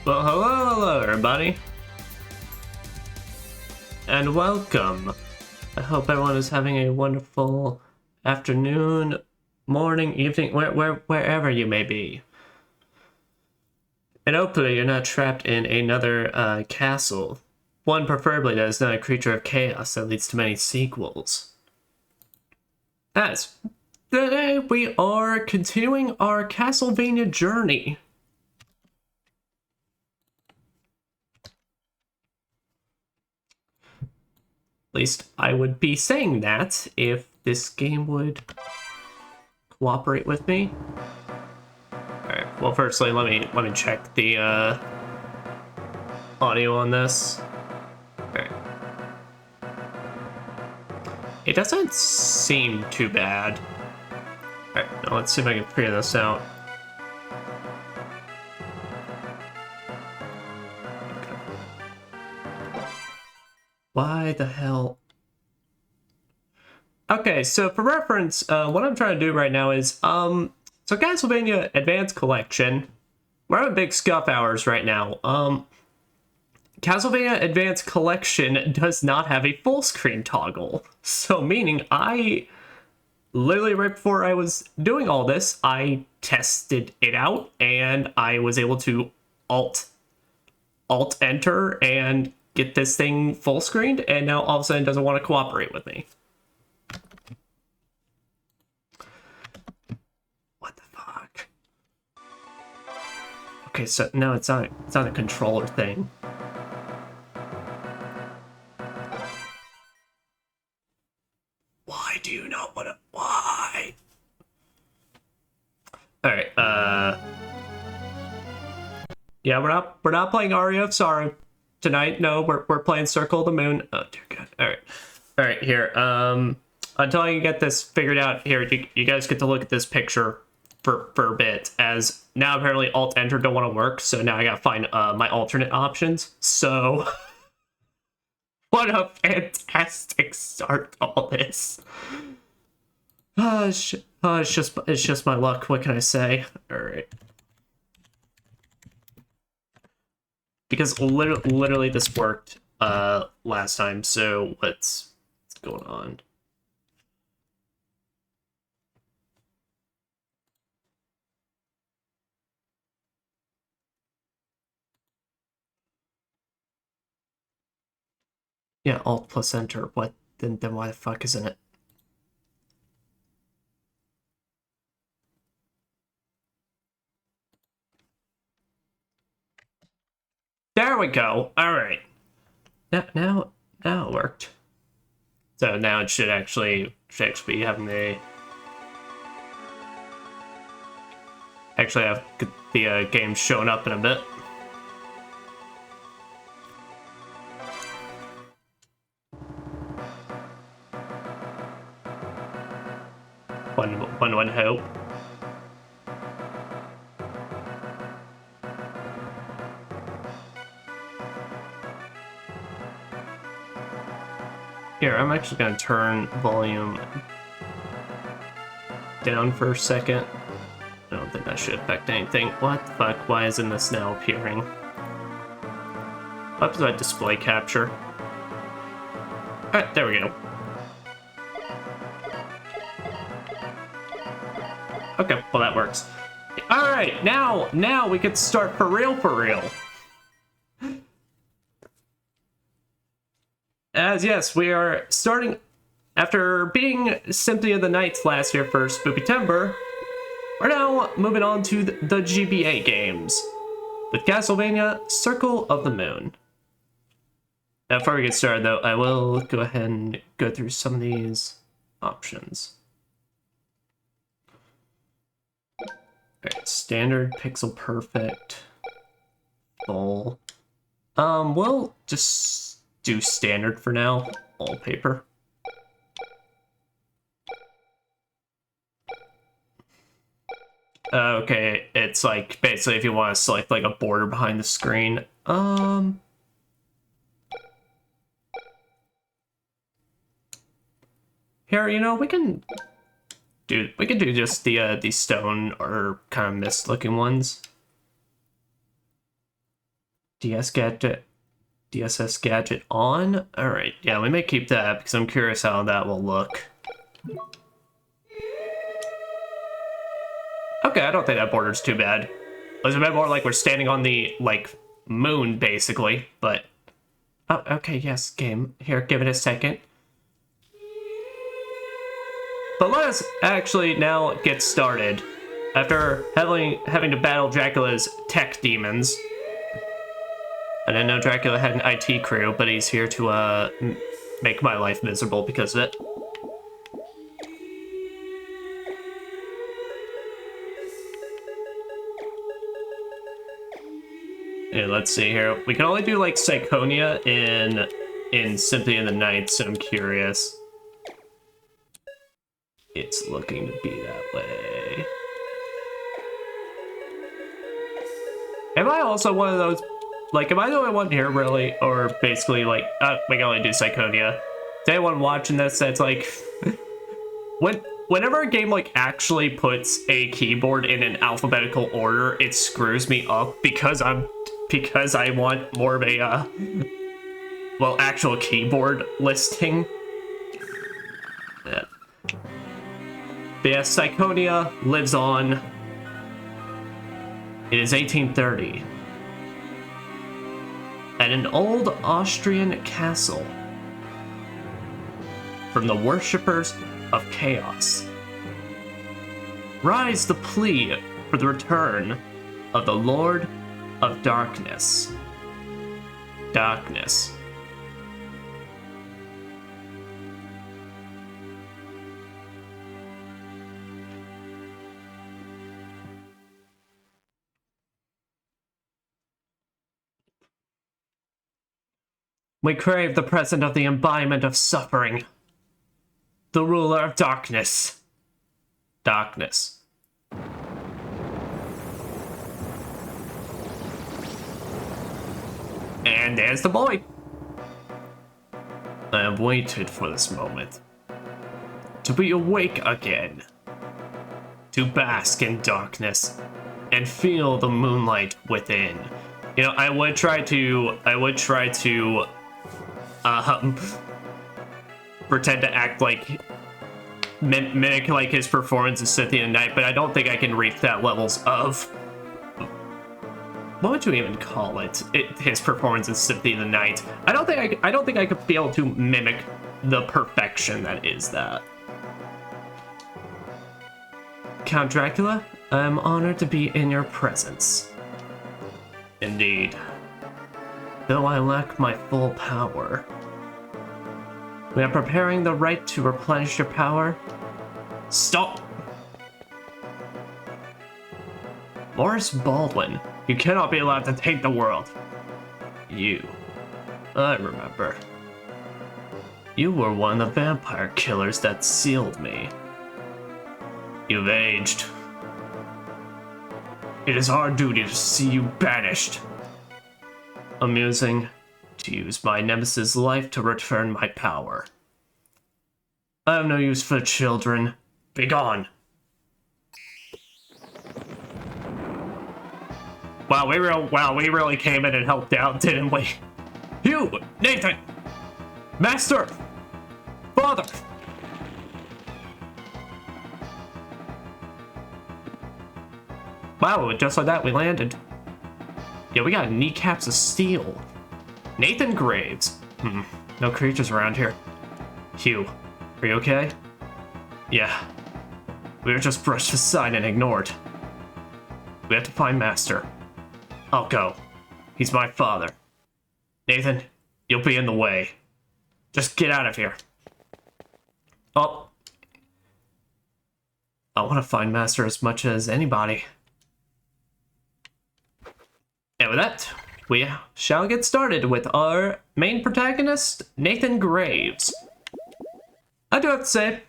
Well, hello everybody, and welcome. I hope everyone is having a wonderful afternoon, morning, evening, wherever you may be. And hopefully you're not trapped in another castle, one preferably that is not a creature of chaos that leads to many sequels. As today we are continuing our Castlevania journey. At least I would be saying that if this game would cooperate with me. Alright, well firstly let me check the audio on this. Alright. It doesn't seem too bad. Alright, now let's see if I can figure this out. Why the hell? Okay, so for reference, what I'm trying to do right now is, so Castlevania Advanced Collection, we're having big scuff hours right now. Castlevania Advanced Collection does not have a full screen toggle. So meaning I, literally right before I was doing all this, I tested it out and I was able to Alt-Enter and get this thing full screened, and now all of a sudden it doesn't want to cooperate with me. What the fuck? Okay, so no, it's not a controller thing. Why do you not want to? Why? All right. Yeah, we're not playing Aria of Sorrow tonight. No, we're playing Circle of the Moon. Oh dear God. All right. Here. Until I can get this figured out, here you guys get to look at this picture for a bit. As now apparently Alt-Enter don't want to work, so now I gotta find my alternate options. So. What a fantastic start to all this. It's just my luck. What can I say? All right. Because literally this worked last time. So what's going on? Yeah, Alt plus Enter. What? Then why the fuck isn't it? There we go. All right. Now it worked. So now it should actually be having the actually have the game showing up in a bit. One would hope. Here, I'm actually gonna turn volume down for a second. I don't think that should affect anything. What the fuck? Why isn't this now appearing? What was that display capture? Alright, there we go. Okay, well that works. Alright, now we can start for real. As yes, we are starting after beating Symphony of the Nights last year for Spoopy-Timber. We're now moving on to the GBA games with Castlevania Circle of the Moon. Now, before we get started though, I will go ahead and go through some of these options. Alright, standard, pixel perfect, full. We'll just do standard for now, wallpaper. Okay, it's like basically if you want to select like a border behind the screen. Here, you know, we can do just the stone or kind of mist looking ones. DSS gadget on. All right, yeah, we may keep that because I'm curious how that will look. Okay, I don't think that border's too bad. It was a bit more like we're standing on the, like, moon, basically, but... Oh, okay, yes, game. Here, give it a second. But let us actually now get started. After having to battle Dracula's tech demons. I didn't know Dracula had an IT crew, but he's here to, make my life miserable because of it. Yeah, let's see here. We can only do like Syconia in Symphony of the Night, so I'm curious. It's looking to be that way. Am I also one of those, like, am I the only one here really, or basically like, we can only do Syconia? Is anyone watching this that's like, whenever a game like actually puts a keyboard in an alphabetical order, it screws me up because I want more of a, well, actual keyboard listing. Yeah. But yeah, Syconia lives on. It is 1830. At an old Austrian castle. From the worshippers of chaos. Rise the plea for the return of the Lord of Darkness. Darkness. We crave the present of the embodiment of suffering. The ruler of darkness. Darkness. And there's the boy. I have waited for this moment. To be awake again. To bask in darkness. And feel the moonlight within. You know, I would try to pretend to act like mimic like his performance in Symphony of the Night, but I don't think I can reach that levels of, what would you even call it? His performance in Symphony of the Night. I don't think I could be able to mimic the perfection that is that. Count Dracula, I am honored to be in your presence. Indeed. Though I lack my full power. We are preparing the rite to replenish your power. Stop! Morris Baldwin, you cannot be allowed to take the world. You. I remember. You were one of the vampire killers that sealed me. You've aged. It is our duty to see you banished. Amusing. To use my nemesis' life to return my power. I have no use for children. Begone. Wow, we really came in and helped out, didn't we? You, Nathan, Master, Father. Wow, just like that, we landed. Yeah, we got kneecaps of steel. Nathan Graves. No creatures around here. Hugh, are you okay? Yeah. We were just brushed aside and ignored. We have to find Master. I'll go. He's my father. Nathan, you'll be in the way. Just get out of here. Oh. I want to find Master as much as anybody. And with that, we shall get started with our main protagonist, Nathan Graves. I do have to say,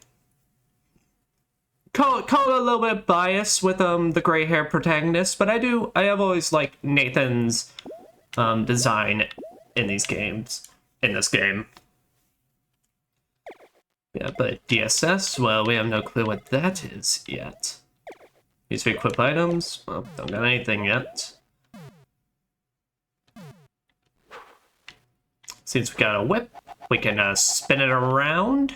call it a little bit biased with the gray hair protagonist, but I have always liked Nathan's design in this game. Yeah, but DSS, well, we have no clue what that is yet. Use to equip items, well, don't got anything yet. since we got a whip, we can spin it around.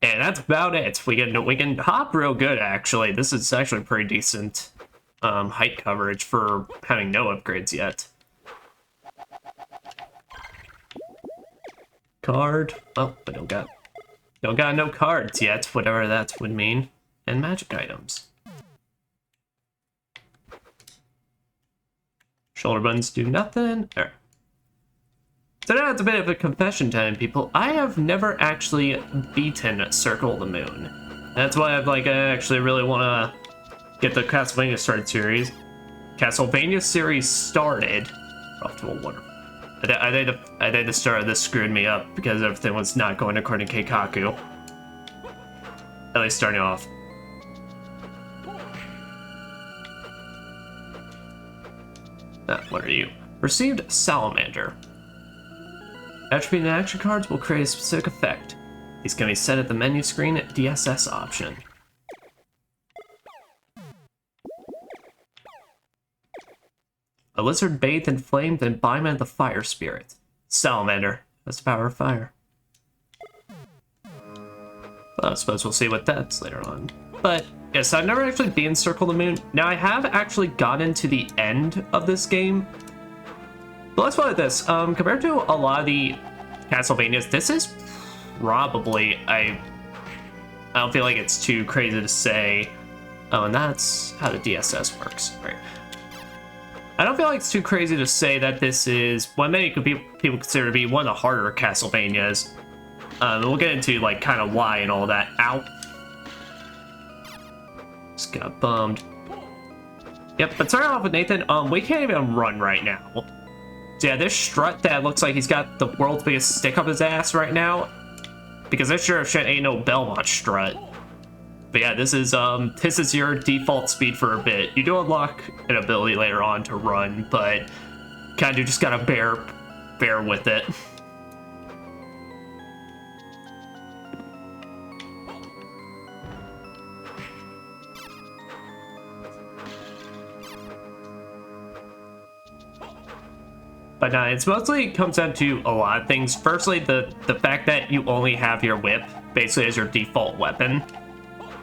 And that's about it. We can hop real good, actually. This is actually pretty decent height coverage for having no upgrades yet. Card. Oh, I don't got no cards yet, whatever that would mean. And magic items. Shoulder buttons do nothing. There. So now it's a bit of a confession time, people. I have never actually beaten Circle the Moon. That's why I actually really want to get the Castlevania started series. Castlevania series started. Off to a wonder. I think the start of this screwed me up because everything was not going according to Keikaku. At least starting off. What are you? Received Salamander. Attribute and action cards will create a specific effect. These can be set at the menu screen DSS option. A lizard bathed in flame, then embodiment of the fire spirit. Salamander. That's the power of fire. Well, I suppose we'll see what that's later on. But, yes, I've never actually been Circle the Moon. Now, I have actually gotten to the end of this game. But let's put it this. Compared to a lot of the Castlevanias, this is probably... I don't feel like it's too crazy to say. Oh, and that's how the DSS works. Right. I don't feel like it's too crazy to say that this is what many people consider to be one of the harder Castlevanias. We'll get into, like, kind of why and all that. Ow. Just got bummed. Yep, but starting off with Nathan, we can't even run right now. So yeah, this strut that looks like he's got the world's biggest stick up his ass right now. Because this sure shit ain't no Belmont strut. But yeah, this is your default speed for a bit. You do unlock an ability later on to run, but kind of just gotta bear with it. But it's mostly comes down to a lot of things. Firstly, the fact that you only have your whip basically as your default weapon.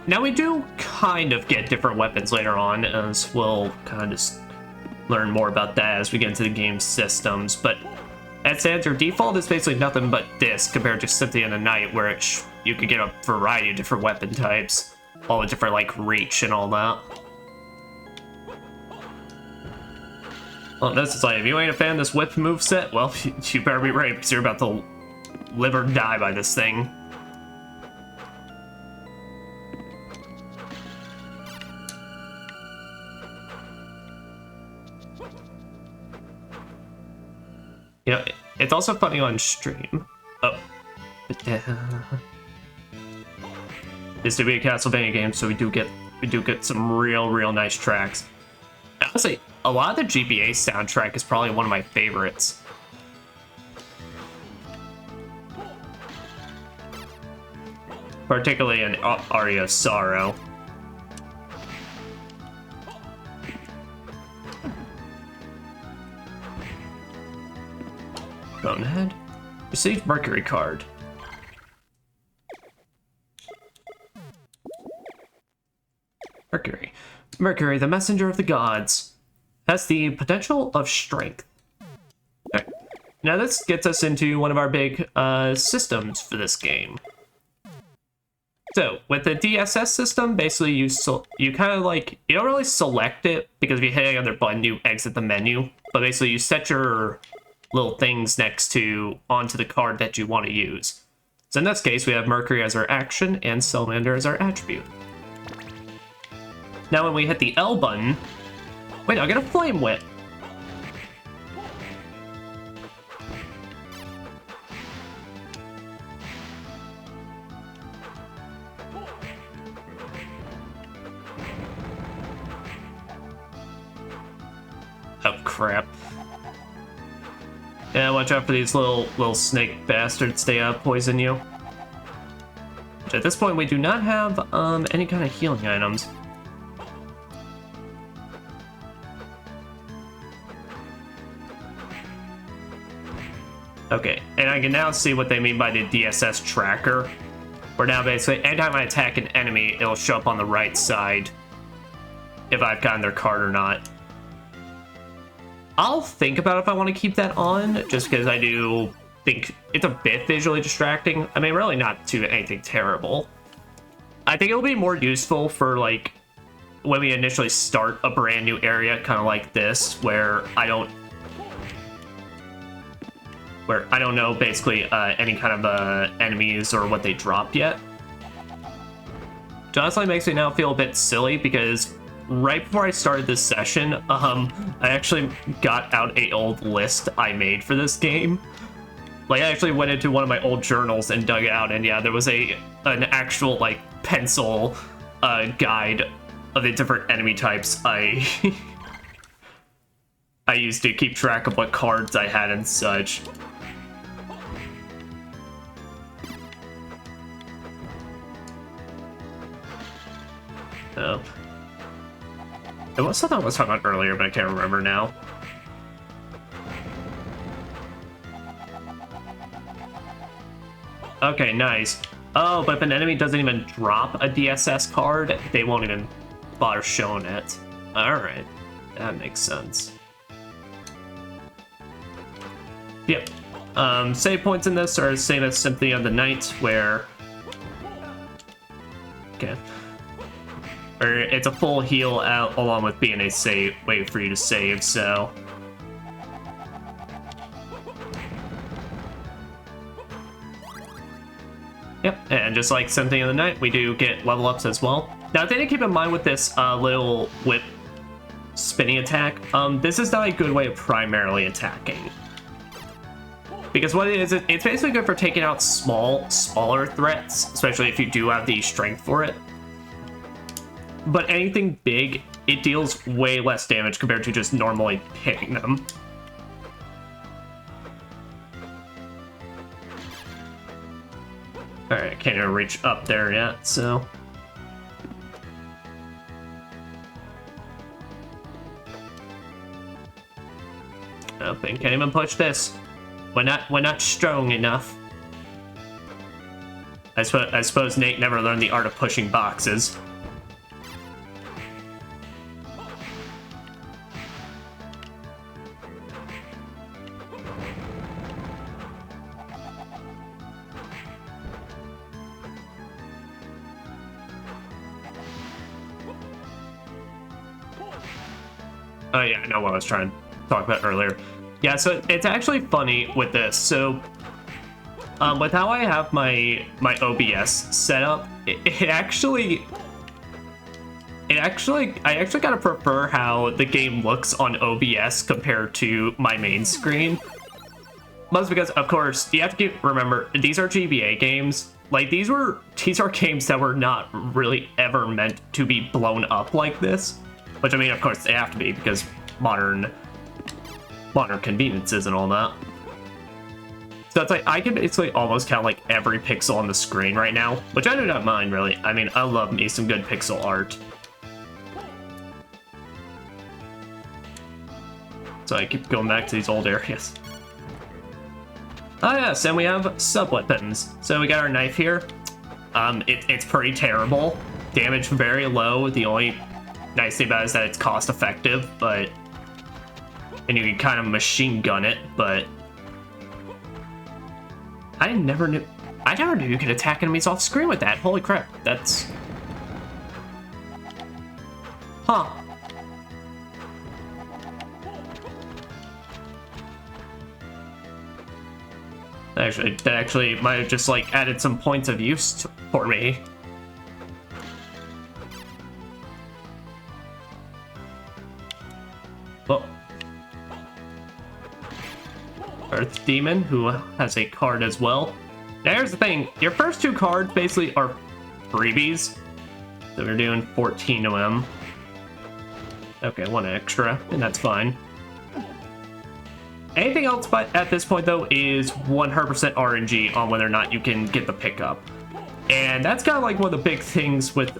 Now we do kind of get different weapons later on, as we'll kind of just learn more about that as we get into the game systems. But as stands, your default is basically nothing but this compared to Symphony of the Night, where you could get a variety of different weapon types, all the different like reach and all that. Well, this is like, if you ain't a fan of this whip moveset, well, you better be ready, because you're about to live or die by this thing. You know, it's also funny on stream. Oh. This to be a Castlevania game, so we do get some real nice tracks. Honestly, a lot of the GBA soundtrack is probably one of my favorites. Particularly in Aria of Sorrow. Bonehead. Received Mercury card. Mercury, the messenger of the gods, has the potential of strength. Okay. Now this gets us into one of our big systems for this game. So with the DSS system, basically you kind of like, you don't really select it, because if you hit another button, you exit the menu. But basically you set your little things onto the card that you want to use. So in this case, we have Mercury as our action and Salamander as our attribute. Now when we hit the L button, wait, I get a flame whip. Oh crap. Yeah, watch out for these little snake bastards. They poison you. Which at this point we do not have any kind of healing items. Okay, and I can now see what they mean by the DSS tracker. Where now basically, anytime I attack an enemy, it'll show up on the right side if I've gotten their card or not. I'll think about if I want to keep that on, just because I do think it's a bit visually distracting. I mean, really not too anything terrible. I think it'll be more useful for, like, when we initially start a brand new area, kind of like this, where I don't know basically any kind of enemies or what they drop yet. Which honestly makes me now feel a bit silly because right before I started this session, I actually got out a old list I made for this game. Like, I actually went into one of my old journals and dug it out, and yeah, there was an actual, like, pencil guide of the different enemy types I used to keep track of what cards I had and such. It was something I was talking about earlier, but I can't remember now. Okay, nice. Oh, but if an enemy doesn't even drop a DSS card, they won't even bother showing it. Alright, that makes sense. Yep. Save points in this are the same as Symphony of the Night, where... Okay. Or it's a full heal out along with being a save way for you to save, so... Yep, and just like Symphony of the Night, we do get level ups as well. Now, the thing to keep in mind with this little whip spinning attack, this is not a good way of primarily attacking. Because what it is, it's basically good for taking out smaller threats, especially if you do have the strength for it. But anything big, it deals way less damage compared to just normally hitting them. Alright, I can't even reach up there yet, so... I don't think I can't even push this. We're not strong enough. I suppose Nate never learned the art of pushing boxes. Oh yeah, I know what I was trying to talk about earlier. Yeah, so it's actually funny with this. So, with how I have my OBS set up, I actually gotta prefer how the game looks on OBS compared to my main screen. Mostly because, of course, you have to remember these are GBA games. Like these are games that were not really ever meant to be blown up like this. Which, I mean, of course, they have to be, because modern conveniences and all that. So it's like, I can basically almost count, like, every pixel on the screen right now, which I do not mind, really. I mean, I love me some good pixel art. So I keep going back to these old areas. Ah, yes, and we have sub-weapons. So we got our knife here. It's pretty terrible. Damage very low. The only nice thing about it is that it's cost effective, but and you can kind of machine gun it, but I never knew you could attack enemies off screen with that. Holy crap, that's huh. That actually might have just like added some points of use for me. Oh. Earth Demon, who has a card as well. Now here's the thing, your first two cards basically are freebies. So we're doing 14 of them. Okay, one extra, and that's fine. Anything else but at this point though is 100% RNG on whether or not you can get the pickup. And that's kind of like one of the big things with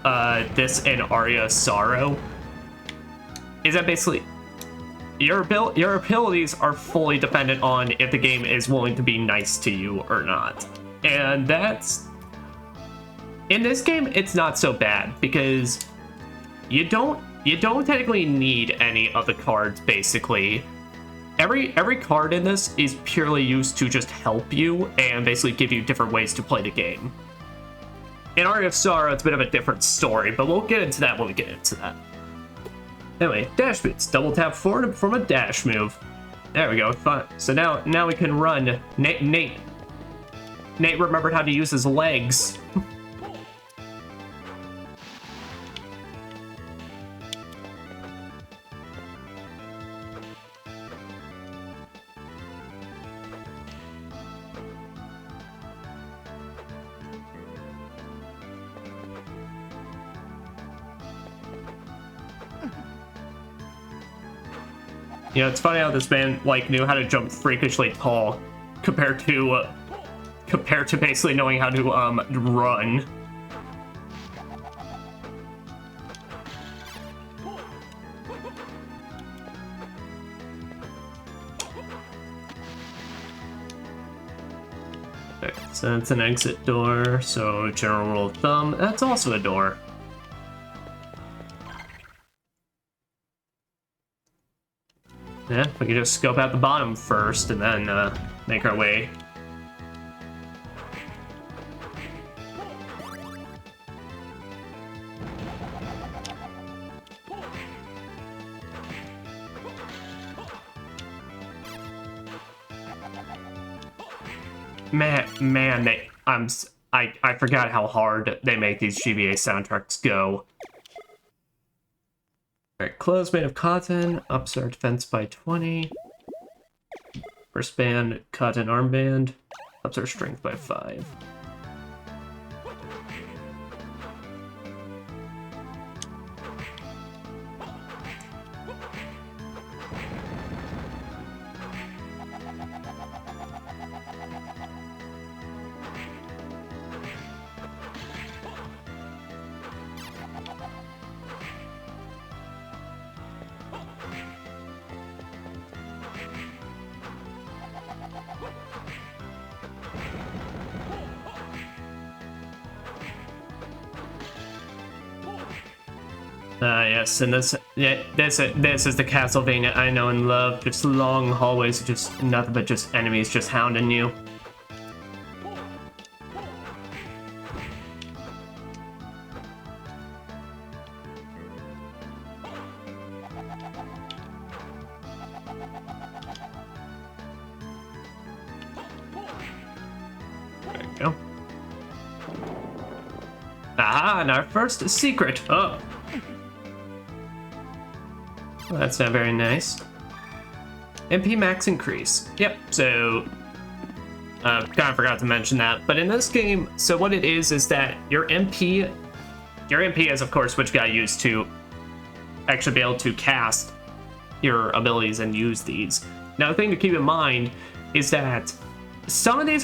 this and Aria Sorrow. Is that basically your abilities are fully dependent on if the game is willing to be nice to you or not. And that's in this game it's not so bad because you don't technically need any of the cards basically. Every card in this is purely used to just help you and basically give you different ways to play the game. In Aria of Sorrow, it's a bit of a different story, but we'll get into that when we get into that. Anyway, dash boots. Double tap forward from a dash move. There we go. Fine. So now we can run. Nate remembered how to use his legs. You know, it's funny how this man like knew how to jump freakishly tall compared to basically knowing how to run. Okay, so that's an exit door. So general rule of thumb, that's also a door. Yeah, we can just scope out the bottom first and then make our way. Man, I forgot how hard they make these GBA soundtracks go. Alright, clothes made of cotton, ups our defense by 20. Wristband, cotton armband, ups our strength by 5. Yes, and this is the Castlevania I know and love. Just long hallways, just nothing but just enemies just hounding you. There we go. Aha, and our first secret. Oh. Well, that's not very nice. MP max increase. Yep, so kind of forgot to mention that. But in this game, so what it is that your MP is of course what you gotta use to actually be able to cast your abilities and use these. Now the thing to keep in mind is that some of these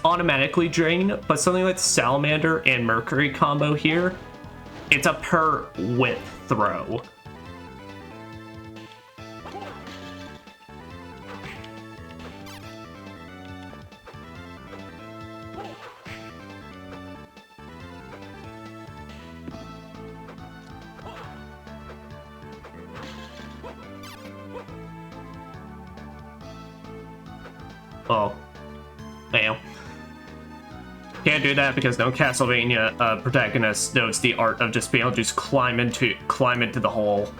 automatically drain, but something like Salamander and Mercury combo here, it's a per whip throw. Oh, damn. Can't do that because no Castlevania protagonist knows the art of just being able to just climb into the hole.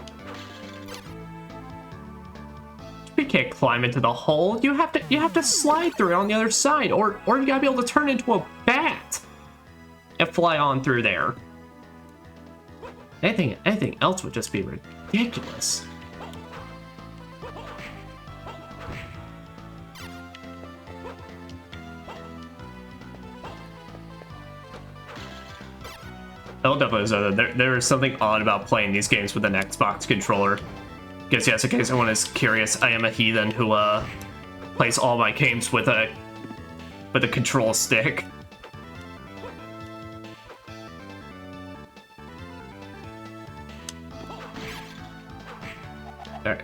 You can't climb into the hole. You have to slide through it on the other side, or you gotta be able to turn into a bat and fly on through there. Anything else would just be ridiculous. There is something odd about playing these games with an Xbox controller. Because yes, in case anyone is curious, I am a heathen who plays all my games with a control stick. Alright.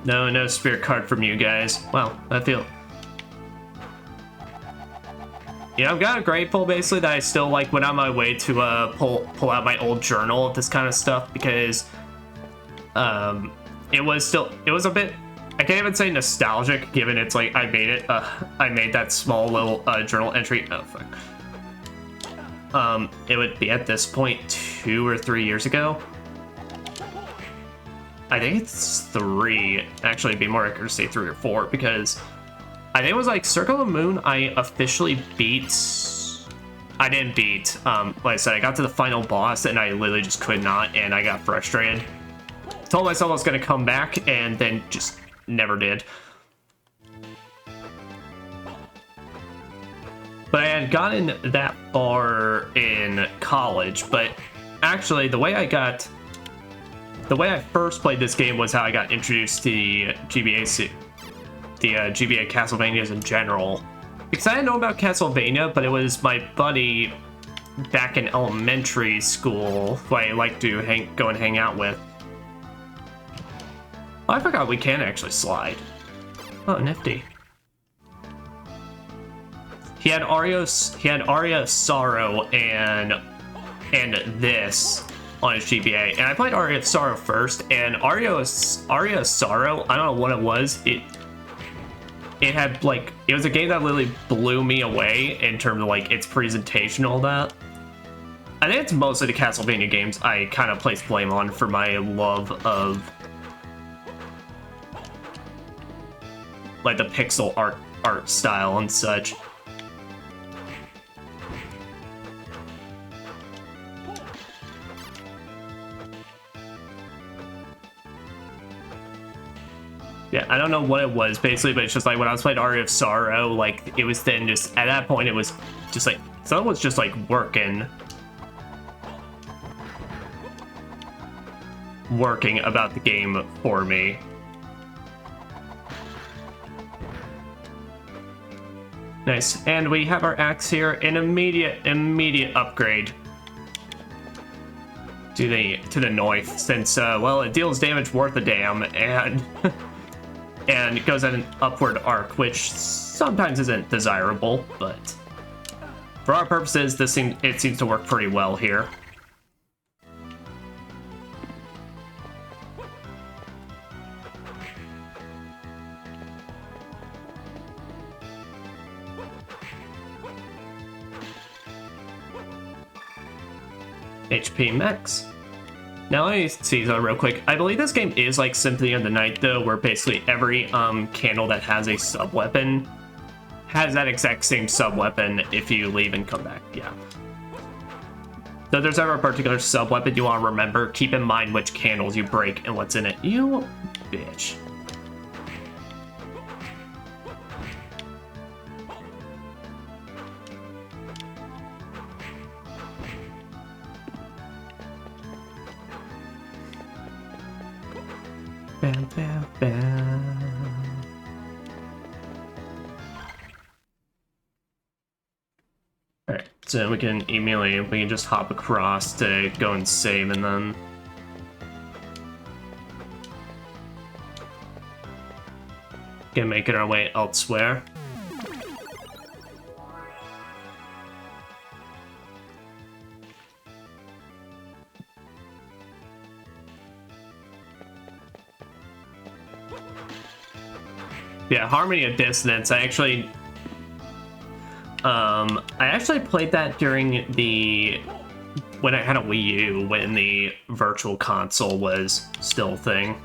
No spirit card from you guys. Well, I feel... Yeah, I'm kind of grateful, basically, that I still, like, went on my way to, pull out my old journal of this kind of stuff, because, it was a bit... I can't even say nostalgic, given it's, like, I made that small little, journal entry... Oh, fuck. It would be, at this point, 2 or 3 years ago. I think it's 3. Actually, it'd be more accurate to say 3 or 4, because I think it was like Circle of the Moon I officially beat. I didn't beat. Like I said, I got to the final boss and I literally just could not, and I got frustrated. Told myself I was going to come back and then just never did. But I had gotten that far in college, but actually the way I first played this game was how I got introduced to the GBA Castlevanias in general. Because I didn't know about Castlevania, but it was my buddy back in elementary school who I like to go and hang out with. Oh, I forgot we can actually slide. Oh, nifty. He had Aria of Sorrow and this on his GBA, and I played Aria of Sorrow first, and Aria of Sorrow, I don't know what it was, it had, like, it was a game that literally blew me away in terms of, like, its presentation and all that. I think it's mostly the Castlevania games I kind of place blame on for my love of, like, the pixel art style and such. Yeah, I don't know what it was, basically, but it's just like when I was playing Aria of Sorrow, like, it was then just, at that point, it was just like, someone was just like working about the game for me. Nice, and we have our axe here, an immediate upgrade to the knife, since, well, it deals damage worth a damn, and... and it goes at an upward arc, which sometimes isn't desirable, but for our purposes, it seems to work pretty well here. HP max. Now let me see that real quick. I believe this game is like Symphony of the Night, though, where basically every candle that has a sub-weapon has that exact same sub-weapon if you leave and come back, yeah. So if there's ever a particular sub-weapon you want to remember, keep in mind which candles you break and what's in it. You bitch. Bam, bam, bam. Alright, so we can just hop across to go and save, and then... Gonna make it our way elsewhere. Yeah, Harmony of Dissonance. I actually played that during when I had a Wii U, when the Virtual Console was still a thing.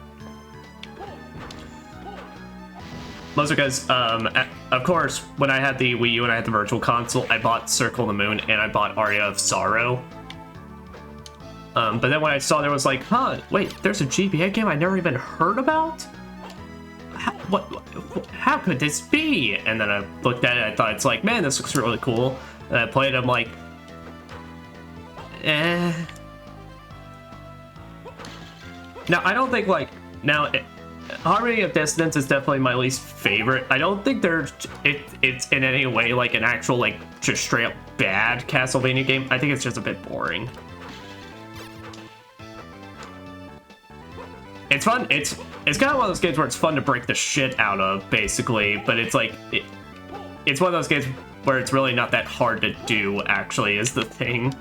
Mostly because, of course, when I had the Wii U and I had the Virtual Console, I bought Circle of the Moon and I bought Aria of Sorrow. But then when I saw there was like, huh, wait, there's a GBA game I never even heard about? How could this be? And then I looked at it, I thought, it's like, man, this looks really cool. And I played it, I'm like, eh. Now, I don't think, like, Harmony of Dissonance is definitely my least favorite. I don't think it's in any way, like, an actual, like, just straight up bad Castlevania game. I think it's just a bit boring. it's fun. It's kind of one of those games where it's fun to break the shit out of, basically. But it's like it's one of those games where it's really not that hard to do. Actually, is the thing.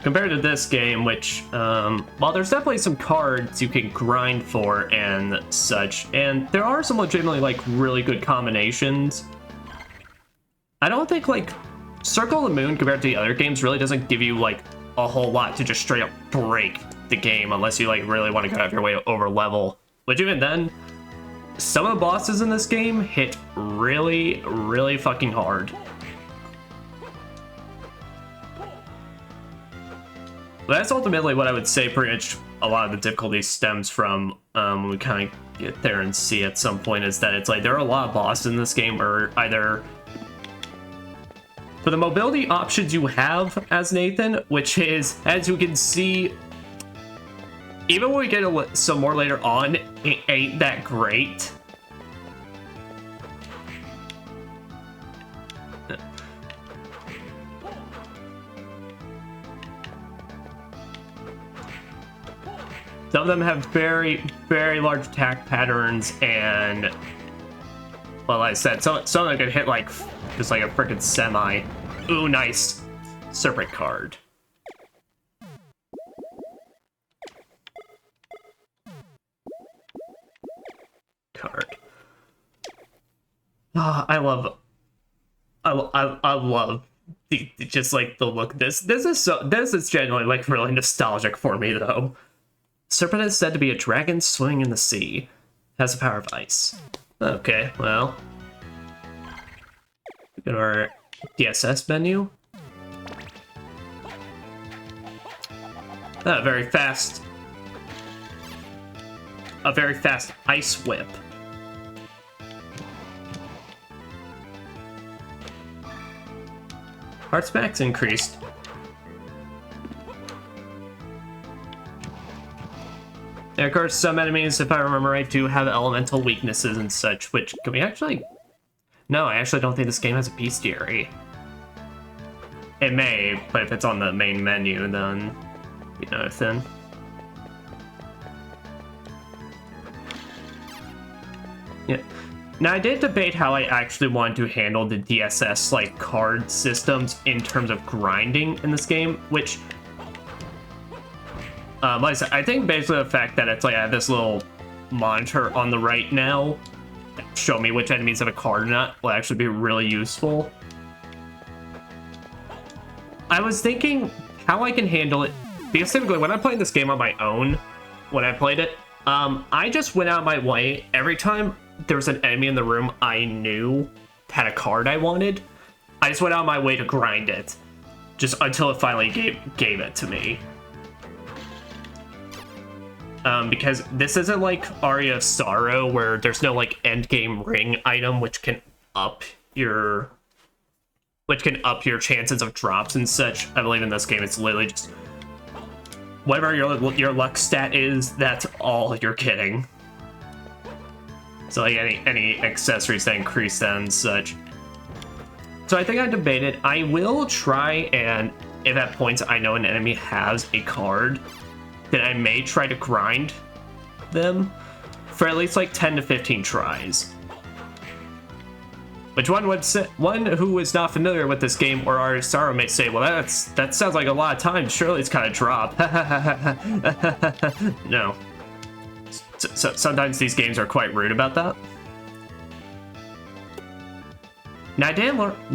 Compared to this game, which, while there's definitely some cards you can grind for and such, and there are some legitimately, like, really good combinations, I don't think, like, Circle of the Moon, compared to the other games, really doesn't give you, like, a whole lot to just straight up break the game, unless you, like, really want to go out of your way to over level. Which even then, some of the bosses in this game hit really, really fucking hard. But that's ultimately what I would say pretty much a lot of the difficulty stems from, when we kind of get there and see at some point, is that it's like there are a lot of bosses in this game are either for the mobility options you have as Nathan, which is, as you can see, even when we get some more later on, it ain't that great. Some of them have very, very large attack patterns, and, well, like I said, some of them can hit like just like a freaking semi. Ooh, nice serpent card. I love just like the look. This is genuinely like really nostalgic for me though. Serpent is said to be a dragon swimming in the sea. Has the power of ice. Okay, well. Look at our DSS menu. A very fast ice whip. Hearts max increased. And of course, some enemies, if I remember right, do have elemental weaknesses and such, which can we actually... No, I actually don't think this game has a bestiary. It may, but if it's on the main menu, then, you know, then... Yeah. Now, I did debate how I actually wanted to handle the DSS, like, card systems in terms of grinding in this game, which... like I said, I think basically the fact that it's like I have this little monitor on the right now that show me which enemies have a card or not will actually be really useful. I was thinking how I can handle it, because typically when I'm playing this game on my own, when I played it, I just went out of my way every time there was an enemy in the room I knew had a card I wanted. I just went out of my way to grind it, just until it finally gave it to me. Because this isn't like Aria of Sorrow, where there's no like end game ring item which can up your chances of drops and such. I believe in this game it's literally just whatever your luck stat is, that's all you're getting. So like any accessories that increase that and such. So I think I debated. I will try, and if at points I know an enemy has a card, then I may try to grind them for at least like 10 to 15 tries. Which one would say, one who is not familiar with this game or Aria of Sorrow may say, well, that sounds like a lot of time. Surely it's kind of drop. No. So sometimes these games are quite rude about that. Now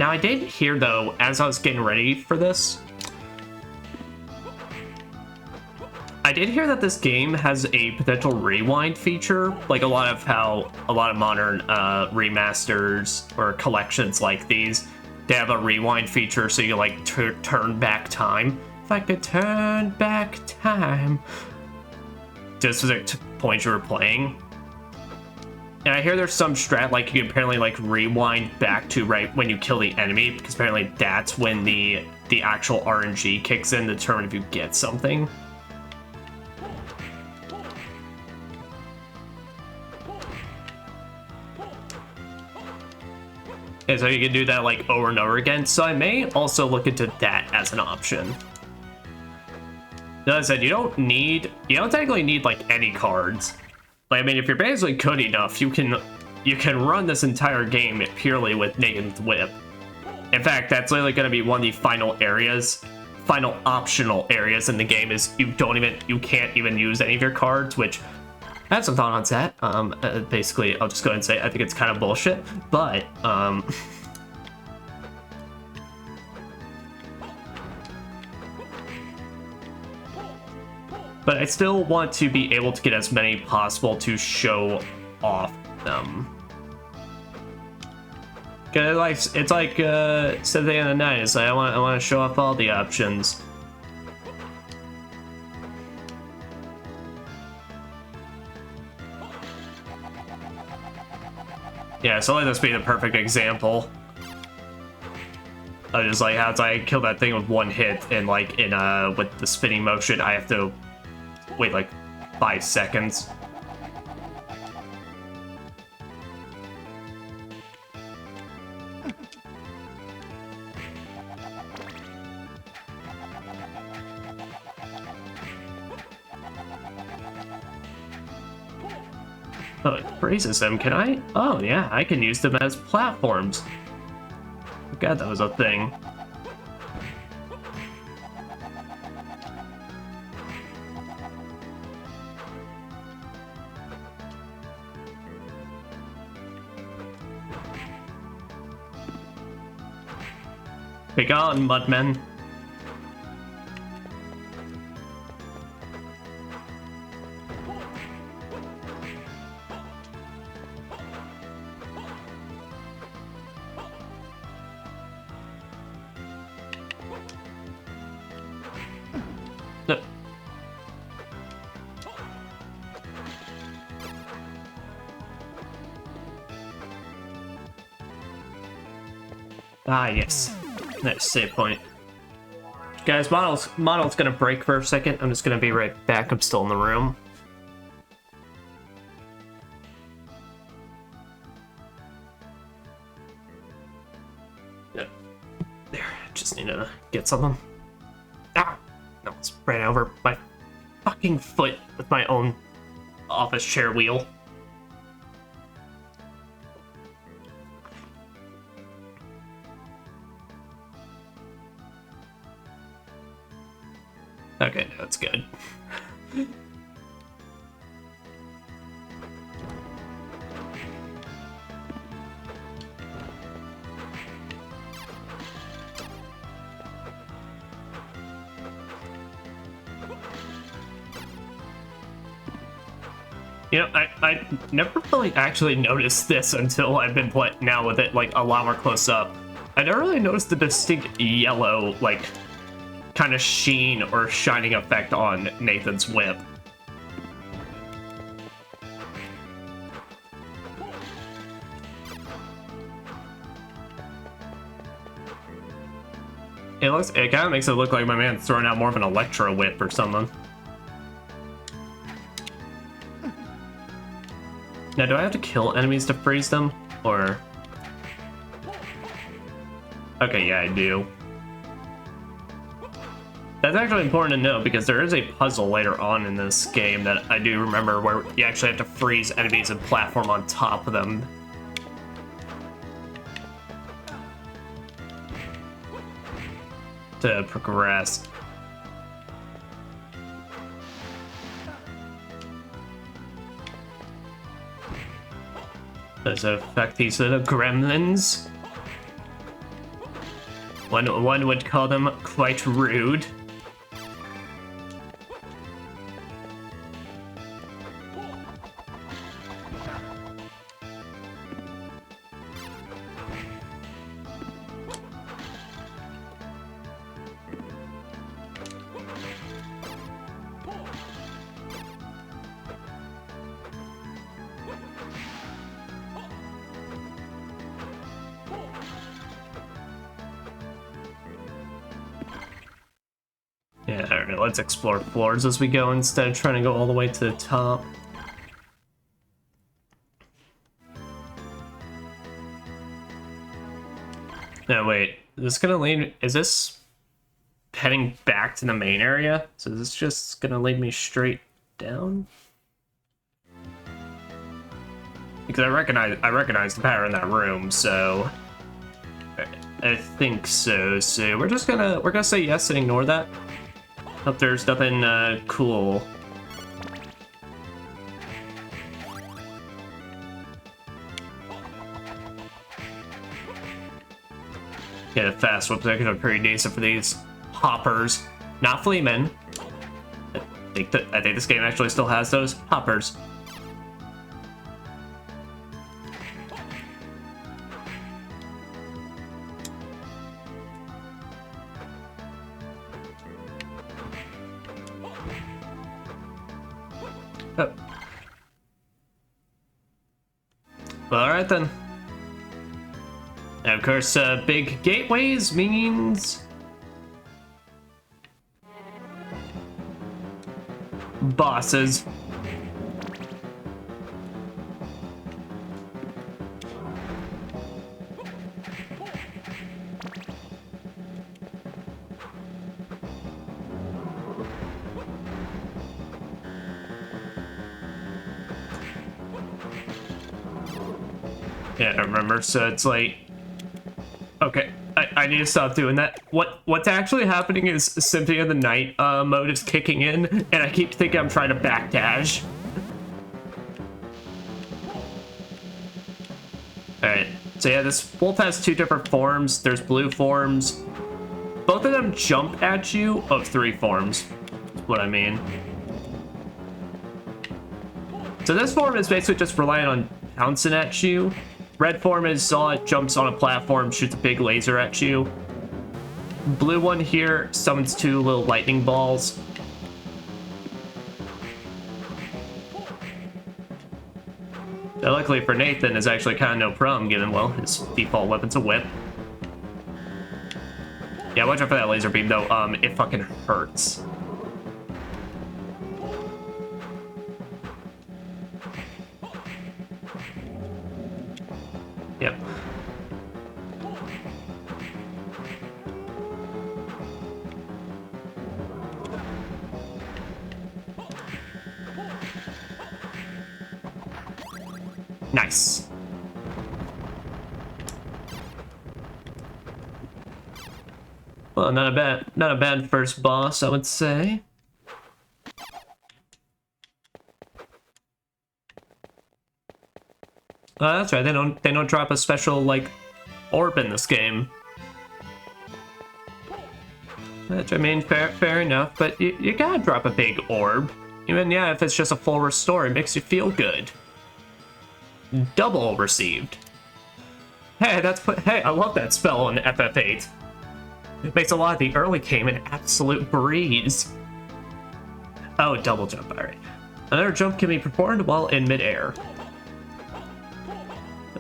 I did hear though, as I was getting ready for this, I did hear that this game has a potential rewind feature, like a lot of modern remasters or collections like these, they have a rewind feature so you like turn back time. If I could turn back time to a specific point you were playing. And I hear there's some strat like you can apparently like rewind back to right when you kill the enemy, because apparently that's when the actual RNG kicks in to determine if you get something. And so you can do that like over and over again. So I may also look into that as an option. As I said, you don't technically need like any cards. Like, I mean, if you're basically good enough, you can run this entire game purely with Nathan's Whip. In fact, that's literally going to be one of the final optional areas in the game is you can't even use any of your cards, which I have some thought on that. Basically, I'll just go ahead and say I think it's kind of bullshit, but but I still want to be able to get as many possible to show off them. Cause it's like Saturday in the night. It's like I want to show off all the options. Yeah, so let this be the perfect example. I just like how it's like I kill that thing with one hit, and like with the spinning motion, I have to wait like 5 seconds. Oh, it freezes them. Can I? Oh, yeah, I can use them as platforms. God, that was a thing. Be gone, mudmen. Ah, yes. Next save point. Guys, model's gonna break for a second. I'm just gonna be right back. I'm still in the room. Yeah. There. Just need to get something. Ah! No, it's ran over my fucking foot with my own office chair wheel. Okay, that's good. You know, I never really actually noticed this until I've been playing now with it like a lot more close up. I never really noticed the distinct yellow, like, kind of sheen or shining effect on Nathan's whip. It kind of makes it look like my man's throwing out more of an electro whip or something. Now, do I have to kill enemies to freeze them, or? Okay, yeah, I do. That's actually important to know because there is a puzzle later on in this game that I do remember where you actually have to freeze enemies and platform on top of them. To progress. Does it affect these little gremlins? One would call them quite rude. Yeah, I don't know, let's explore floors as we go instead of trying to go all the way to the top. No, wait. Is this gonna lead... Is this heading back to the main area? So is this just gonna lead me straight down? Because I recognize the power in that room, so I think so. So we're gonna say yes and ignore that. Hope there's nothing cool. Yeah, fast whoops are pretty decent for these hoppers, not fleamen. I think this game actually still has those hoppers. Oh. Well, all right then. And of course, big gateways means bosses. Yeah, I remember. So it's like, okay, I need to stop doing that. What's actually happening is Symphony of the Night mode is kicking in, and I keep thinking I'm trying to backdash. Alright, so yeah, this wolf has two different forms. There's blue forms. Both of them jump at you of three forms, is what I mean. So this form is basically just relying on bouncing at you. Red form is it jumps on a platform, shoots a big laser at you. Blue one here summons two little lightning balls. Now, luckily for Nathan, is actually kind of no problem, given, well, his default weapon's a whip. Yeah, watch out for that laser beam, though. It fucking hurts. Yep. Nice. Well, not a bad first boss, I would say. Oh, that's right. They don't drop a special like orb in this game. Which I mean, fair enough. But you gotta drop a big orb. Even yeah, if it's just a full restore, it makes you feel good. Double received. Hey, hey, I love that spell in FF8. It makes a lot of the early game an absolute breeze. Oh, double jump. All right. Another jump can be performed while in midair.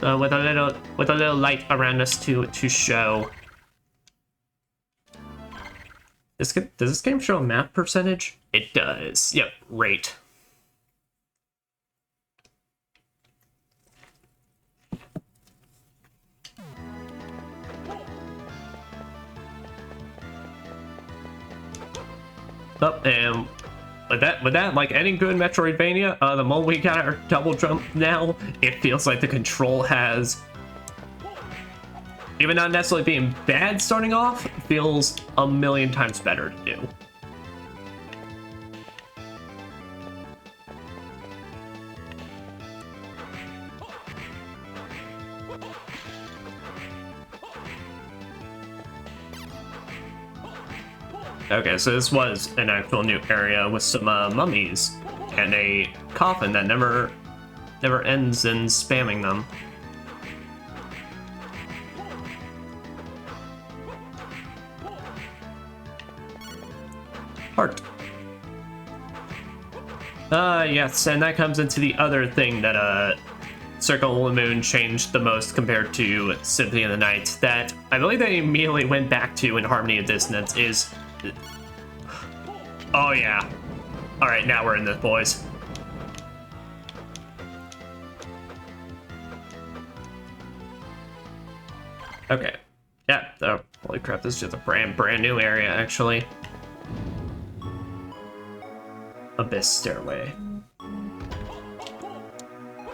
With a little light around us to show. Does this game show a map percentage? It does. Yep, rate. Oh, and with that, like any good Metroidvania, the moment we got our double jump now, it feels like the control has, even not necessarily being bad starting off, feels a million times better to do. Okay, so this was an actual new area with some mummies and a coffin that never ends in spamming them. Heart. Yes, and that comes into the other thing that Circle of the Moon changed the most compared to Symphony of the Night, that I believe they immediately went back to in Harmony of Dissonance is... Oh yeah. Alright, now we're in this, boys. Okay. Yeah, oh, holy crap, this is just a brand new area, actually. Abyss Stairway.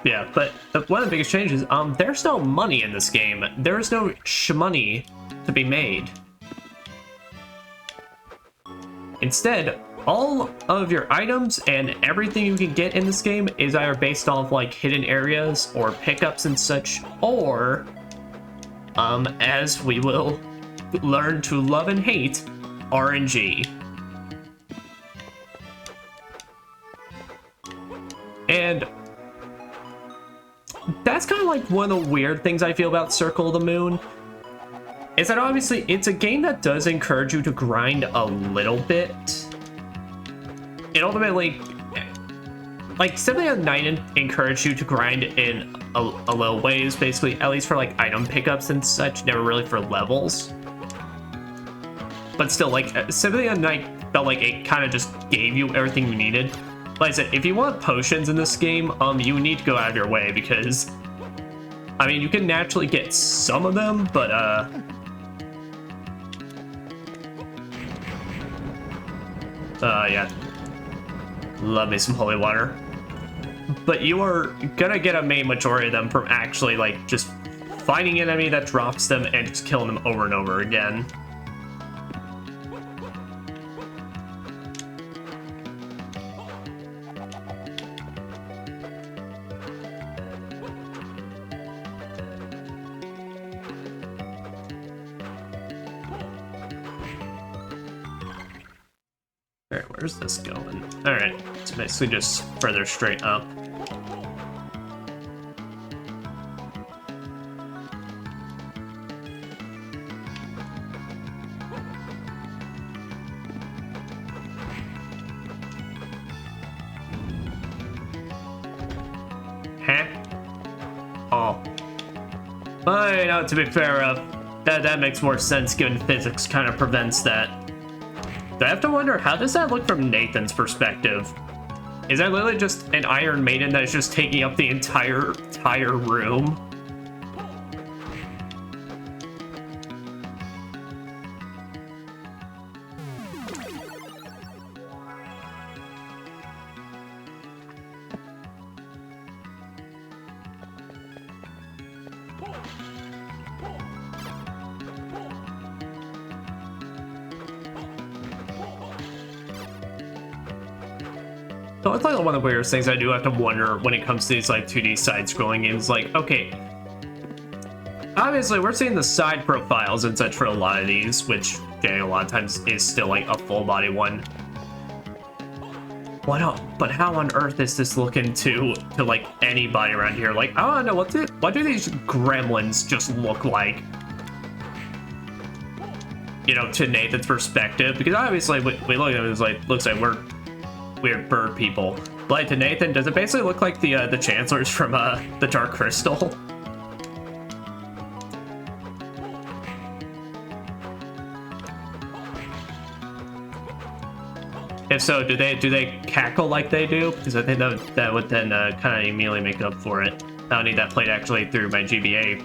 Yeah, but one of the biggest changes, there's no money in this game. There's no shmoney to be made. Instead, all of your items and everything you can get in this game is either based off like hidden areas or pickups and such, or as we will learn to love and hate, RNG. And that's kind of like one of the weird things I feel about Circle of the Moon, is that obviously it's a game that does encourage you to grind a little bit. It ultimately, like, Symphony of the Night encouraged you to grind in a little ways, basically, at least for like item pickups and such, never really for levels. But still, like, Symphony of the Night felt like it kind of just gave you everything you needed. Like I said, if you want potions in this game, you need to go out of your way, because, I mean, you can naturally get some of them, but, yeah. Love me some holy water. But you are gonna get a main majority of them from actually, like, just finding an enemy that drops them and just killing them over and over again. Alright, where's this going? Alright, it's basically just further straight up. Huh? Oh. Well, you know, to be fair, that makes more sense given physics kind of prevents that. I have to wonder, how does that look from Nathan's perspective? Is that literally just an Iron Maiden that is just taking up the entire room? So it's like one of the weirdest things I do have to wonder when it comes to these like 2D side-scrolling games. Like, okay, obviously we're seeing the side profiles and such for a lot of these, which a lot of times is still like a full body one. But how on earth is this looking to like anybody around here? Like, I don't know, what do these gremlins just look like? You know, to Nathan's perspective, because obviously we look at it as like, looks like we're weird bird people. Like, to Nathan, does it basically look like the Chancellors from the Dark Crystal? If so, do they cackle like they do? Because I think that would then kind of immediately make up for it. I don't need that played actually through my GBA.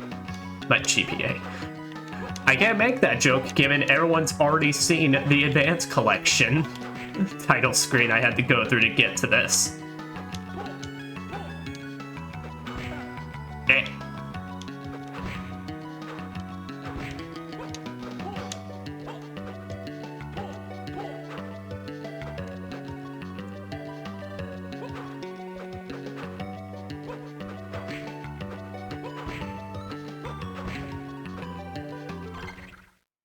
I can't make that joke given everyone's already seen the Advanced Collection title screen I had to go through to get to this. Eh.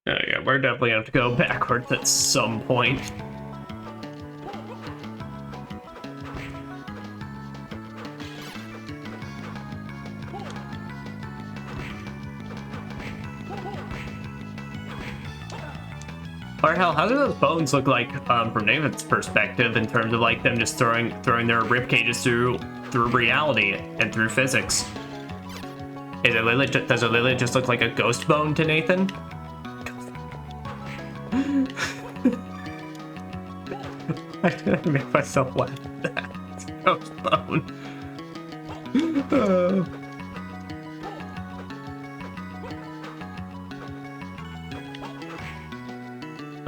Oh yeah, we're definitely gonna have to go backwards at some point. Or hell, how do those bones look like from David's perspective in terms of like them just throwing their rib cages through reality and through physics? Does it literally just look like a ghost bone to Nathan? I didn't make myself laugh at that. It's a ghost bone.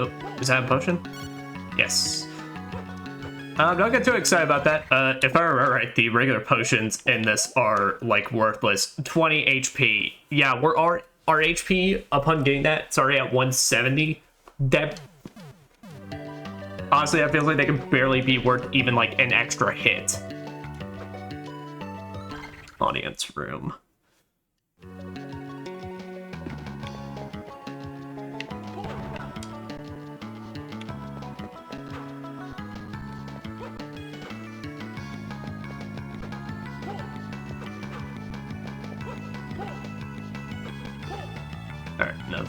Oh, is that a potion? Yes. Don't get too excited about that. If I remember right, the regular potions in this are, like, worthless. 20 HP. Yeah, our HP, upon getting that, it's already at 170. That... Honestly, that feels like they can barely be worth even, like, an extra hit. Audience room.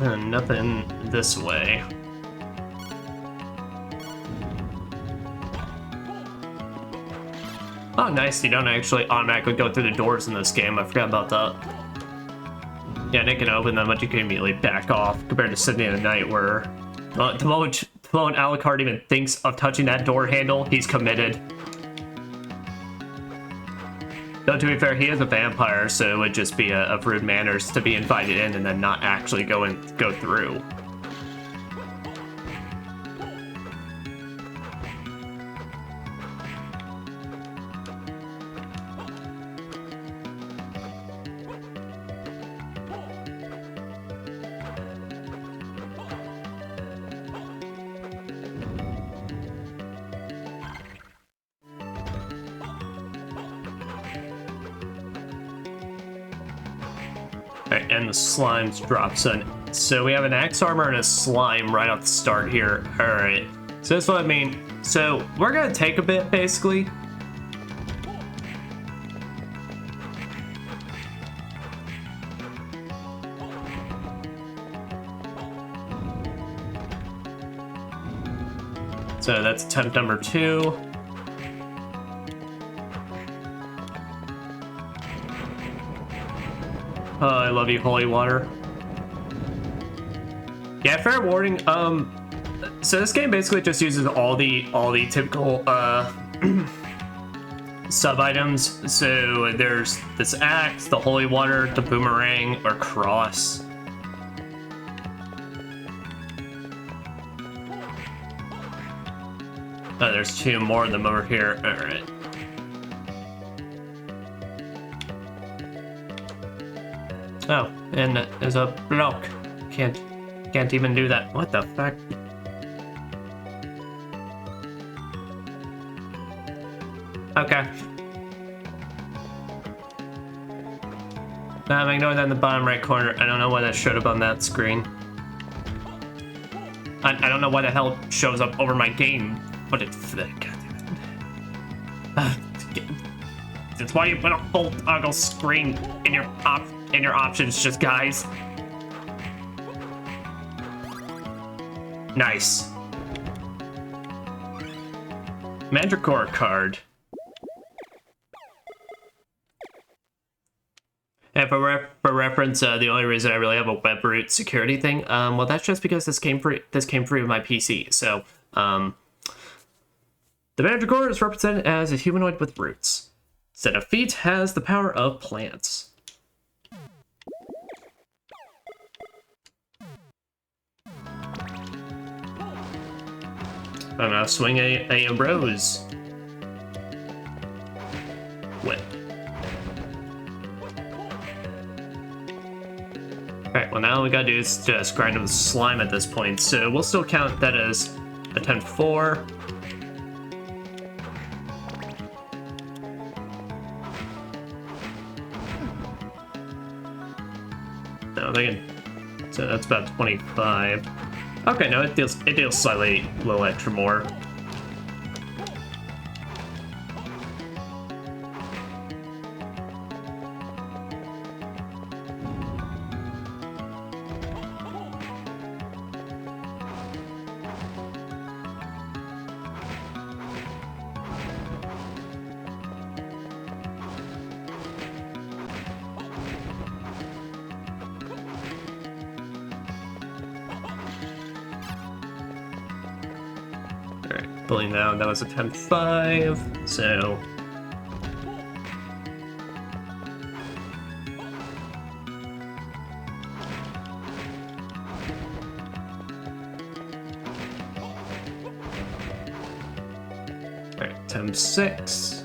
Alright, nothing this way. Oh, nice, you don't actually automatically go through the doors in this game. I forgot about that. Yeah, they can open them, but you can immediately back off, compared to Symphony of the Night, where the moment Alucard even thinks of touching that door handle, he's committed. Though, to be fair, he is a vampire, so it would just be of rude manners to be invited in and then not actually go through. Alright, and the slimes drop. So we have an axe armor and a slime right off the start here. Alright, so that's what I mean. So we're gonna take a bit, basically. So that's attempt number 2. Oh, I love you, holy water. Yeah, fair warning. So this game basically just uses all the typical sub items. So there's this axe, the holy water, the boomerang, or cross. Oh, there's 2 more of them over here. All right. Oh, and there's a block. Can't even do that. What the fuck? Okay. I'm ignoring that in the bottom right corner. I don't know why that showed up on that screen. I don't know why the hell it shows up over my game, but it's... God damn it. That's why you put a full toggle screen in your options, just guys. Nice. Mandragora card. And for reference, the only reason I really have a web root security thing, well, that's just because this came free with my PC. So, the Mandragora is represented as a humanoid with roots. Set of feet has the power of plants. I'm gonna swing a rose. Whip. Alright, well now all we gotta do is just grind up the slime at this point, so we'll still count that as attempt 4. No, so that's about 25. Okay, no, it deals slightly a little extra more. Pulling down, that was attempt 5, so... times 6.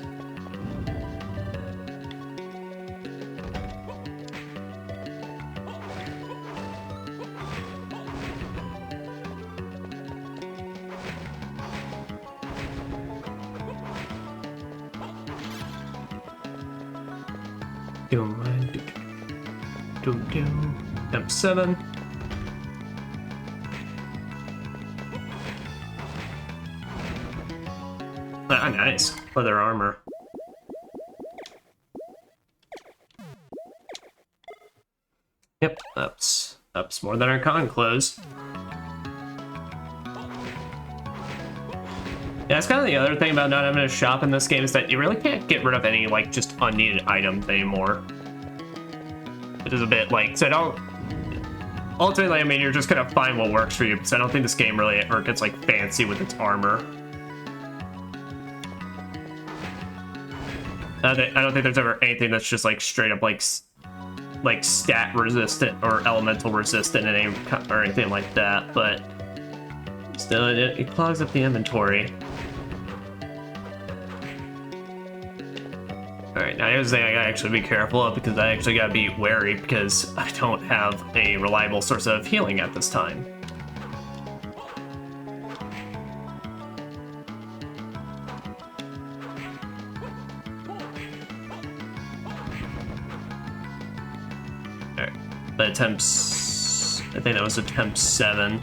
Times 7. Ah, nice. Leather armor. Yep, that's more than our con clothes. Yeah, that's kind of the other thing about not having a shop in this game is that you really can't get rid of any, like, just unneeded items anymore. It is a bit, like, so I don't... Ultimately, I mean, you're just gonna find what works for you, because I don't think this game really ever gets, like, fancy with its armor. I don't think there's ever anything that's just, like, straight up, like stat resistant or elemental resistant or anything like that, but still, it clogs up the inventory. Alright, now here's the thing I gotta actually be careful of, because I actually gotta be wary, because I don't have a reliable source of healing at this time. Alright, that attempts... I think that was attempt 7.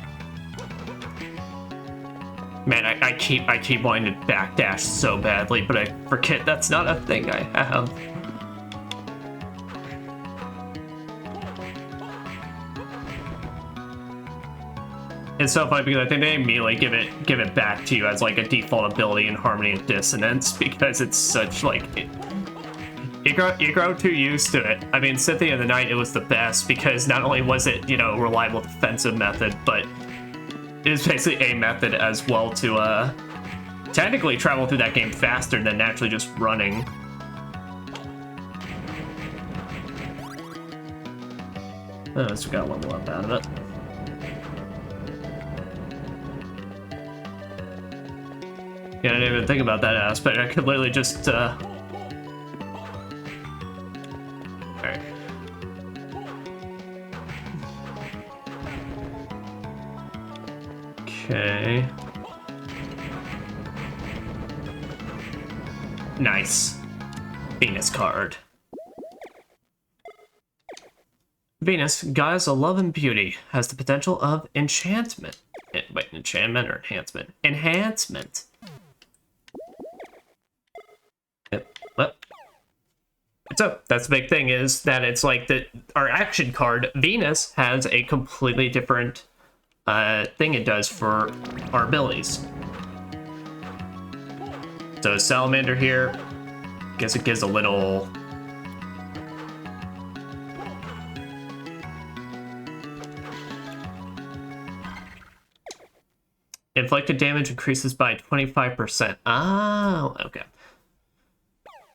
Man, I keep wanting to backdash so badly, but I forget that's not a thing I have. It's so funny because I think they immediately give it back to you as like a default ability in Harmony and Dissonance, because it's such like you grow too used to it. I mean, Symphony of the Night, it was the best because not only was it, you know, a reliable defensive method, but it is basically a method as well to technically travel through that game faster than naturally just running. Oh, so we got a level up out of it. Yeah, I didn't even think about that aspect. I could literally just alright. Okay. Nice. Venus card. Venus, goddess of love and beauty, has the potential of enchantment. Wait, enchantment or enhancement? Enhancement. Yep. What? So that's the big thing, is that it's like our action card, Venus, has a completely different thing it does for our abilities. So Salamander here, guess it gives a little... Inflicted damage increases by 25%. Oh, okay.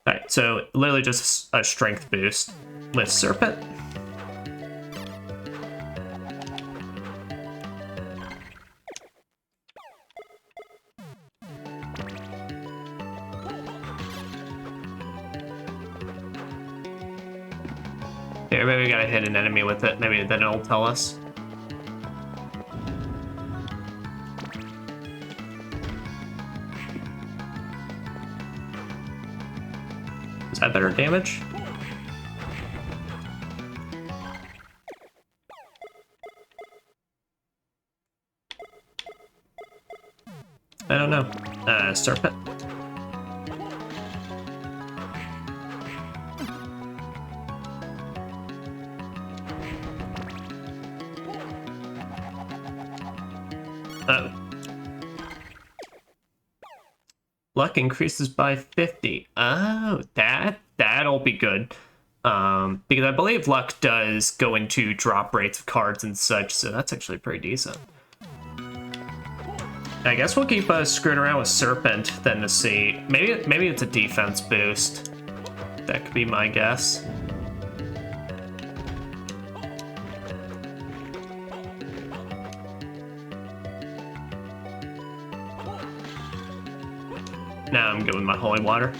Alright, so literally just a strength boost with Serpent. Yeah, maybe we gotta hit an enemy with it. Maybe then it'll tell us. Is that better damage? I don't know. Serpent. Luck increases by 50. Oh, that'll be good. Because I believe luck does go into drop rates of cards and such, so that's actually pretty decent. I guess we'll keep screwing around with Serpent then to see. Maybe it's a defense boost. That could be my guess. Now I'm good with my holy water.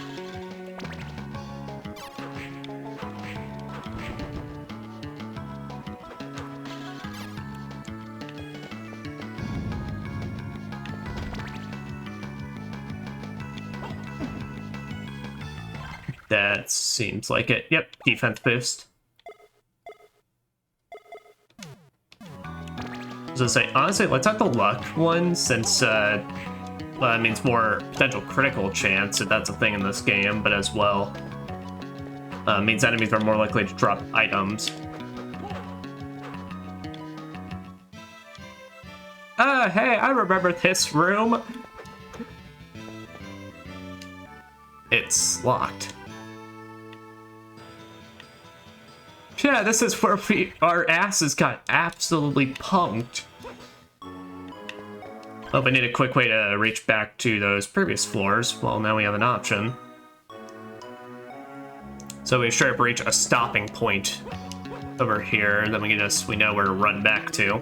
That seems like it. Yep, defense boost. I was gonna say, honestly, let's have the luck one since well, that means more potential critical chance if that's a thing in this game, but as well means enemies are more likely to drop items. Hey, I remember this room. It's locked. Yeah, this is where our asses got absolutely punked. Oh, we need a quick way to reach back to those previous floors. Well, now we have an option. So we straight up reach a stopping point over here, then we know where to run back to.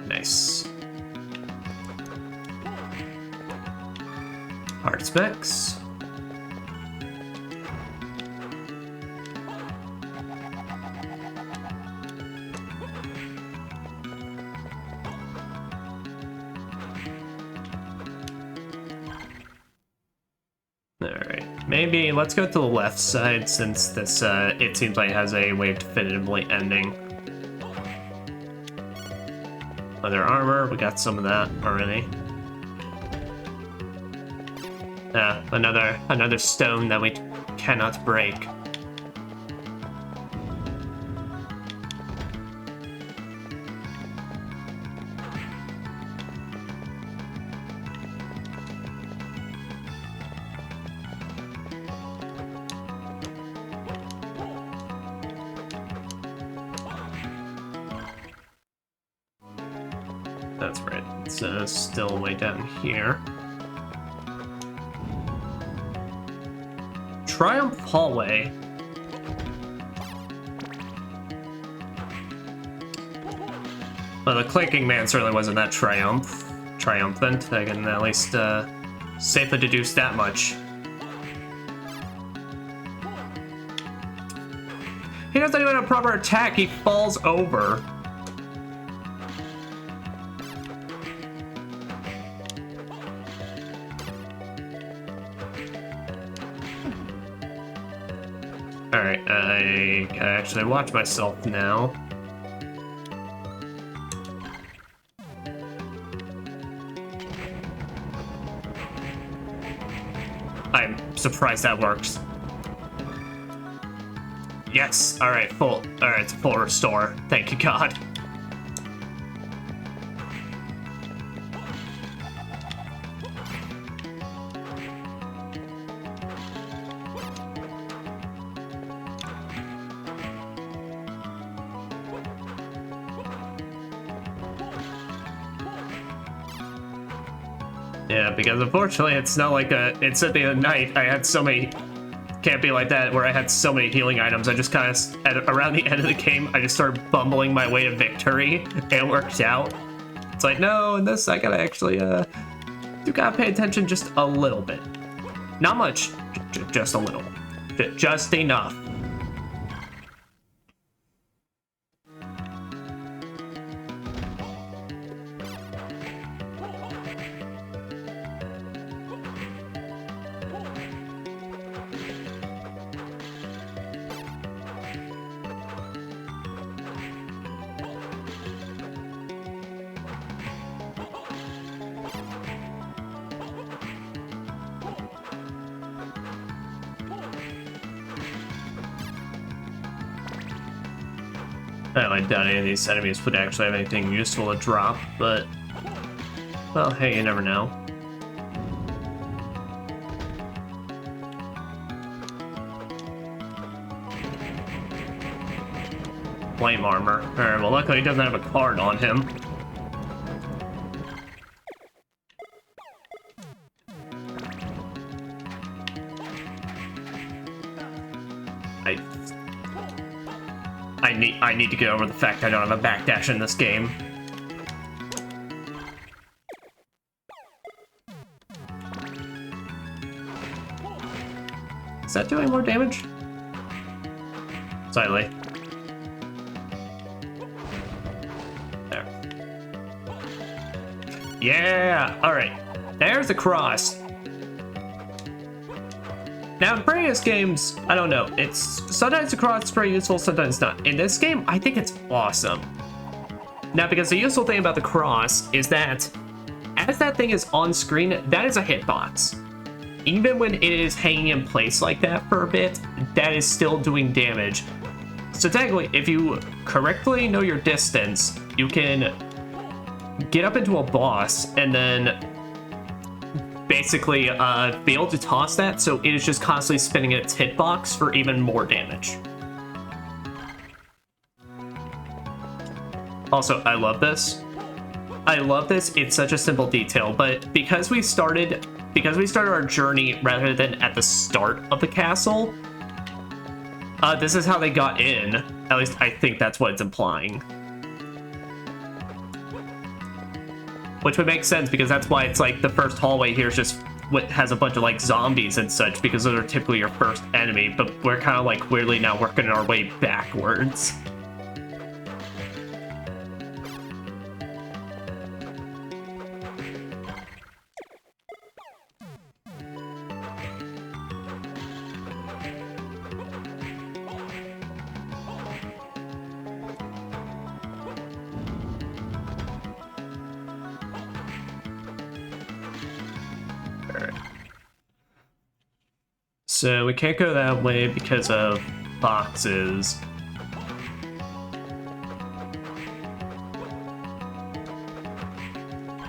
Nice. Heart specs. Alright, maybe let's go to the left side since this, it seems like it has a way of definitively ending. Leather armor, we got some of that already. Another stone that we cannot break. That's right. It's still way down here. Triumph hallway. Well, the clanking man certainly wasn't that triumphant. I can at least safely deduce that much. He doesn't even have a proper attack. He falls over. Alright, I gotta actually watch myself now. I'm surprised that works. Yes, alright, it's a full restore. Thank you, God. Yeah, because unfortunately it's not like it's at the end of the night. I had so many, can't be like that, where I had so many healing items. I just kind of, around the end of the game, I just started bumbling my way to victory, and it worked out. It's like, no, in this I gotta actually, you gotta pay attention just a little bit. Not much, just a little. Just enough. I doubt any of these enemies would actually have anything useful to drop, but, well, hey, you never know. flame armor. Alright, well luckily he doesn't have a card on him. I need to get over the fact I don't have a backdash in this game. Is that doing more damage? Slightly. There. Yeah! Alright. There's the cross. Now, in previous games, I don't know. Sometimes the cross is pretty useful, sometimes not. In this game, I think it's awesome. Now, because the useful thing about the cross is that as that thing is on screen, that is a hitbox. Even when it is hanging in place like that for a bit, that is still doing damage. So technically, if you correctly know your distance, you can get up into a boss and then basically be able to toss that, so it is just constantly spinning its hitbox for even more damage. Also, I love this. I love this. It's such a simple detail, but because we started our journey rather than at the start of the castle, this is how they got in. At least I think that's what it's implying. Which would make sense, because that's why it's like the first hallway here is just what has a bunch of like zombies and such, because those are typically your first enemy, but we're kind of like weirdly now working our way backwards. So we can't go that way because of boxes.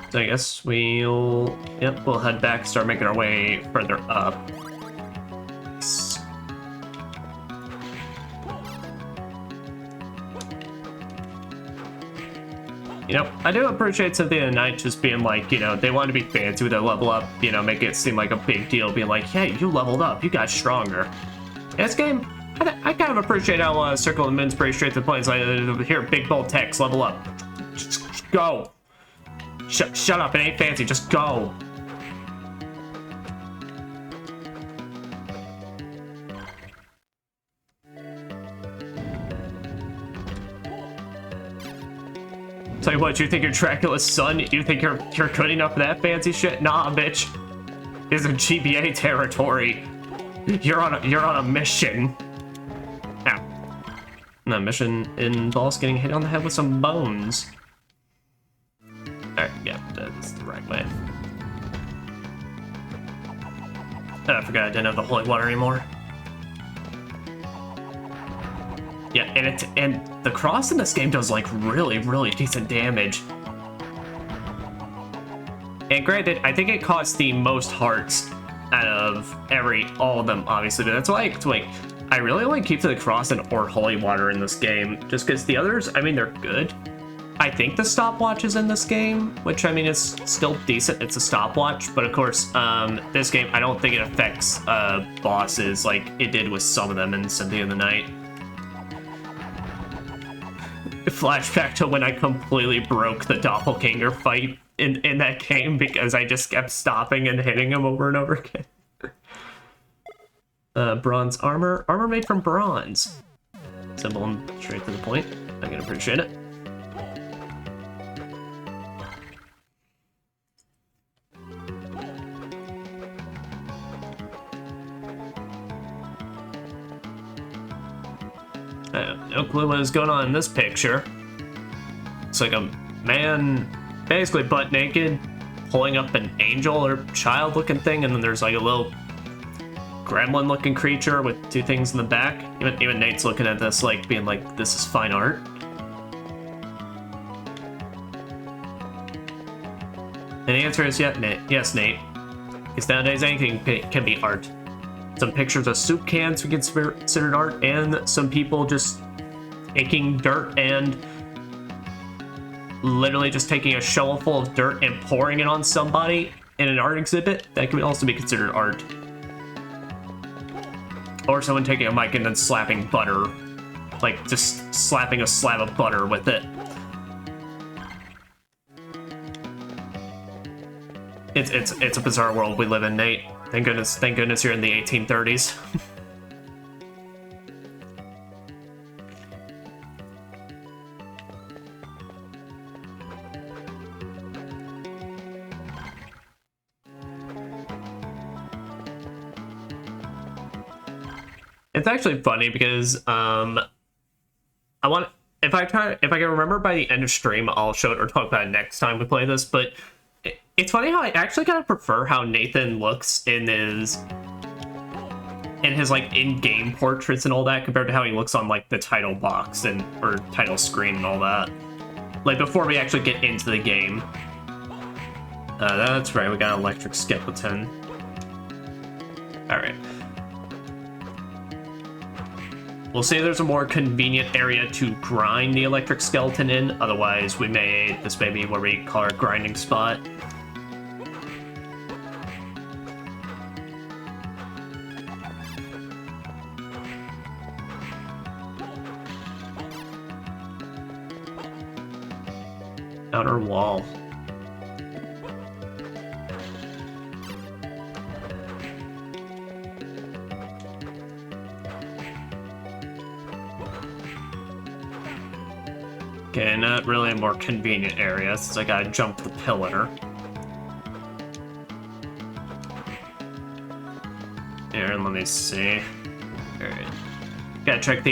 So I guess we'll head back, start making our way further up. You know, I do appreciate Cynthia and Knight just being like, you know, they want to be fancy with their level up, you know, make it seem like a big deal, being like, hey, you leveled up, you got stronger. In this game, I kind of appreciate how Circle of the Moon's pretty straight to the point. It's like, here, big bold text, level up. Just go. Shut up, it ain't fancy, just go. Tell you what, you think you're Dracula's son? You think you're good enough for that fancy shit? Nah, bitch. This is GBA territory. You're on a mission. Ow. The mission involves getting hit on the head with some bones. Alright, yeah, that's the right way. Oh, I forgot I didn't have the holy water anymore. Yeah, and the cross in this game does like really, really decent damage. And granted, I think it costs the most hearts out of all of them, obviously, but that's why it's like I really only keep to the cross or holy water in this game, just because the others, I mean, they're good. I think the stopwatch is in this game, which I mean is still decent. It's a stopwatch, but of course, this game I don't think it affects bosses like it did with some of them in Cynthia and the Night. Flashback to when I completely broke the doppelganger fight in that game because I just kept stopping and hitting him over and over again. Bronze armor. Armor made from bronze. Simple and straight to the point. I can appreciate it. No clue what is going on in this picture. It's like a man basically butt naked pulling up an angel or child looking thing, and then there's like a little gremlin looking creature with two things in the back. Even Nate's looking at this like being like, this is fine art. And the answer is yes, Nate. Because nowadays anything can be art. Some pictures of soup cans we considered art, and some people just taking dirt and literally just taking a shovel full of dirt and pouring it on somebody in an art exhibit, that can also be considered art. Or someone taking a mic and then slapping butter. Like, just slapping a slab of butter with it. It's a bizarre world we live in, Nate. Thank goodness you're in the 1830s. It's actually funny because if I can remember by the end of stream, I'll show it or talk about it next time we play this. But it's funny how I actually kind of prefer how Nathan looks in his like in-game portraits and all that compared to how he looks on like the title box or title screen and all that. Like before we actually get into the game. That's right, we got an electric skeleton. All right. We'll say there's a more convenient area to grind the electric skeleton in. Otherwise, this may be where we call our grinding spot. Outer wall. Okay, not really a more convenient area since I gotta jump the pillar. Here, let me see. Alright. Gotta check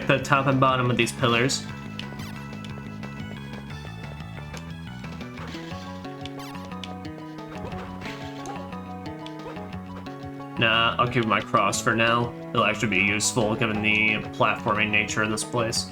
the top and bottom of these pillars. Nah, I'll keep my cross for now. It'll actually be useful given the platforming nature of this place.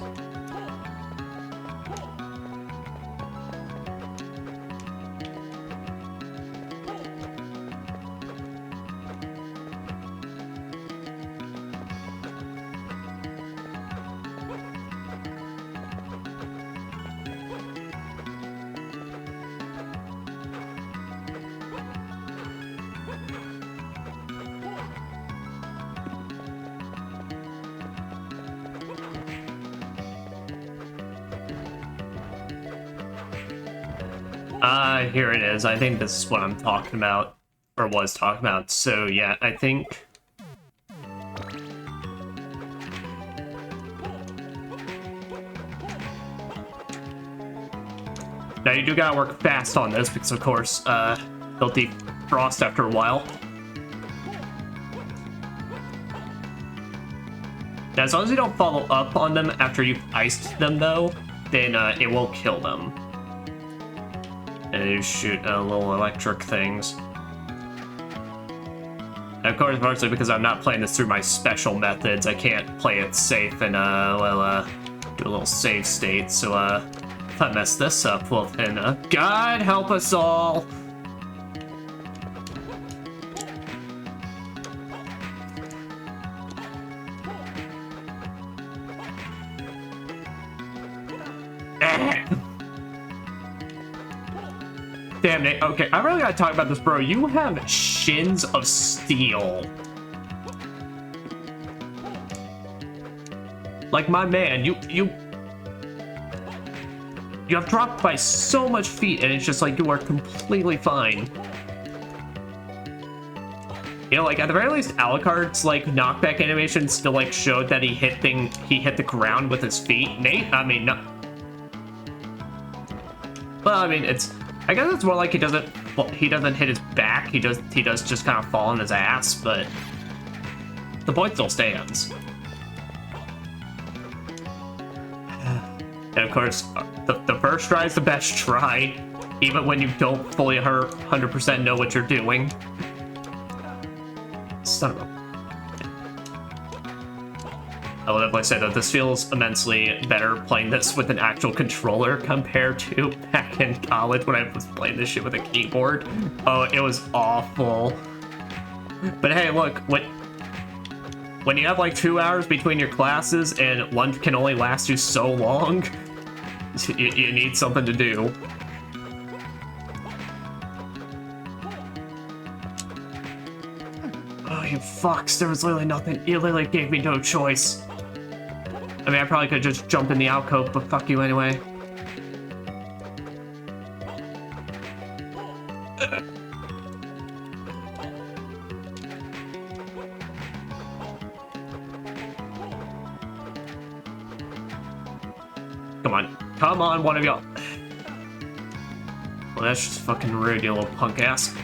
Here it is. I think this is what I'm talking about, or was talking about. So yeah, I think... Now you do gotta work fast on this because of course, they'll defrost after a while. Now as long as you don't follow up on them after you've iced them though, then it will kill them. And you shoot little electric things. And of course, partially because I'm not playing this through my special methods, I can't play it safe and, do a little save state. So, if I mess this up, well then, God help us all! Damn it. Okay, I really gotta talk about this, bro. You have shins of steel. Like, my man, you have dropped by so much feet, and it's just like you are completely fine. You know, like, at the very least, Alucard's, like, knockback animation still, like, showed that he hit the ground with his feet. Nate, I mean, no. Well, I mean, I guess it's more like he doesn't hit his back, he does just kind of fall on his ass, but the point still stands. And of course, the first try is the best try, even when you don't fully 100% know what you're doing. Son of a... I will definitely say that this feels immensely better playing this with an actual controller compared to back in college when I was playing this shit with a keyboard. Oh, it was awful. But hey, look, when you have like 2 hours between your classes and lunch can only last you so long, you need something to do. Oh, you fucks. There was literally nothing. You literally gave me no choice. I mean, I probably could just jump in the alcove, but fuck you anyway. Come on. Come on, one of y'all. Well, that's just fucking rude, you little punk ass.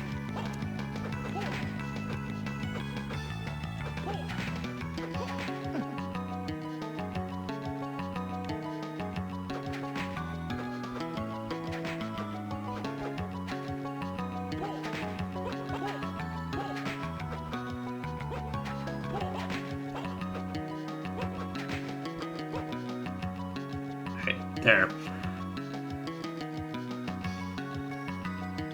There.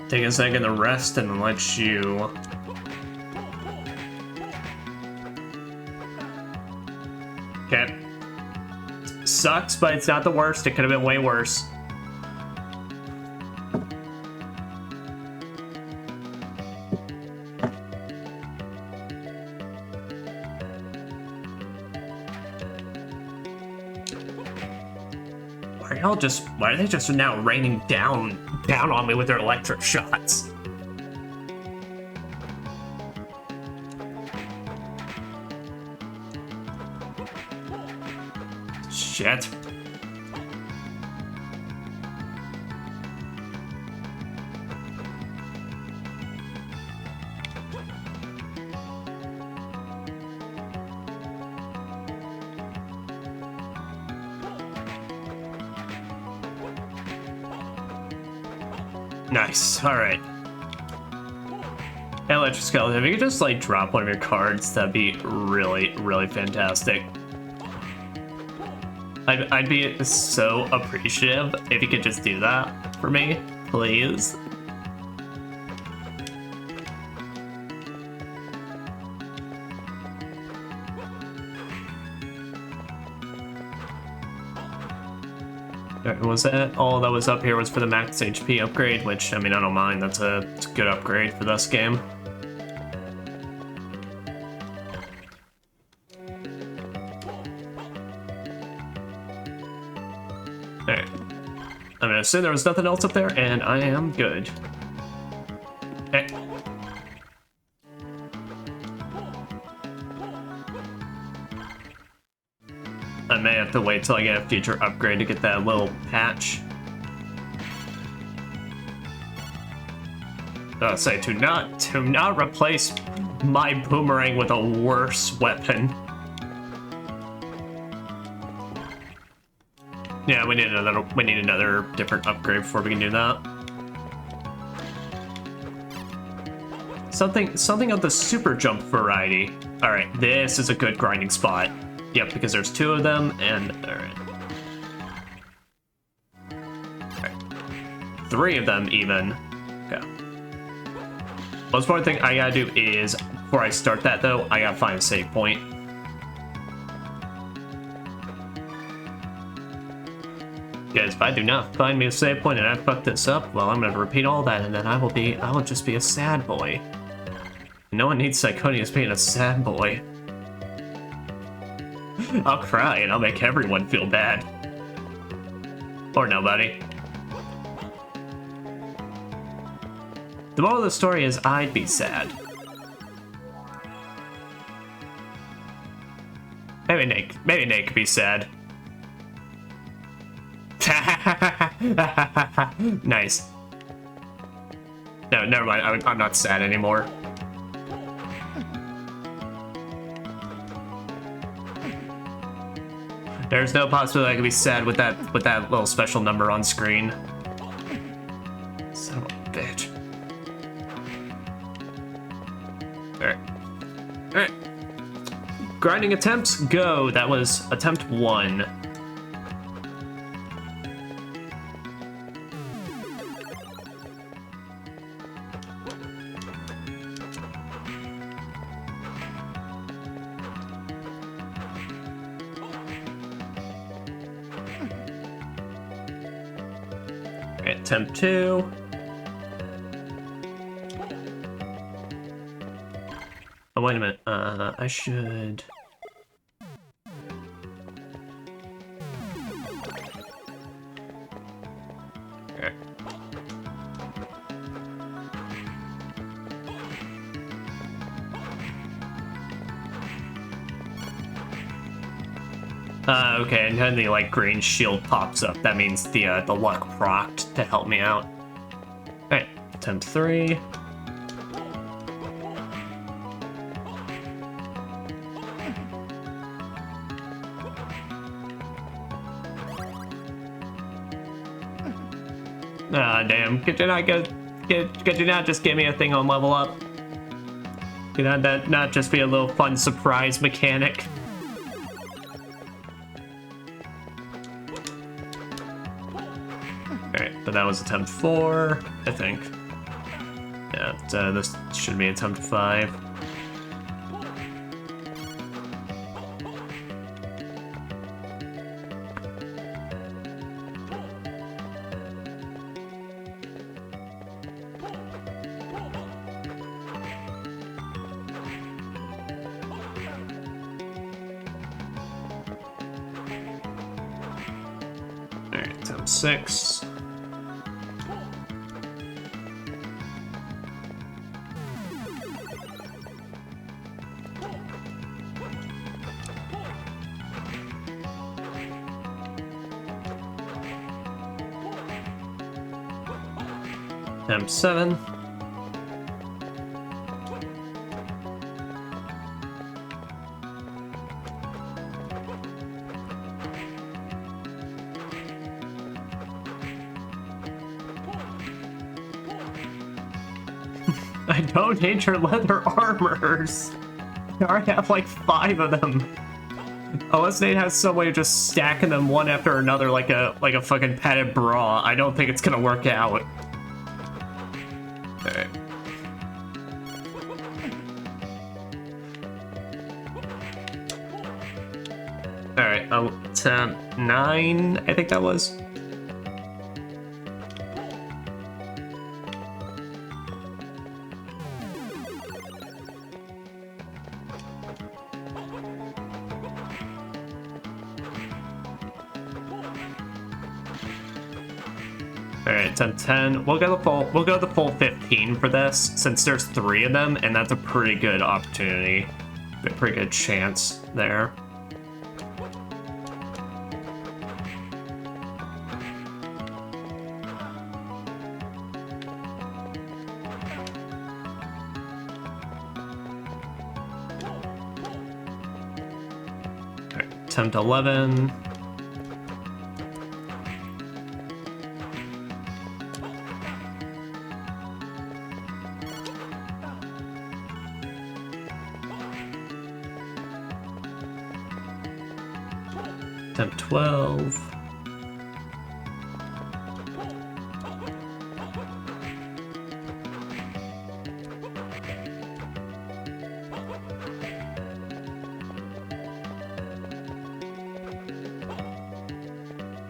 Take a second to rest and then let you... Okay. Sucks, but it's not the worst. It could have been way worse. Why are they just now raining down on me with their electric shots? Shit. Nice. All right. Hey, Electric Skeleton, if you could just like drop one of your cards, that'd be really, really fantastic. I'd be so appreciative if you could just do that for me, please. Was that all that was up here was for the max HP upgrade, which, I mean, I don't mind. It's a good upgrade for this game. Alright. I'm gonna assume there was nothing else up there, and I am good. Okay. I may have to wait till I get a future upgrade to get that little patch. Say to not replace my boomerang with a worse weapon. Yeah, we need another different upgrade before we can do that. Something of the super jump variety. All right, this is a good grinding spot. Yep, because there's 2 of them, and alright. 3 of them, even. Okay. Most important thing I gotta do is, before I start that, though, I gotta find a save point. Guys, if I do not find me a save point and I fuck this up, well, I'm gonna repeat all that, and then I will just be a sad boy. No one needs Psychonius being a sad boy. I'll cry and I'll make everyone feel bad. Or nobody. The moral of the story is I'd be sad. Maybe Nate could be sad. Nice. No, never mind. I'm not sad anymore. There's no possibility I could be sad with that little special number on screen. Son of a bitch. Alright. Grinding attempts, go. That was attempt 1. attempt 2. Oh, wait a minute. I should... Okay. Okay, and then the, like, green shield pops up. That means the luck procced to help me out. Alright, attempt 3. Ah, damn. Could you not just give me a thing on level up? Could that not just be a little fun surprise mechanic? Alright, but that was attempt 4, I think. Yeah, this should be attempt 5. Alright, attempt 6. Attempt 7. I don't need your leather armors. I already have like 5 of them. Unless Nate has some way of just stacking them one after another like a fucking padded bra, I don't think it's gonna work out. Alright. Alright, attempt 9, I think that was. Alright, attempt 10. We'll go the full 15 for this, since there's 3 of them, and that's a pretty good opportunity. A pretty good chance there. Alright, attempt 11. Attempt 12.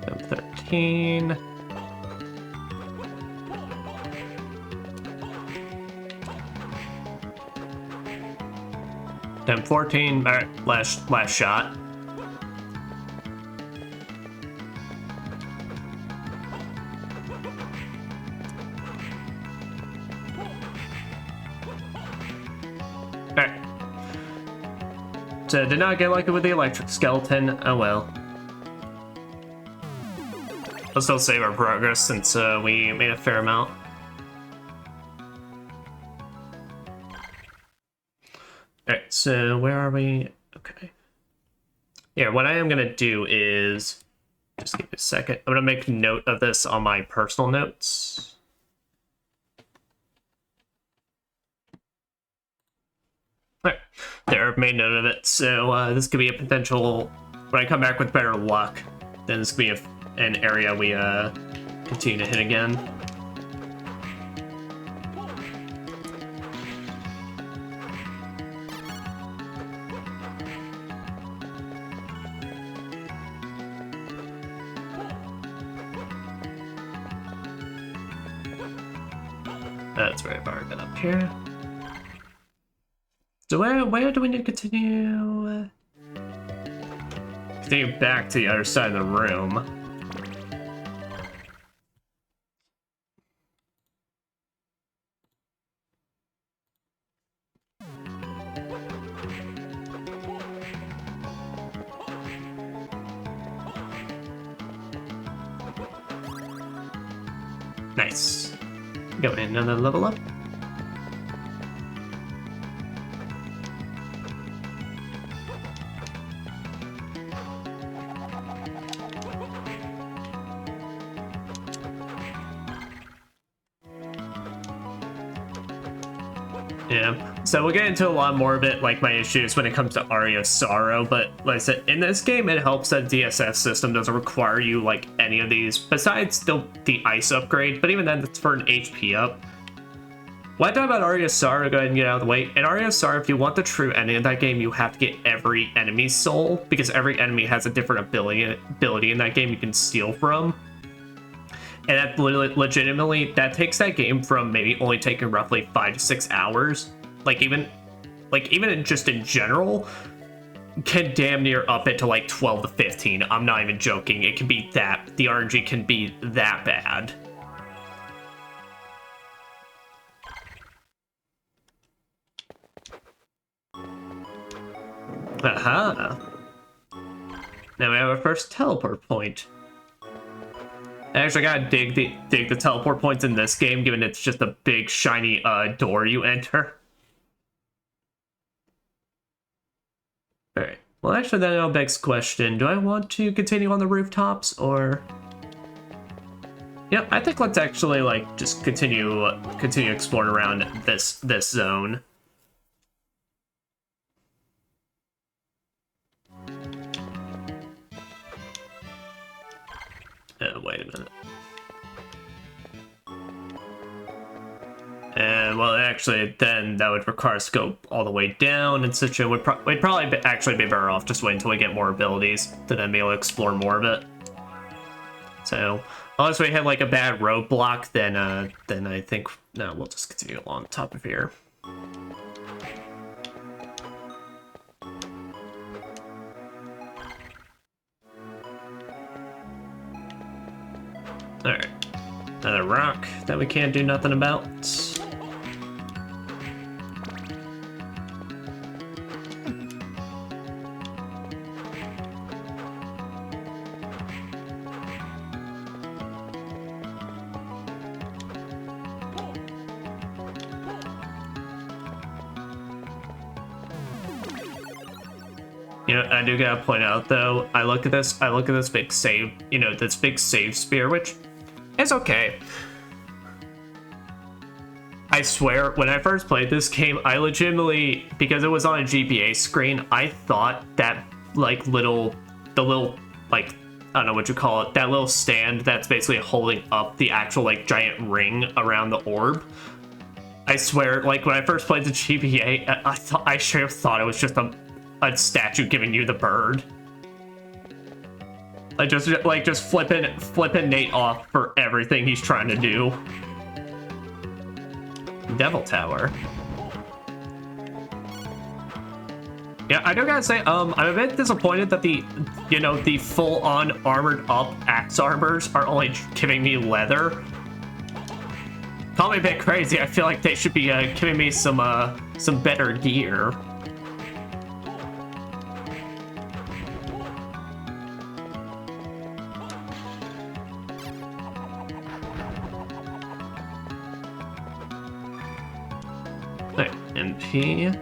Attempt 13. Attempt 14. All right, last shot. Did not get lucky with the electric skeleton. Oh well. Let's still save our progress since we made a fair amount. Alright, so where are we? Okay. Yeah, what I am gonna do is just give me a second. I'm gonna make note of this on my personal notes. Alright, there, I've made note of it. So this could be a potential, when I come back with better luck, then this could be an area we continue to hit again. That's very far. Get up here. So where do we need to continue? Continue back to the other side of the room. Nice. Go another level up. Yeah, so we'll get into a lot more of it, like my issues when it comes to Aria of Sorrow, but like I said, in this game, it helps that DSS system doesn't require you like any of these, besides the ice upgrade, but even then, it's for an HP up. When I talk about Aria of Sorrow, go ahead and get out of the way. In Aria of Sorrow, if you want the true ending of that game, you have to get every enemy's soul, because every enemy has a different ability in that game you can steal from. And that legitimately, that takes that game from maybe only taking roughly 5 to 6 hours. Like even just in general, can damn near up it to like 12 to 15. I'm not even joking. It can be that, the RNG can be that bad. Aha. Now we have our first teleport point. I actually gotta dig the teleport points in this game, given it's just a big shiny door you enter. Alright. Well, actually, that now begs the question, do I want to continue on the rooftops, or... Yeah, I think let's actually, like, just continue exploring around this zone. Wait a minute. And, well, actually, then that would require us to go all the way down, and such a we'd probably actually be better off just waiting until we get more abilities to then be able to explore more of it. So, unless we hit, like, a bad roadblock, then I think, no, we'll just continue along the top of here. Alright. Another rock that we can't do nothing about. You know, I do gotta point out though, I look at this big save, you know, this big save spear, which is okay. I swear, when I first played this game, I legitimately, because it was on a GBA screen, I thought that, like, the little, like, I don't know what you call it, that little stand that's basically holding up the actual, like, giant ring around the orb. I swear, like, when I first played the GBA, I sure thought it was just a statue giving you the bird. Like, just flipping Nate off for everything he's trying to do. Devil Tower. Yeah, I do gotta say, I'm a bit disappointed that the full-on armored up axe armors are only giving me leather. Call me a bit crazy. I feel like they should be giving me some better gear. MP.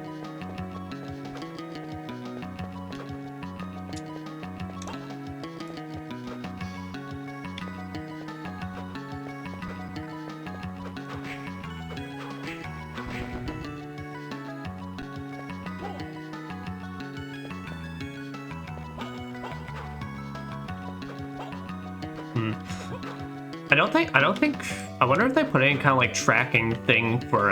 I wonder if they put in kind of like tracking thing for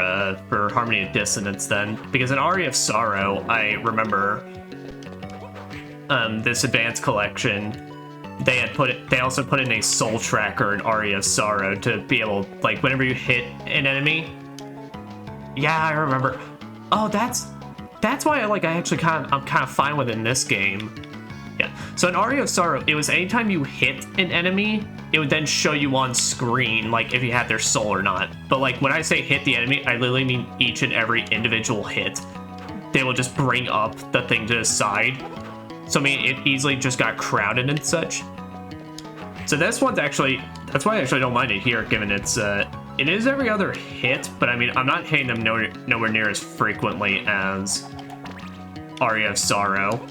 Harmony of Dissonance then, because in Aria of Sorrow, I remember this advanced collection, they also put in a soul tracker in Aria of Sorrow to be able, like, whenever you hit an enemy, Yeah, I remember. Oh, that's why I'm kind of fine with it in this game. Yeah. So in Aria of Sorrow, it was anytime you hit an enemy, it would then show you on screen, like, if you had their soul or not. But, like, when I say hit the enemy, I literally mean each and every individual hit. They will just bring up the thing to the side. So, I mean, it easily just got crowded and such. So this one's actually, that's why I actually don't mind it here, given it's, it is every other hit, but I mean, I'm not hitting them nowhere near as frequently as Aria of Sorrow.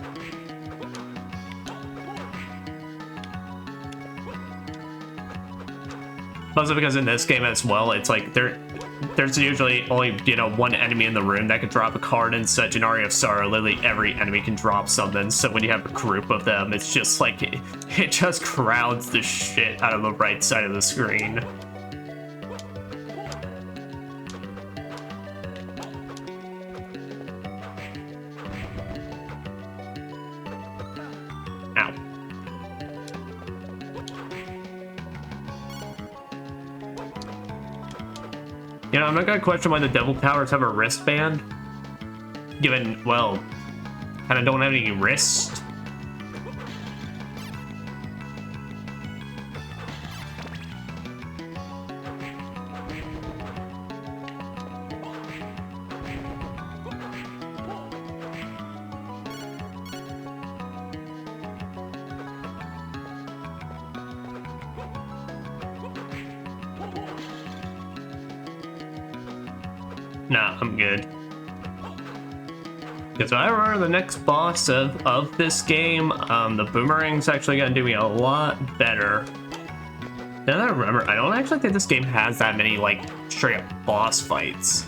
Mostly because in this game as well, it's like there's usually only, you know, one enemy in the room that can drop a card and such. In Aria of Sorrow, literally every enemy can drop something. So when you have a group of them, it's just like, it just crowds the shit out of the right side of the screen. Ow. You know, I'm not gonna question why the Devil Towers have a wristband, given, well, kind of don't have any wrist. Nah, I'm good. Because I remember the next boss of this game, the boomerang's actually gonna do me a lot better. Now that I remember, I don't actually think this game has that many, like, straight up boss fights.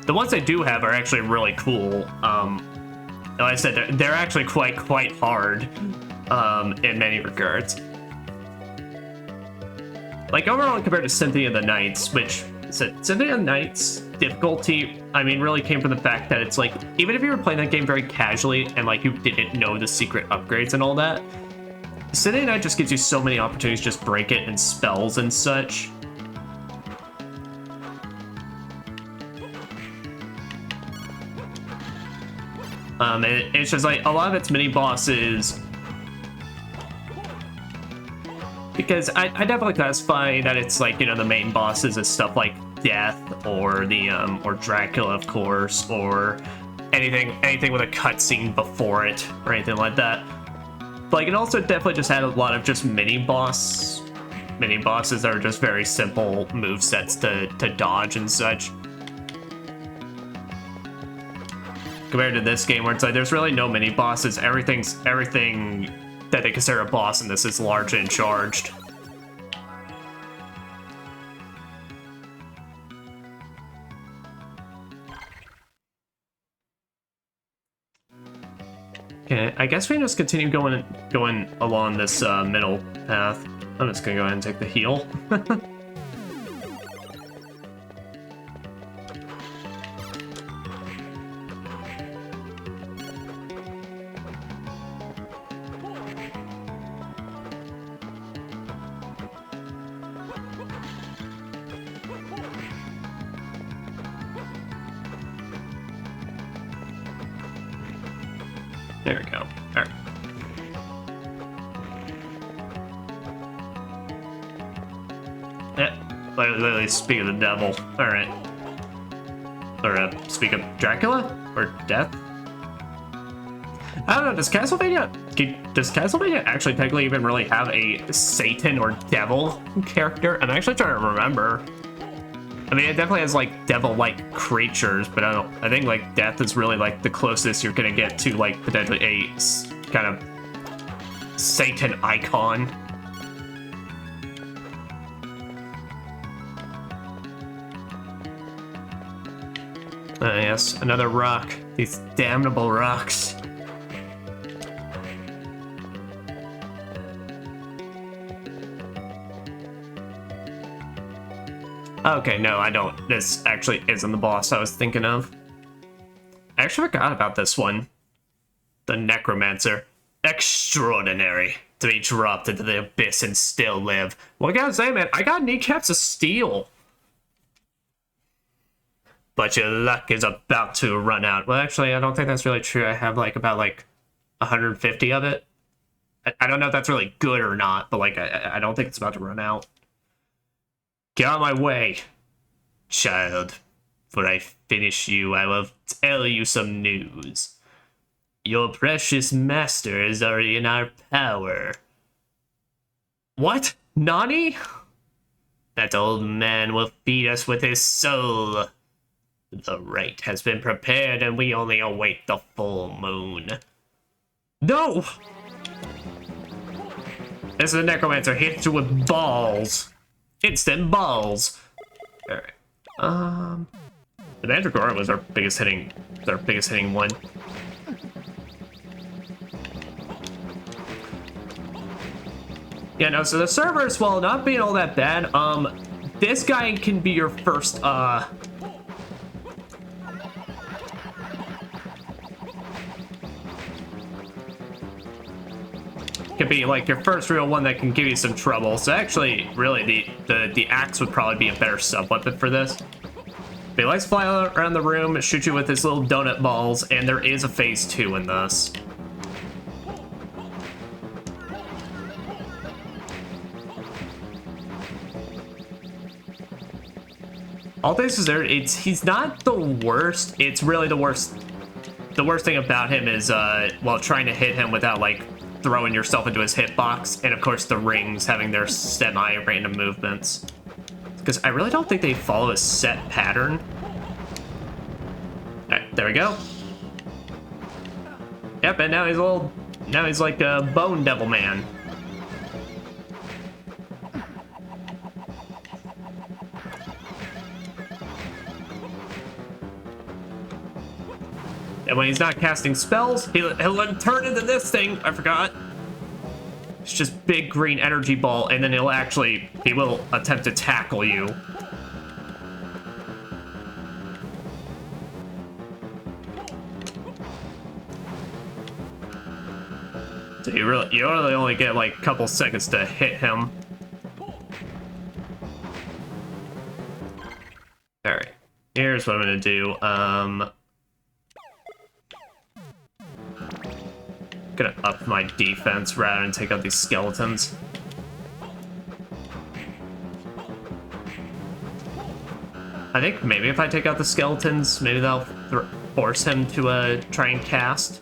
The ones they do have are actually really cool. Like I said, they're actually quite hard, in many regards. Like, overall, compared to Symphony of the Nights, which, Symphony of the Nights difficulty, I mean, really came from the fact that it's like, even if you were playing that game very casually and like you didn't know the secret upgrades and all that, Symphony of the Night just gives you so many opportunities to just break it and spells and such. It's just like a lot of its mini bosses, because I definitely classify that it's like, you know, the main bosses is stuff like Death or the or Dracula, of course, or anything with a cutscene before it or anything like that. But like, it also definitely just had a lot of just mini bosses that are just very simple movesets to dodge and such. Compared to this game, where it's like there's really no mini bosses. Everything that they consider a boss in this is large and charged. Okay, I guess we can just continue going along this middle path. I'm just gonna go ahead and take the heal. There we go. All right. Yeah, literally speak of the devil. All right. Or speak of Dracula or death. I don't know. Does Castlevania actually technically even really have a Satan or devil character? I'm actually trying to remember. I mean, it definitely has like devil-like creatures, but I think like death is really like the closest you're gonna get to like potentially a kind of Satan icon. Yes, another rock. These damnable rocks. Okay, no, I don't. This actually isn't the boss I was thinking of. I actually forgot about this one. The Necromancer. Extraordinary. To be dropped into the abyss and still live. What can I say, man? I got kneecaps of steel. but your luck is about to run out. Well, actually, I don't think that's really true. I have like about like 150 of it. I don't know if that's really good or not, but like I don't think it's about to run out. Get out of my way, child. Before I finish you, I will tell you some news. Your precious master is already in our power. What? Nani? That old man will feed us with his soul. The rite has been prepared and we only await the full moon. No! This is a necromancer hit you with balls. Instant balls. Alright. The Mandragora was our biggest hitting one. Yeah, no, so the servers, while not being all that bad, this guy can be your first, could be like your first real one that can give you some trouble. So actually, really, the axe would probably be a better sub-weapon for this. But he likes to fly around the room, shoot you with his little donut balls, and there is a phase 2 in this. All this is there. He's not the worst. It's really the worst. The worst thing about him is while trying to hit him without like throwing yourself into his hitbox, and of course the rings having their semi-random movements. Because I really don't think they follow a set pattern. Alright, there we go. Yep, and now he's like a bone devil man. And when he's not casting spells, he'll turn into this thing. I forgot. It's just big green energy ball, and then he will attempt to tackle you. So you really only get like a couple seconds to hit him. All right, here's what I'm gonna do. Gonna up my defense rather than take out these skeletons. I think maybe if I take out the skeletons, maybe that'll force him to try and cast.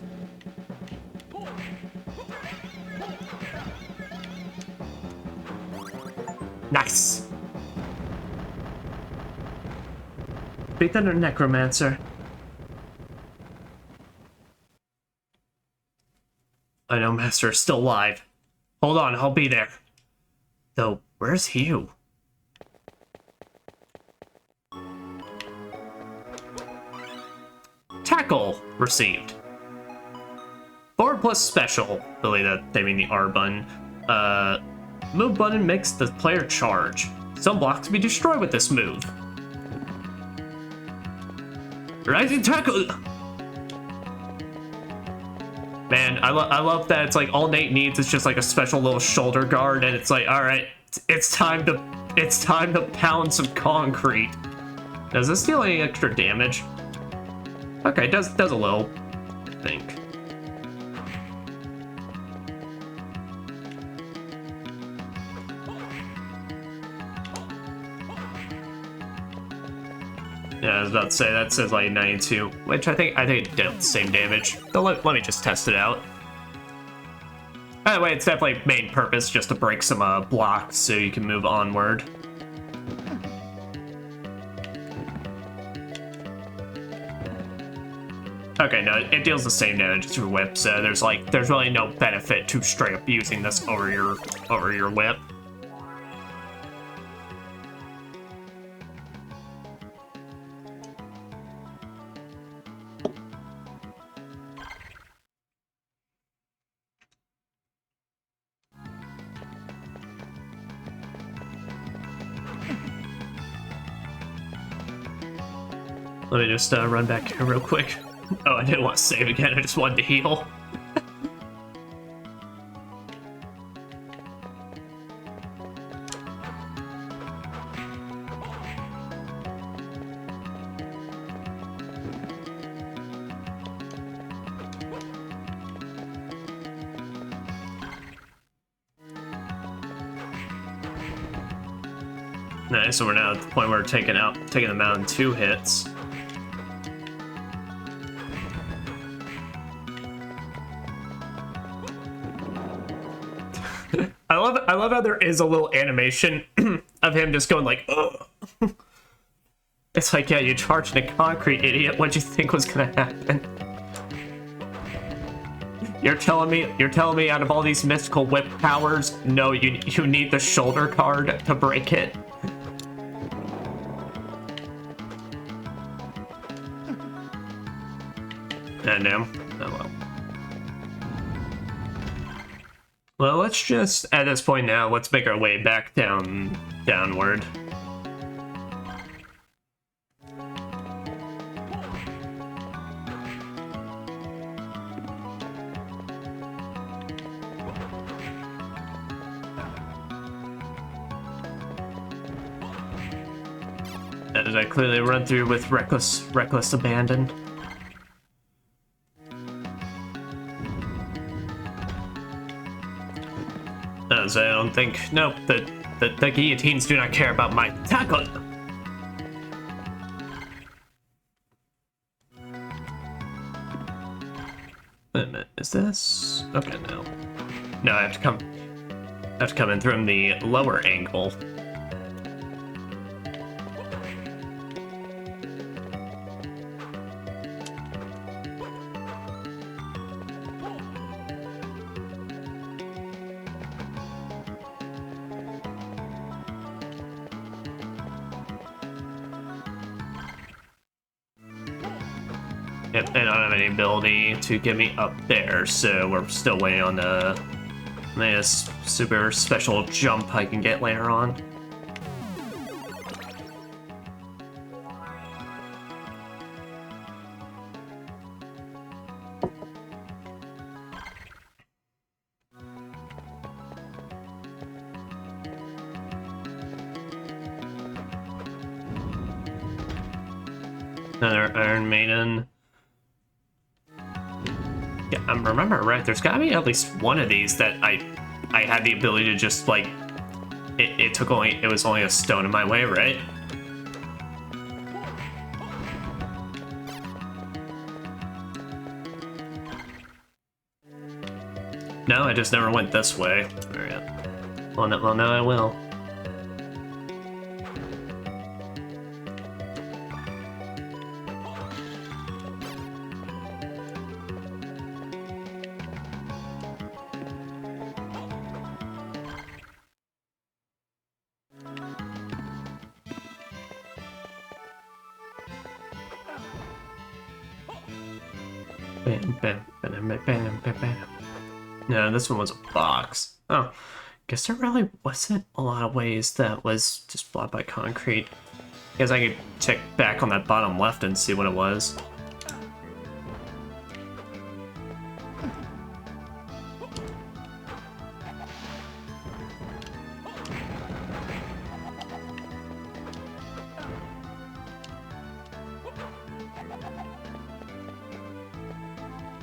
Nice. Beat the necromancer. I know Master is still alive. Hold on, I'll be there. Though, where's Hugh? Tackle received. Forward plus special. Believe that they mean the R button. Move button makes the player charge. Some blocks be destroyed with this move. Rising tackle. Man, I love that it's like all Nate needs is just like a special little shoulder guard, and it's like, all right, it's time to pound some concrete. Does this deal any extra damage? Okay, it does a little, I think. Yeah, I was about to say, that says like 92, which I think it did the same damage. So let me just test it out. By the way, it's definitely main purpose just to break some blocks so you can move onward. Okay, no, it deals the same damage as your whip, so there's really no benefit to straight up using this over your whip. Let me just run back here real quick. Oh, I didn't want to save again, I just wanted to heal. Nice, so we're now at the point where we're taking them out in 2 hits. I love how there is a little animation of him just going like, ugh. It's like, yeah, you charged a concrete, idiot. What'd you think was gonna happen? You're telling me out of all these mystical whip powers, no, you need the shoulder card to break it. I know. Oh well. Well, let's just, at this point now, let's make our way back downward. As I clearly run through with reckless abandon. As I don't think, nope, the guillotines do not care about my tackle. Wait a minute, is this? Okay, no. No, I have to come in from the lower angle. Yep, and I don't have any ability to get me up there, so we're still waiting on the latest super special jump I can get later on. Another Iron Maiden. Yeah, I remember right. There's gotta be at least one of these that I had the ability to just like. It was only a stone in my way, right? No, I just never went this way. Well, now I will. No, this one was a box. Oh, guess there really wasn't a lot of ways that was just blocked by concrete. Guess I could check back on that bottom left and see what it was.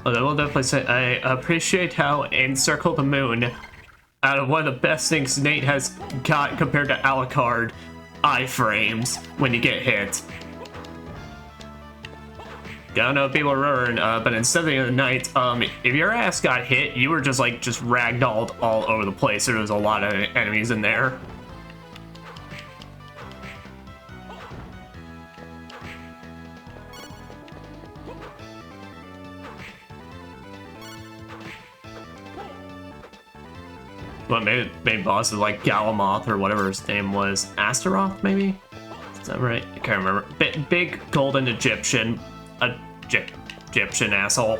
But I will definitely say I appreciate how in Circle the Moon, out of one of the best things Nate has got compared to Alucard, iframes when you get hit. I don't know if people remember, but in Symphony of the Night, if your ass got hit, you were just ragdolled all over the place. There was a lot of enemies in there. But maybe main boss is like Galamoth or whatever his name was. Astaroth, maybe? Is that right? I can't remember. Big golden Egyptian asshole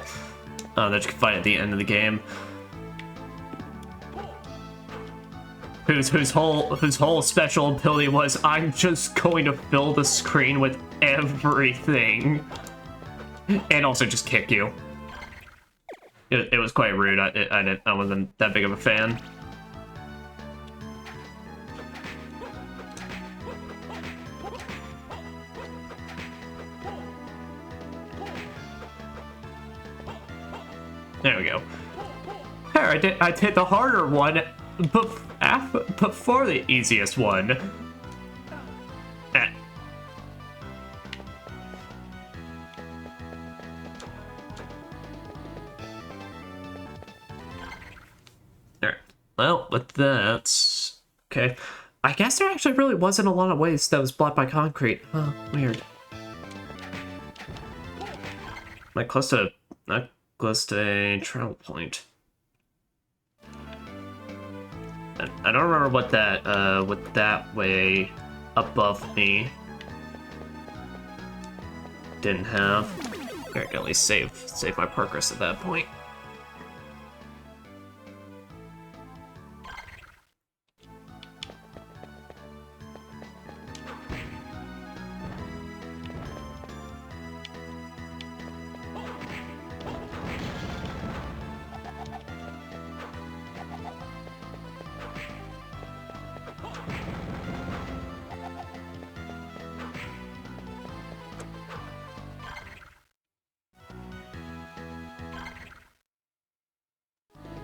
that you can fight at the end of the game. Whose whole special ability was, I'm just going to fill the screen with everything. And also just kick you. It was quite rude. I wasn't that big of a fan. There we go. Here, I did the harder one before the easiest one. Well, with that... Okay. I guess there actually really wasn't a lot of ways that was blocked by concrete. Huh, weird. Not close to a travel point. I don't remember what that way above me didn't have. Here, I can at least save my progress at that point.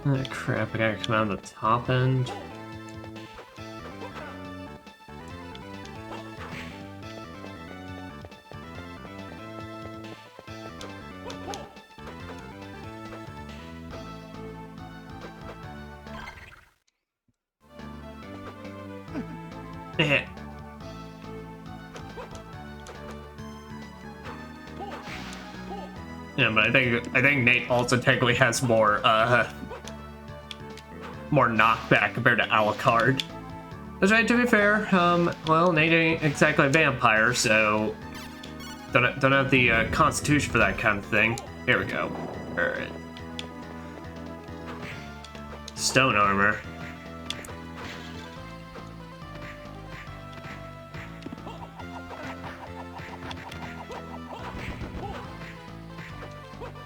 Oh crap, I gotta come out on the top end. Yeah. Yeah, but I think Nate also technically has more knockback compared to Alucard. That's right, to be fair. Well, Nate ain't exactly a vampire, so don't have the constitution for that kind of thing. Here we go. All right. Stone armor.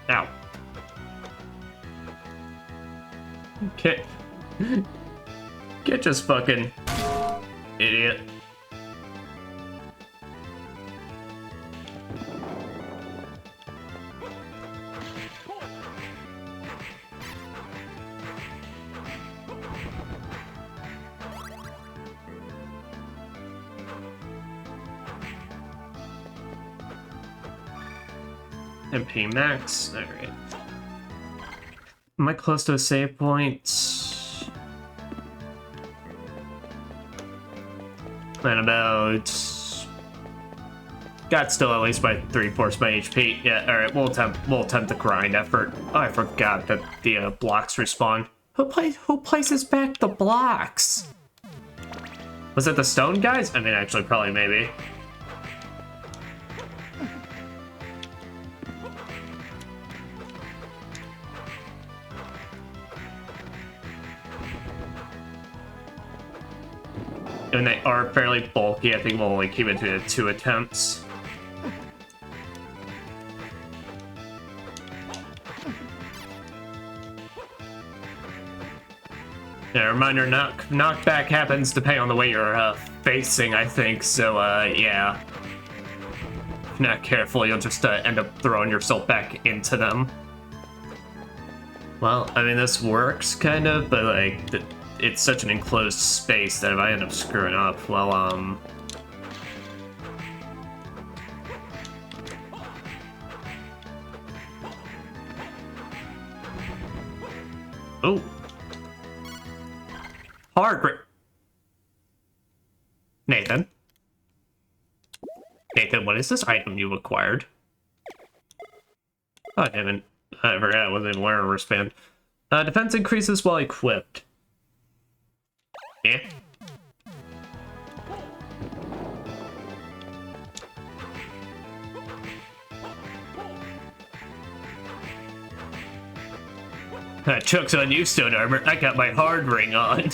Ow. Okay. Get just fucking idiot. MP max. Alright. Am I close to a save point? And about... Got still at least by 3/4 my HP. Yeah, alright, we'll attempt the grind effort. Oh, I forgot that the blocks respawn. Who places back the blocks? Was it the stone guys? I mean, actually, probably maybe. And they are fairly bulky. I think we'll only keep it to 2 attempts. Yeah, reminder, knockback happens depending on the way you're facing, I think. So, yeah. If not careful, you'll just end up throwing yourself back into them. Well, I mean, this works, kind of, but, like, it's such an enclosed space that if I end up screwing up, well, oh. Hard grip. Nathan, what is this item you acquired? Oh, damn it. I forgot I wasn't even wearing a wristband. Defense increases while equipped. Yeah. Chuck's on you, stone armor. I got my hard ring on.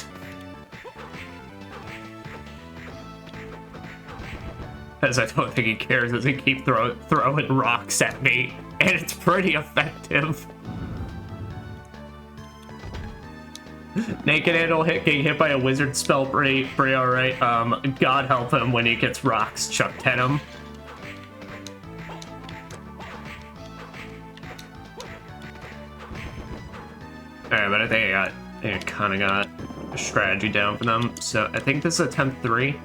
As I don't think he cares as he keeps throwing rocks at me. And it's pretty effective. Naked handle getting hit by a wizard spell pretty alright. God help him when he gets rocks chucked at him. Alright, but I think I kind of got a strategy down for them. So I think this is attempt 3.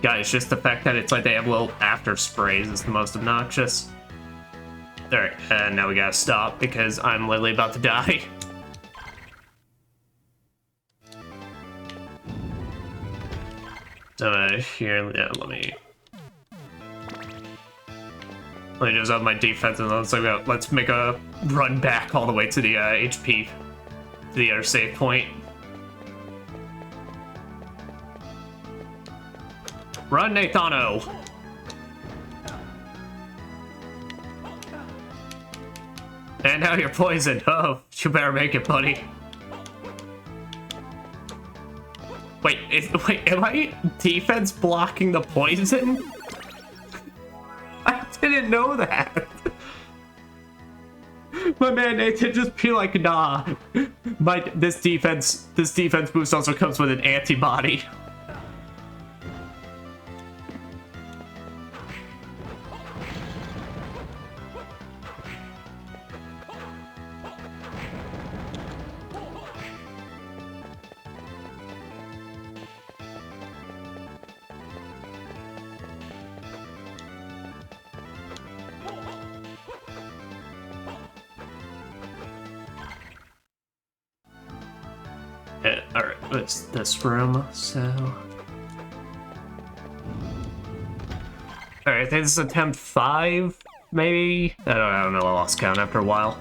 Guys, just the fact that it's like they have little after sprays is the most obnoxious. Alright, and now we gotta stop because I'm literally about to die. So here, yeah, let me just up my defense and let's make a run back all the way to the HP, to the other save point. Run, Nathano! And now you're poisoned. Oh, you better make it, buddy. Wait, am I defense blocking the poison? I didn't know that. My man Nathan just be like, nah. This defense boost also comes with an antibody. Alright, it's this room, so... Alright, I think this is attempt 5, maybe? I don't know, I lost count after a while.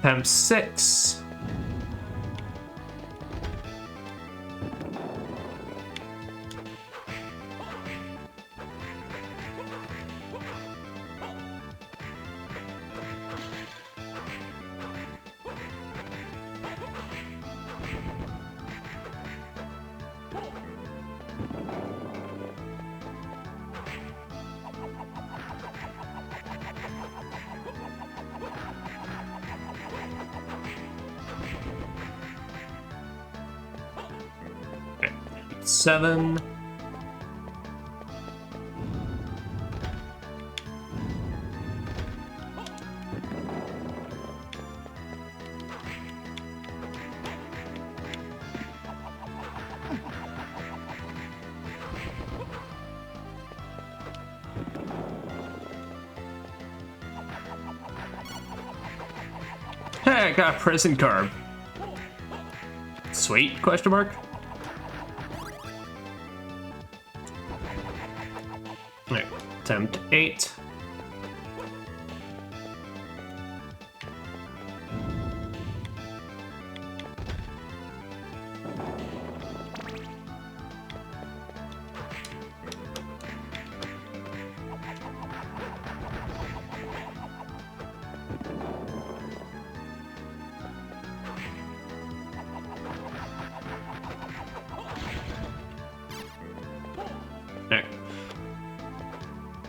Attempt 6. Okay. 7. Hey, I got a prison card. Sweet, question mark? Alright, attempt 8.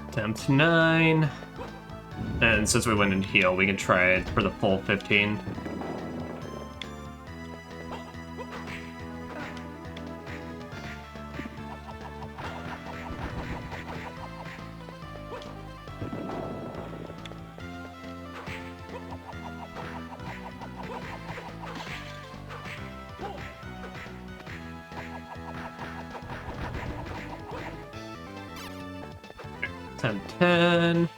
Attempt 9. And since we went in heal, we can try it for the full 15. Attempt 10.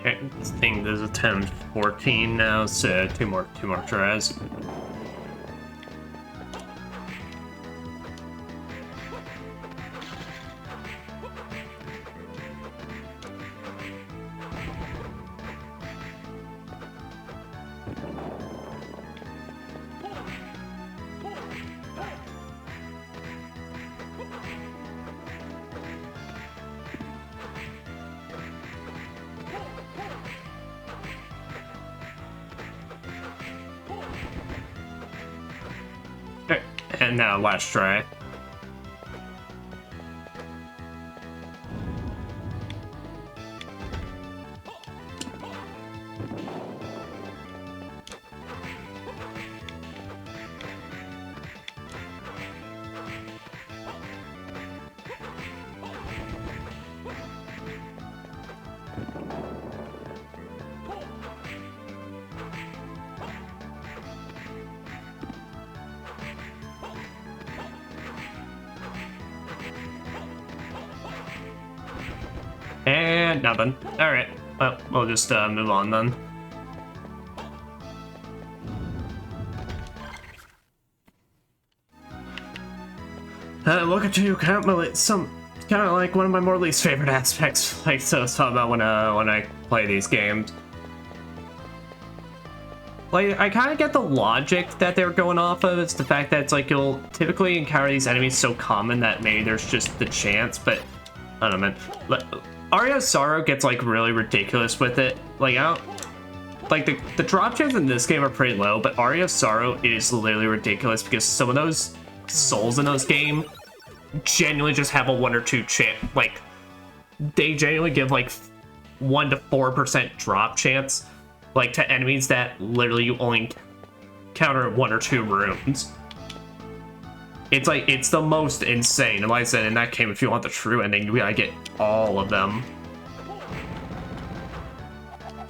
I think this is attempt 14 now, so two more tries. And now last try. And nothing. Alright, well, we'll just move on then. Look at you, kind of like one of my more least favorite aspects. Like, so it's all about when I play these games. Like, I kind of get the logic that they're going off of. It's the fact that it's like you'll typically encounter these enemies so common that maybe there's just the chance, but I don't know, man. Aria of Sorrow gets like really ridiculous with it. Like, I don't, like the drop chance in this game are pretty low, but Aria of Sorrow is literally ridiculous because some of those souls in those game genuinely just have a 1 or 2 chance. Like, they genuinely give like 1 to 4% drop chance, like to enemies that literally you only counter 1 or 2 rooms. It's like, it's the most insane. And like I said, in that game, if you want the true ending, you gotta get all of them.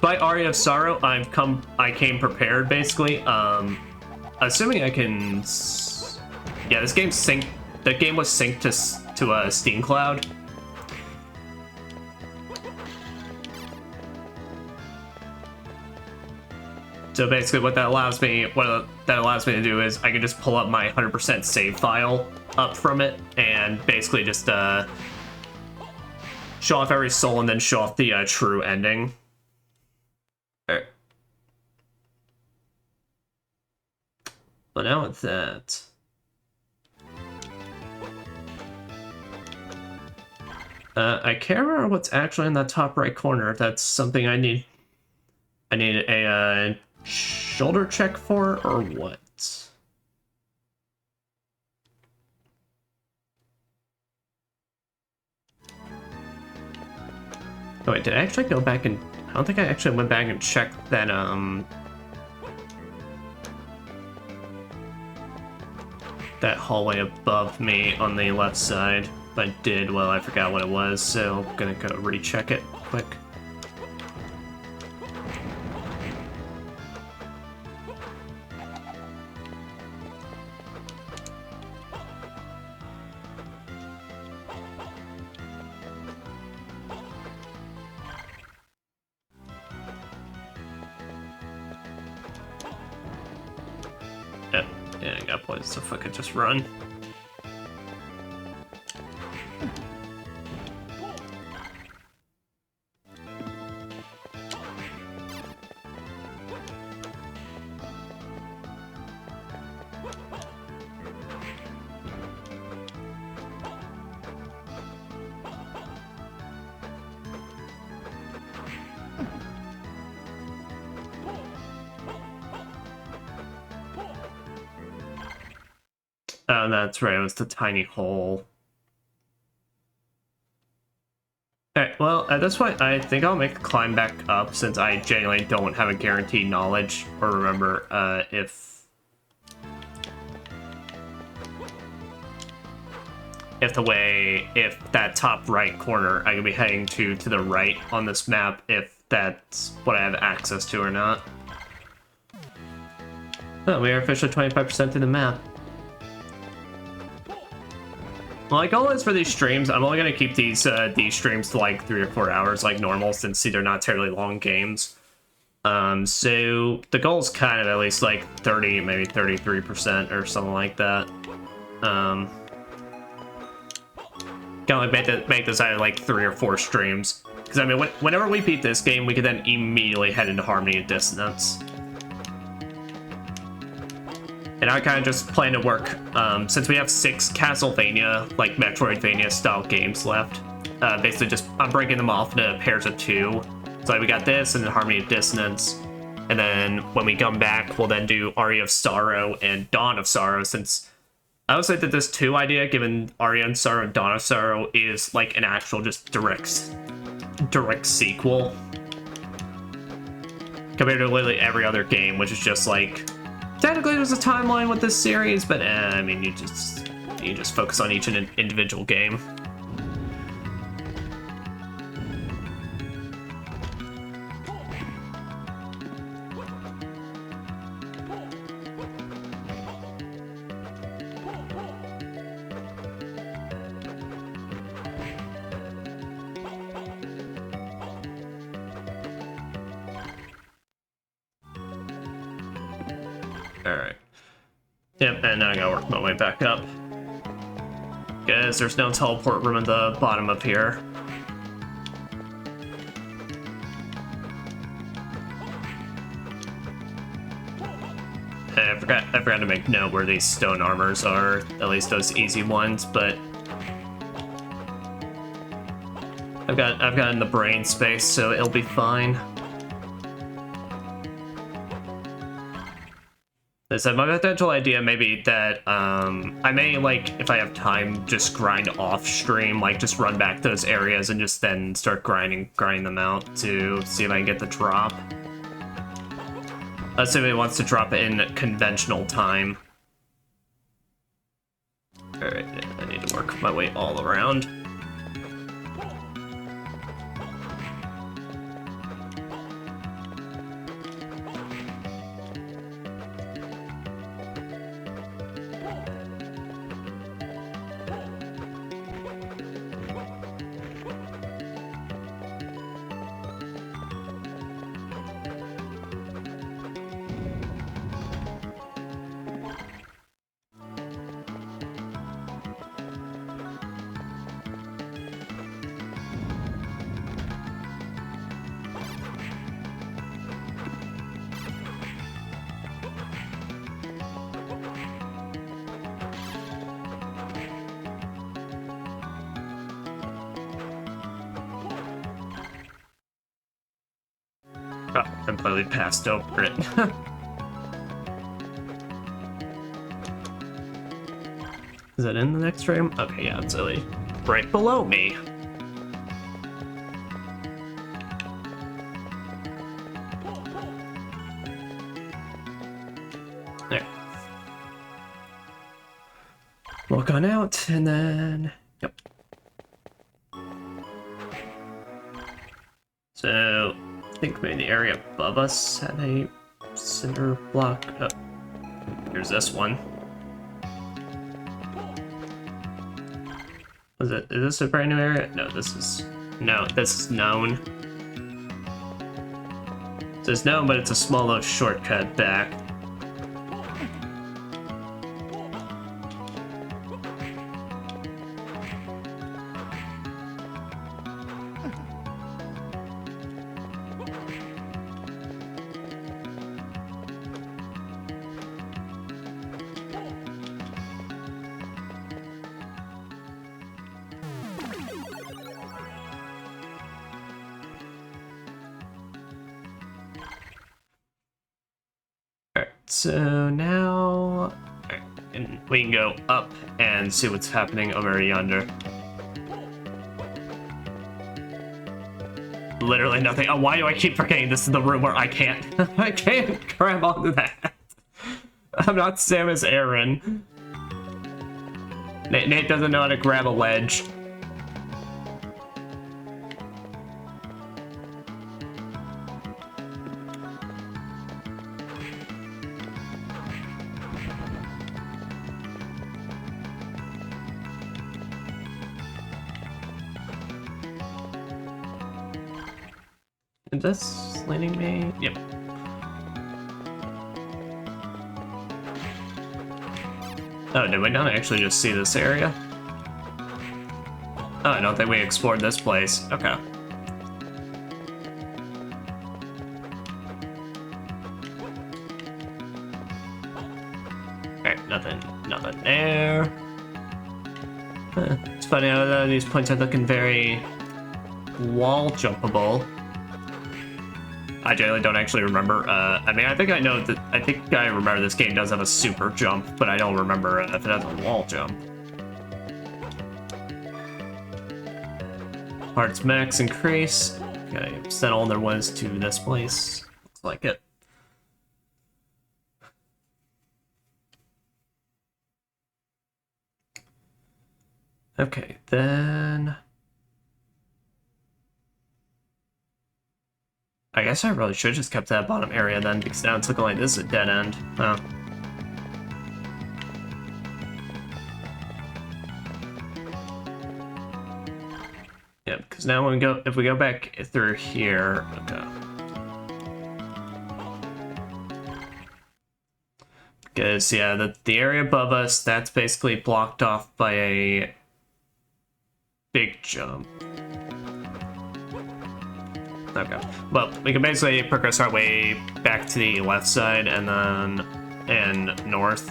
By Aria of Sorrow, I came prepared, basically. Assuming I can... Yeah, this game's synced... The game was synced to Steam Cloud. So basically what that allows me to do is I can just pull up my 100% save file up from it and basically just show off every soul and then show off the true ending. Alright. But now with that, I can't remember what's actually in that top right corner. If that's something I need a shoulder check for, or what? Oh wait, did I actually go back and... I don't think I actually went back and checked that, that hallway above me on the left side. If I did, well, I forgot what it was, so I'm gonna go recheck it quick. Yeah, I got points, so if I could just run. Oh, that's right, it was the tiny hole. Alright, well, at this point, I think I'll make the climb back up since I genuinely don't have a guaranteed knowledge or remember if that top right corner I could be heading to the right on this map, if that's what I have access to or not. Oh, we are officially 25% through the map. My goal is for these streams, I'm only gonna keep these streams to like 3 or 4 hours like normal, since see they're not terribly long games. So the goal is kind of at least like 30, maybe 33% or something like that. Kind of like make this out of like 3 or 4 streams. Because I mean, whenever we beat this game, we could then immediately head into Harmony of Dissonance. And I kind of just plan to work, since we have 6 Castlevania, like Metroidvania style games left. Basically just, I'm breaking them off into pairs of 2. So like we got this and then Harmony of Dissonance. And then when we come back, we'll then do Aria of Sorrow and Dawn of Sorrow, since I would say that this 2 idea, given Aria of Sorrow and Dawn of Sorrow, is like an actual just direct sequel. Compared to literally every other game, which is just like, technically there's a timeline with this series, but I mean, you just focus on each individual game. Alright. Yep, and now I gotta work my way back up. Because there's no teleport room at the bottom up here. I forgot to make note where these stone armors are, at least those easy ones, but I've got in the brain space, so it'll be fine. So my potential idea maybe that I may, like, if I have time, just grind off stream, like just run back those areas and just then start grinding them out to see if I can get the drop. Assuming it wants to drop in conventional time. Alright, I need to work my way all around. Oh, completely passed over it. Is that in the next room? Okay, yeah, it's really right below me. There. Walk on out, and then... Yep. So... I think maybe the area above us had a cinder block. Oh, here's this one. Is this a brand new area? No, this is known. This is known, but it's a small little shortcut back. So now we can go up and see what's happening over yonder. Literally nothing. Oh, why do I keep forgetting this is the room where I can't I can't grab onto that? I'm not Samus Aran. Nate doesn't know how to grab a ledge. Is this leading me? Yep. Oh, did we not actually just see this area? Oh, I don't think we explored this place. Okay. Alright, nothing there. It's funny how these points are looking very wall jumpable. I generally don't actually remember. I mean, I think I remember this game does have a super jump, but I don't remember if it has a wall jump. Hearts max increase. Okay, send all their ones to this place. Looks like it. Okay, then... I guess I really should just kept that bottom area then, because now it's looking like this is a dead end. Oh. Yeah, because now when if we go back through here, okay. Because yeah, the area above us, that's basically blocked off by a big jump. Okay, well, we can basically progress our way back to the left side and then north.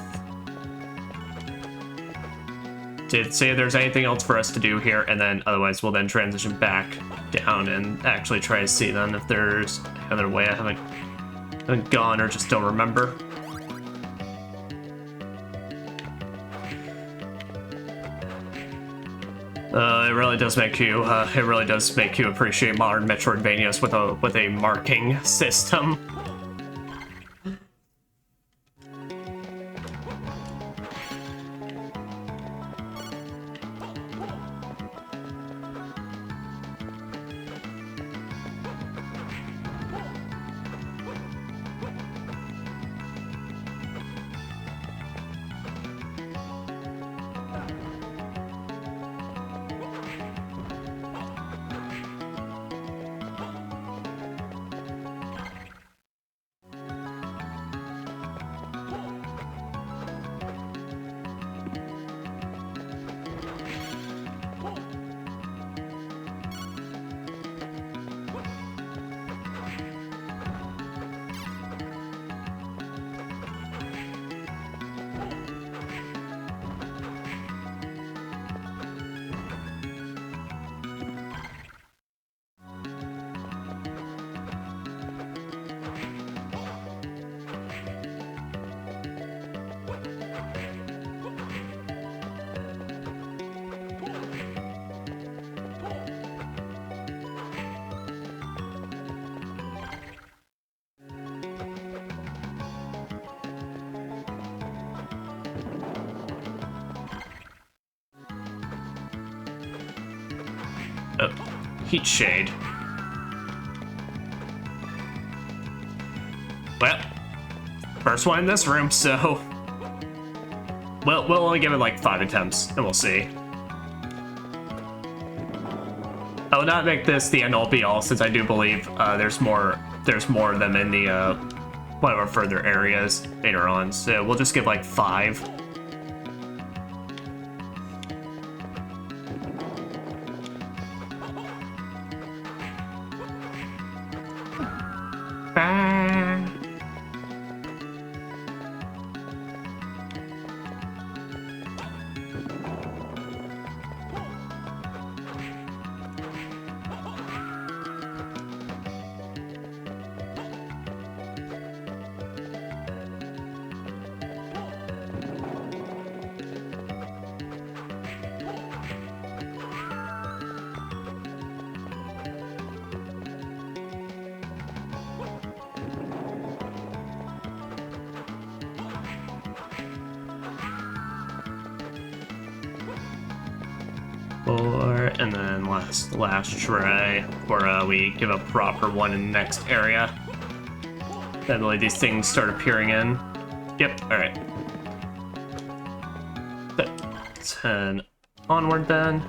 To see if there's anything else for us to do here, and then otherwise we'll then transition back down and actually try to see then if there's another way I haven't gone or just don't remember. It really does make you appreciate modern Metroidvanias with a marking system. Oh, heat shade. Well, first one in this room, so we'll only give it like 5 attempts, and we'll see. I will not make this the end-all be-all, since I do believe there's more of them in the one of our further areas later on. So we'll just give like 5. And then last try where we give a proper one in the next area. Then really these things start appearing in. Yep, alright. Let's head onward then.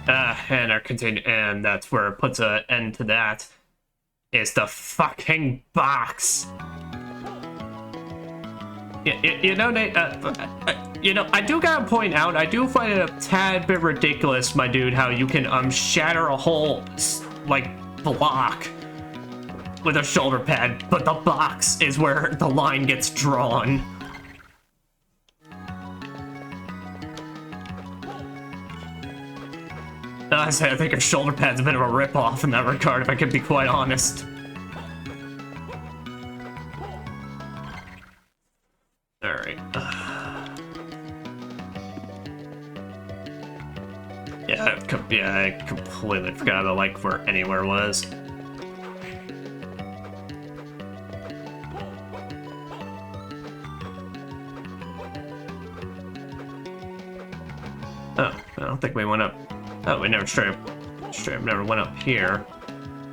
And that's where it puts an end to that. Is the fucking box. You know, Nate, you know, I do gotta point out, I do find it a tad bit ridiculous, my dude, how you can, shatter a whole, like, block with a shoulder pad, but the box is where the line gets drawn. I think a shoulder pad's a bit of a ripoff in that regard, if I can be quite honest. Alright. Yeah, I completely forgot about, like, where anywhere was. Oh, I don't think we went up. Oh, we never straight up never went up here.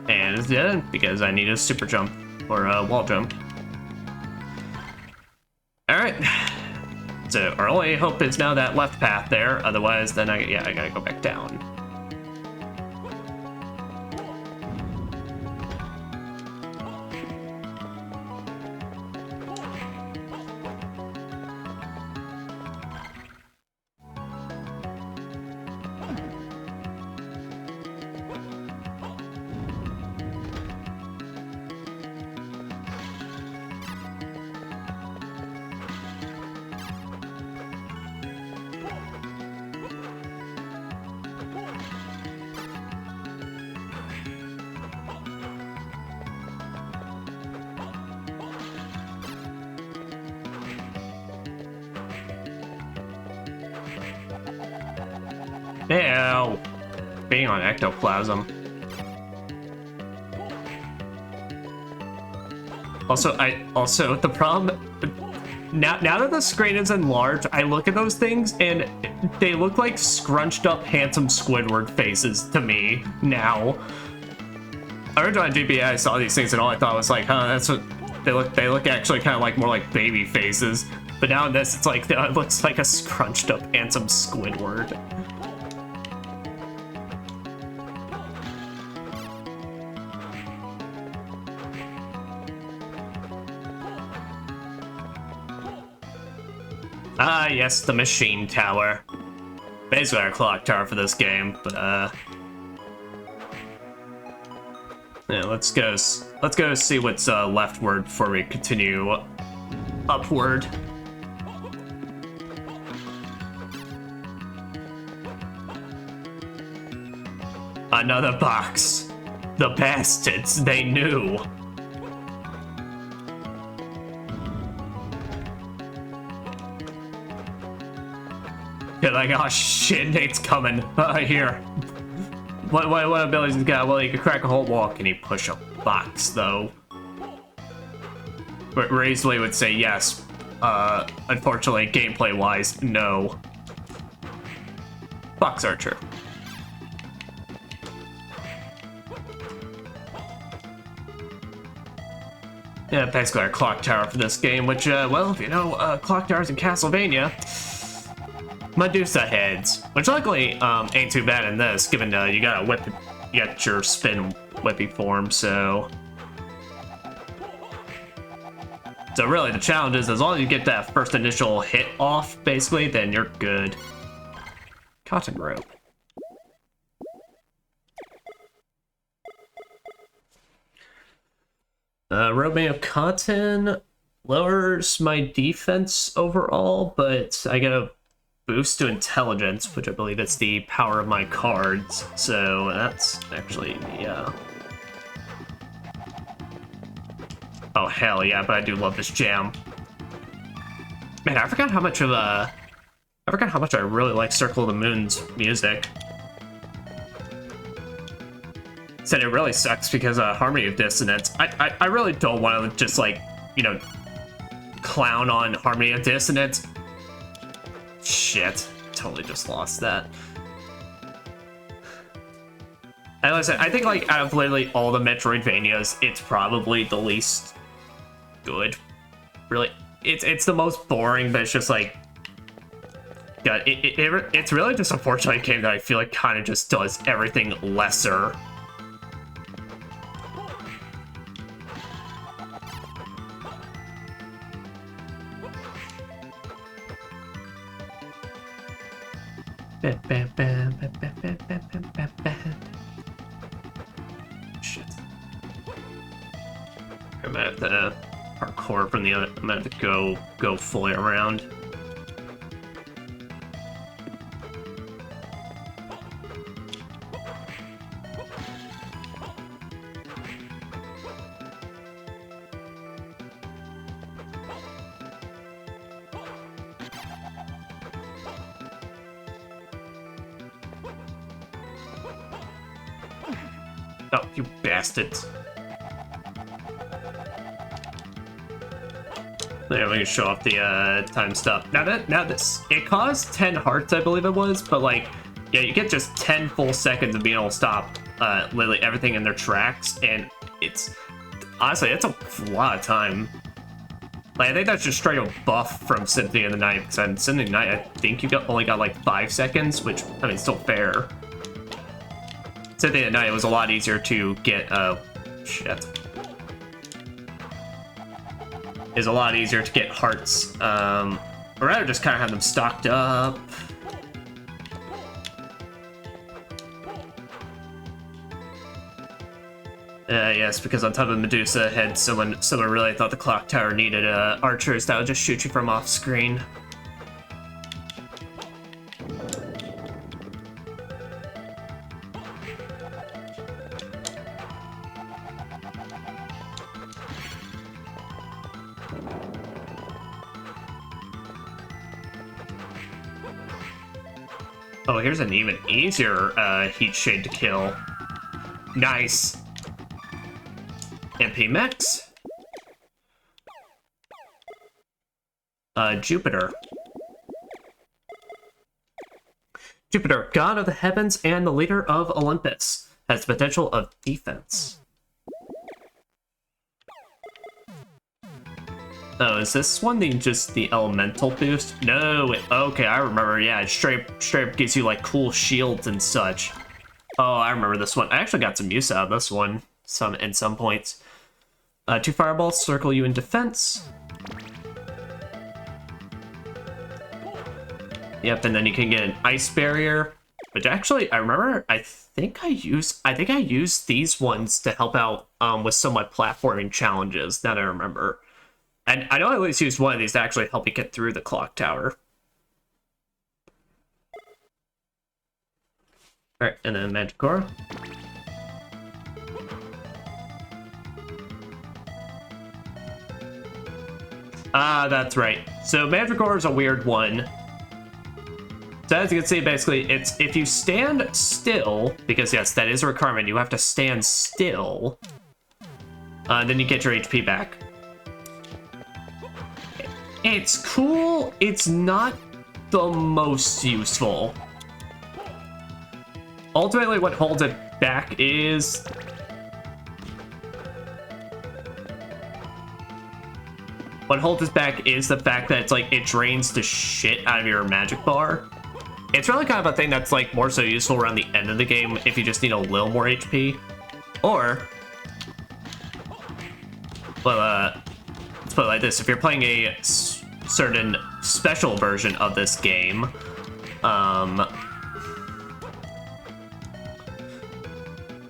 And it's dead because I need a super jump or a wall jump. Alright. So our only hope is now that left path there. Otherwise, then I gotta go back down. Ew. Being on ectoplasm. Also the problem now that the screen is enlarged, I look at those things and they look like scrunched up handsome Squidward faces to me now. Originally on GBA I saw these things and all I thought was like, huh, that's what they look actually kind of like more like baby faces. But now in this it's like it looks like a scrunched up handsome Squidward. Ah, yes, the machine tower. Basically our clock tower for this game, but yeah, let's go see what's leftward before we continue upward. Another box. The bastards, they knew. You're like, oh shit, Nate's coming. Here. What abilities he's got? Well, he can crack a whole wall. Can he push a box, though? But Razley would say yes. Unfortunately, gameplay-wise, no. Box Archer. Yeah, basically our clock tower for this game, which, well, you know, clock towers in Castlevania. Medusa heads, which luckily ain't too bad in this, given you got a whip, you got your spin whippy form. So really the challenge is as long as you get that first initial hit off, basically, then you're good. Cotton rope. Rope made of cotton lowers my defense overall, but I get a boost to intelligence, which I believe is the power of my cards. So that's actually the oh hell yeah, but I do love this jam. Man, I forgot how much I really like Circle of the Moon's music. Said it really sucks because Harmony of Dissonance. I really don't want to just, like, you know, clown on Harmony of Dissonance. Shit, totally just lost that. And listen, I think, like, out of literally all the Metroidvanias, it's probably the least good. Really, it's the most boring, but it's just like, God, it's really just a Fortnite game that I feel like kind of just does everything lesser. Shit. I'm gonna have to parkour from the other. I'm gonna have to go fully around. Oh, you bastards. There, we can show off the time stuff. Now this, it costs 10 hearts, I believe it was, but like, yeah, you get just 10 full seconds of being able to stop literally everything in their tracks, and it's, honestly, it's a lot of time. Like, I think that's just straight up buff from Symphony of the Night, because on Symphony of the Night, I think you only got like 5 seconds, which, I mean, still fair. Symphony of the Night, it was a lot easier to get, shit. It's a lot easier to get hearts, or rather just kind of have them stocked up. Yes, because on top of Medusa had someone really thought the clock tower needed archers that would just shoot you from off screen. Oh, here's an even easier heat shade to kill. Nice. MP Max. Jupiter. Jupiter, god of the heavens and the leader of Olympus, has the potential of defense. Oh, is this one just the elemental boost? No, okay, I remember, yeah, it straight up gives you like cool shields and such. Oh, I remember this one. I actually got some use out of this one in some points. 2 fireballs circle you in defense. Yep, and then you can get an ice barrier, which actually I remember. I think I used these ones to help out with some of my platforming challenges. Now that I remember, and I know I at least used one of these to actually help me get through the clock tower. All right, and then Manticore. Ah, that's right. So Manticore is a weird one. So as you can see, basically, it's if you stand still, because yes, that is a requirement, you have to stand still, then you get your HP back. It's cool, it's not the most useful. Ultimately, what holds it back is... What holds us back is the fact that it's like, it drains the shit out of your magic bar. It's really kind of a thing that's like more so useful around the end of the game if you just need a little more HP. Or, well, let's put it like this. If you're playing a certain special version of this game,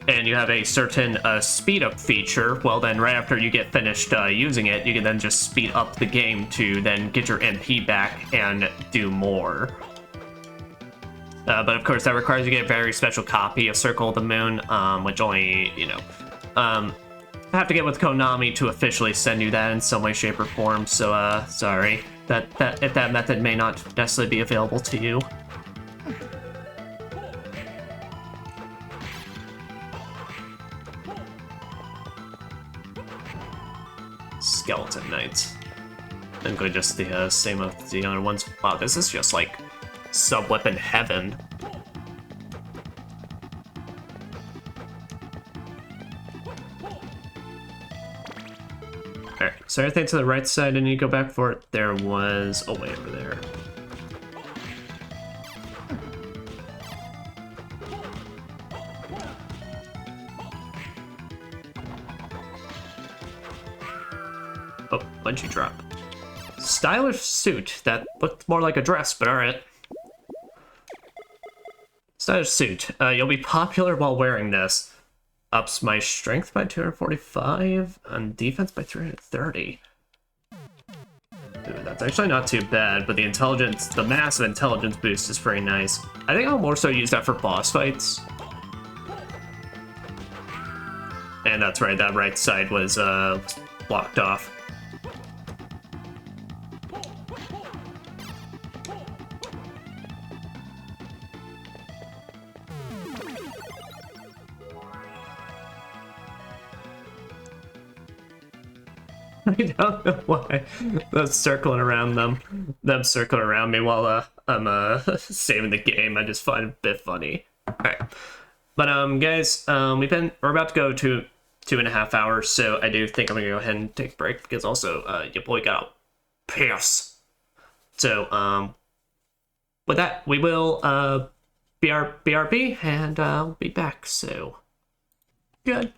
and you have a certain speed up feature, well then right after you get finished using it, you can then just speed up the game to then get your MP back and do more. But of course that requires you to get a very special copy of Circle of the Moon, which only, you know, I have to get with Konami to officially send you that in some way, shape, or form, so sorry. That method may not necessarily be available to you. Skeleton Knights. And go just the same of the other ones. Wow, this is just like sub-weapon heaven. Alright, so everything to the right side, and you go back for it. There was a way over there. Oh, bungee drop. Stylish suit. That looked more like a dress, but alright. Stylish suit. You'll be popular while wearing this. Ups my strength by 245 and defense by 330. Dude, that's actually not too bad, but the intelligence, the massive intelligence boost is very nice. I think I'll more so use that for boss fights. And that's right, that right side was blocked off. I don't know why that's circling around them circling around me while I'm saving the game. I just find it a bit funny. Alright. But guys, we're about to go to 2.5 hours, so I do think I'm gonna go ahead and take a break because also your boy got a piss. So with that, we will BRB and we'll be back. So good.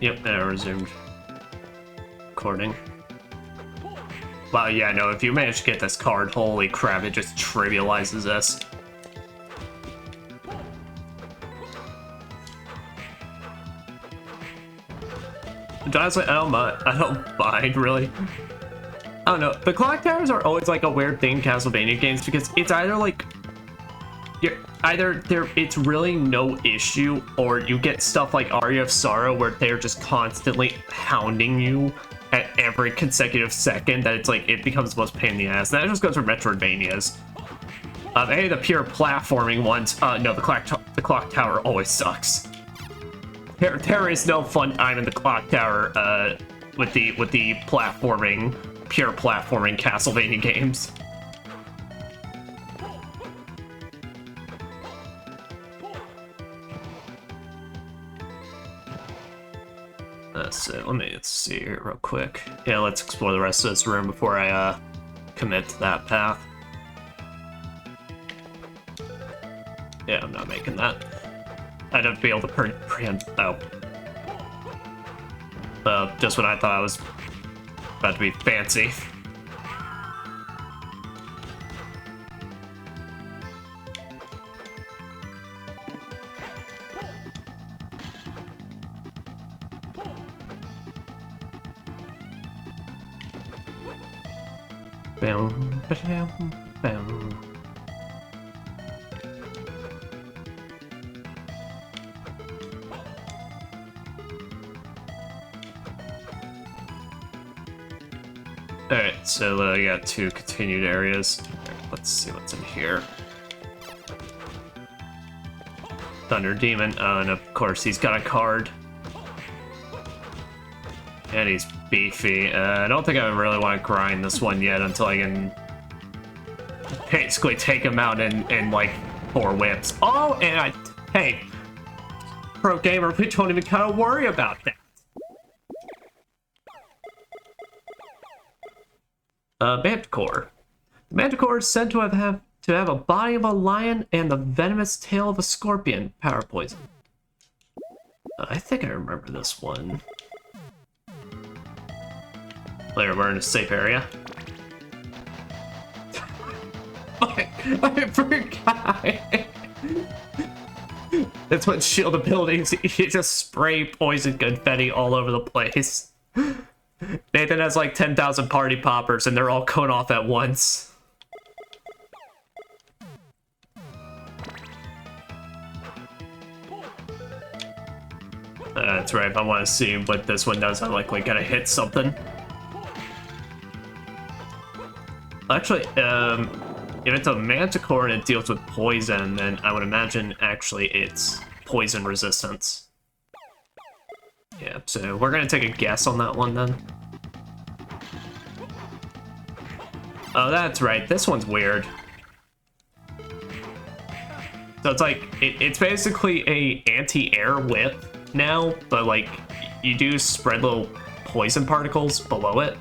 Yep, I resumed recording. Wow, yeah, no, if you manage to get this card, holy crap, it just trivializes this. Honestly, I don't mind, really. I don't know, the clock towers are always like a weird thing in Castlevania games because it's either like it's really no issue, or you get stuff like Aria of Sorrow where they're just constantly hounding you at every consecutive second that it's like it becomes the most pain in the ass. And that just goes for Metroidvanias. Any of the pure platforming ones, no, the clock tower always sucks. There is no fun time in the clock tower with the platforming, pure platforming Castlevania games. So let's see here real quick. Yeah, let's explore the rest of this room before I commit to that path. Yeah, I'm not making that. I'd have to be able to preempt. Oh. Just when I thought I was about to be fancy. Alright, so I got 2 continued areas. Let's see what's in here. Thunder Demon, and of course he's got a card. And he's beefy. I don't think I really want to grind this one yet until I can basically take him out in like 4 whips. Oh, and hey, pro gamer, we don't even kind of worry about that. Manticore. The Manticore is said to have a body of a lion and the venomous tail of a scorpion. Power poison. I think I remember this one. Later, we're in a safe area. I forgot. That's what shield abilities. You just spray poison confetti all over the place. Nathan has like 10,000 party poppers and they're all going off at once. That's right, if I want to see what this one does, I'm likely gonna hit something. Actually, if it's a Manticore and it deals with poison, then I would imagine actually it's poison resistance. Yeah, so we're gonna take a guess on that one then. Oh, that's right, this one's weird. So it's like, it's basically a anti-air whip now, but like, you do spread little poison particles below it.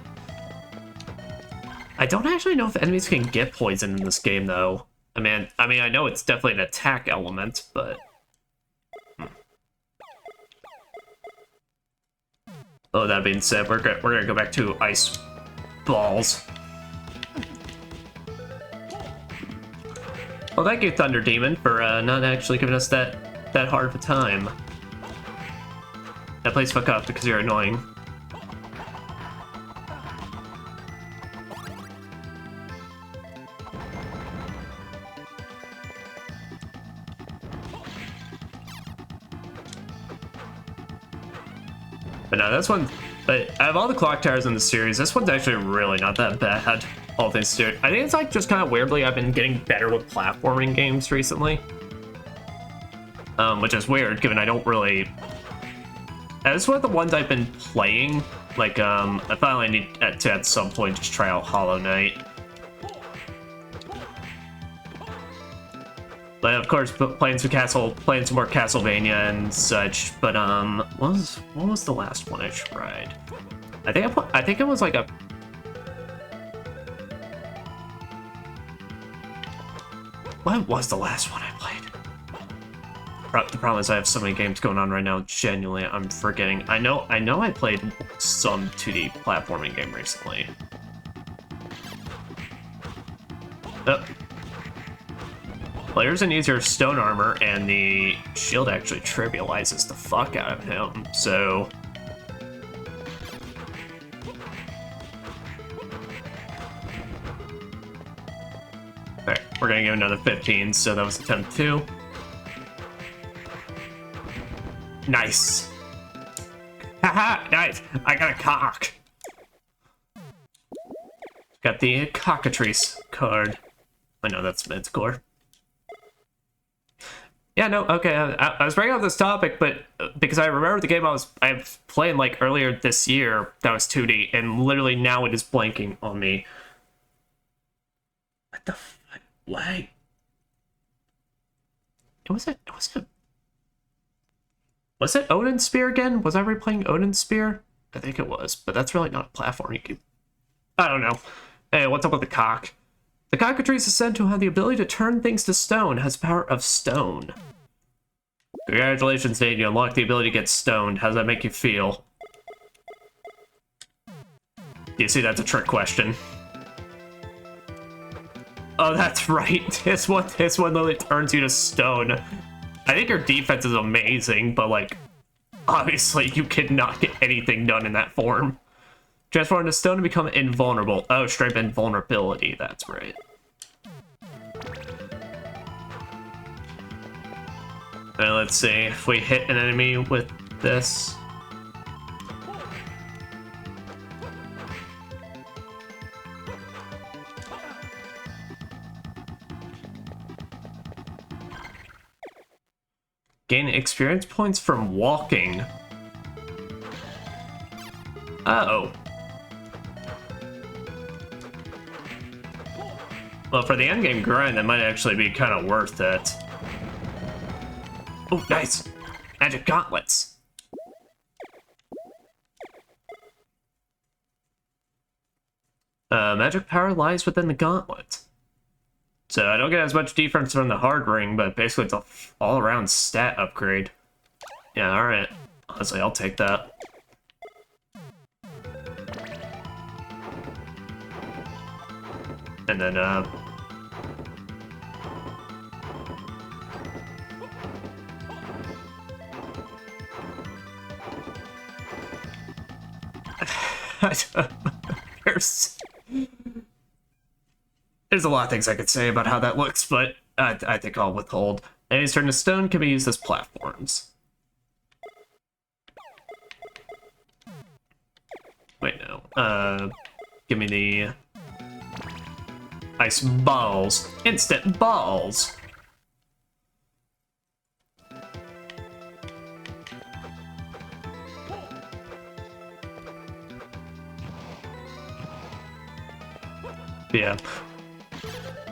I don't actually know if enemies can get poison in this game though. I mean, I know it's definitely an attack element, but Oh, that being said, we're gonna go back to ice balls. Well, thank you, Thunder Demon, for not actually giving us that hard of a time. Now, please fuck up because you're annoying. But no, this one, but out of all the clock towers in the series, this one's actually really not that bad, all things considered. I think it's like just kind of weirdly, I've been getting better with platforming games recently. Which is weird, given I don't really... This is one of the ones I've been playing. Like, I finally need to at some point just try out Hollow Knight. But of course, playing some more Castlevania and such. But what was the last one I tried? I think it was like a. What was the last one I played? The problem is I have so many games going on right now. Genuinely, I'm forgetting. I know I played some 2D platforming game recently. Oh. Players and easier stone armor, and the shield actually trivializes the fuck out of him, so... Alright, we're gonna give another 15, so that was attempt 2. Nice! Haha, nice! I got a cock! Got the cockatrice card. I know that's mid-score. Yeah, no, okay, I was bringing up this topic, but because I remember the game I was playing like earlier this year that was 2D, and literally now it is blanking on me. What the fuck? Why? Was it Odin Spear again? Was I replaying Odin Spear? I think it was, but that's really not a platform. I don't know. Hey, what's up with the cock? The cockatrice is said to have the ability to turn things to stone, has the power of stone. Congratulations, Nate, you unlocked the ability to get stoned. How does that make you feel? You see, that's a trick question. Oh, that's right. This one literally turns you to stone. I think your defense is amazing, but like, obviously you cannot get anything done in that form. Transform into stone to become invulnerable. Oh, straight invulnerability, that's right. Now let's see, if we hit an enemy with this. Gain experience points from walking. Uh-oh. Well, for the endgame grind, that might actually be kind of worth it. Oh, nice! Magic gauntlets! Magic power lies within the gauntlet. So I don't get as much defense from the hard ring, but basically it's an all-around stat upgrade. Yeah, alright. Honestly, I'll take that. And then, there's a lot of things I could say about how that looks, but I think I'll withhold. Enemies turned to stone can be used as platforms. Wait, no. Give me the ice balls. Instant balls! Yeah.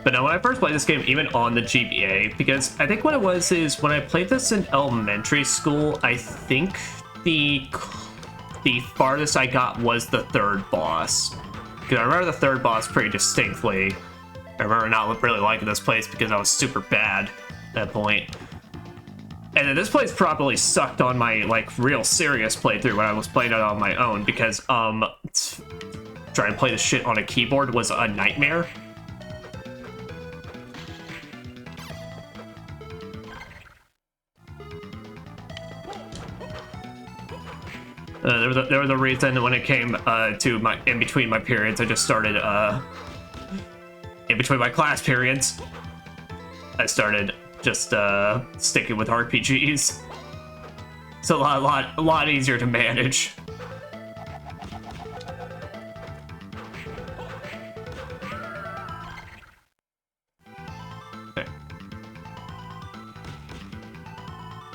But now, when I first played this game, even on the GBA, because I think what it was is when I played this in elementary school, I think the farthest I got was the third boss. Because I remember the third boss pretty distinctly. I remember not really liking this place because I was super bad at that point. And then this place probably sucked on my, like, real serious playthrough when I was playing it on my own, because, trying to play this shit on a keyboard was a nightmare. There was a reason when it came to my in between my periods, I just started in between my class periods, I started just sticking with RPGs. It's a lot easier to manage. Okay.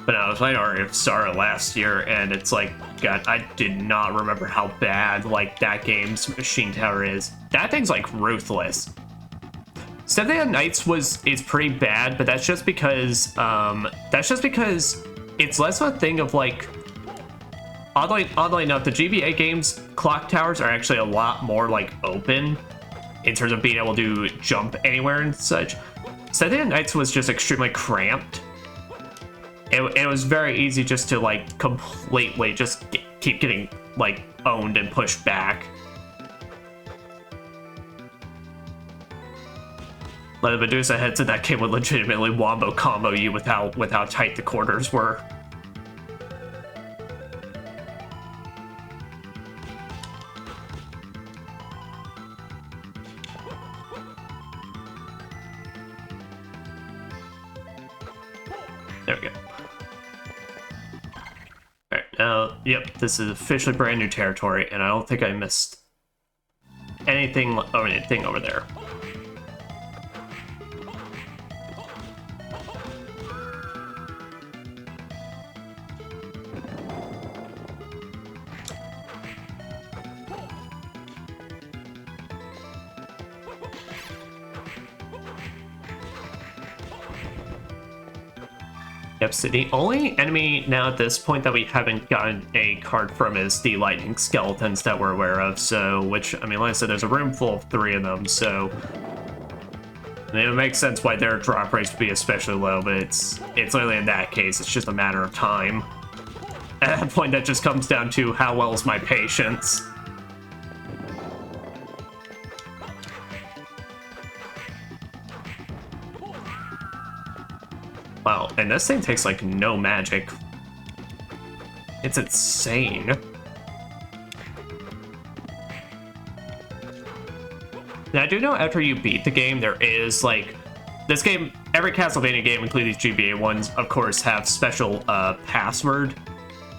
But I was playing Aria of Sorrow last year, and it's like, God, I did not remember how bad like that game's machine tower is. That thing's like ruthless. Seventh Nights is pretty bad, but that's just because it's less of a thing of like. Oddly enough, the GBA games clock towers are actually a lot more like open in terms of being able to jump anywhere and such. Seventh Nights was just extremely cramped. It was very easy just to like completely just keep getting like owned and pushed back. Like the Medusa heads in that game would legitimately wombo combo you with how tight the corners were. There we go. Alright, now, yep, this is officially brand new territory, and I don't think I missed anything over there. Yep, so the only enemy now at this point that we haven't gotten a card from is the lightning skeletons that we're aware of, so, which, I mean, like I said, there's a room full of 3 of them, so I mean, it makes sense why their drop rates would be especially low, but it's literally in that case, it's just a matter of time. At that point, that just comes down to how well is my patience. Wow, and this thing takes like no magic. It's insane. Now I do know after you beat the game, there is like, this game, every Castlevania game, including these GBA ones, of course, have special password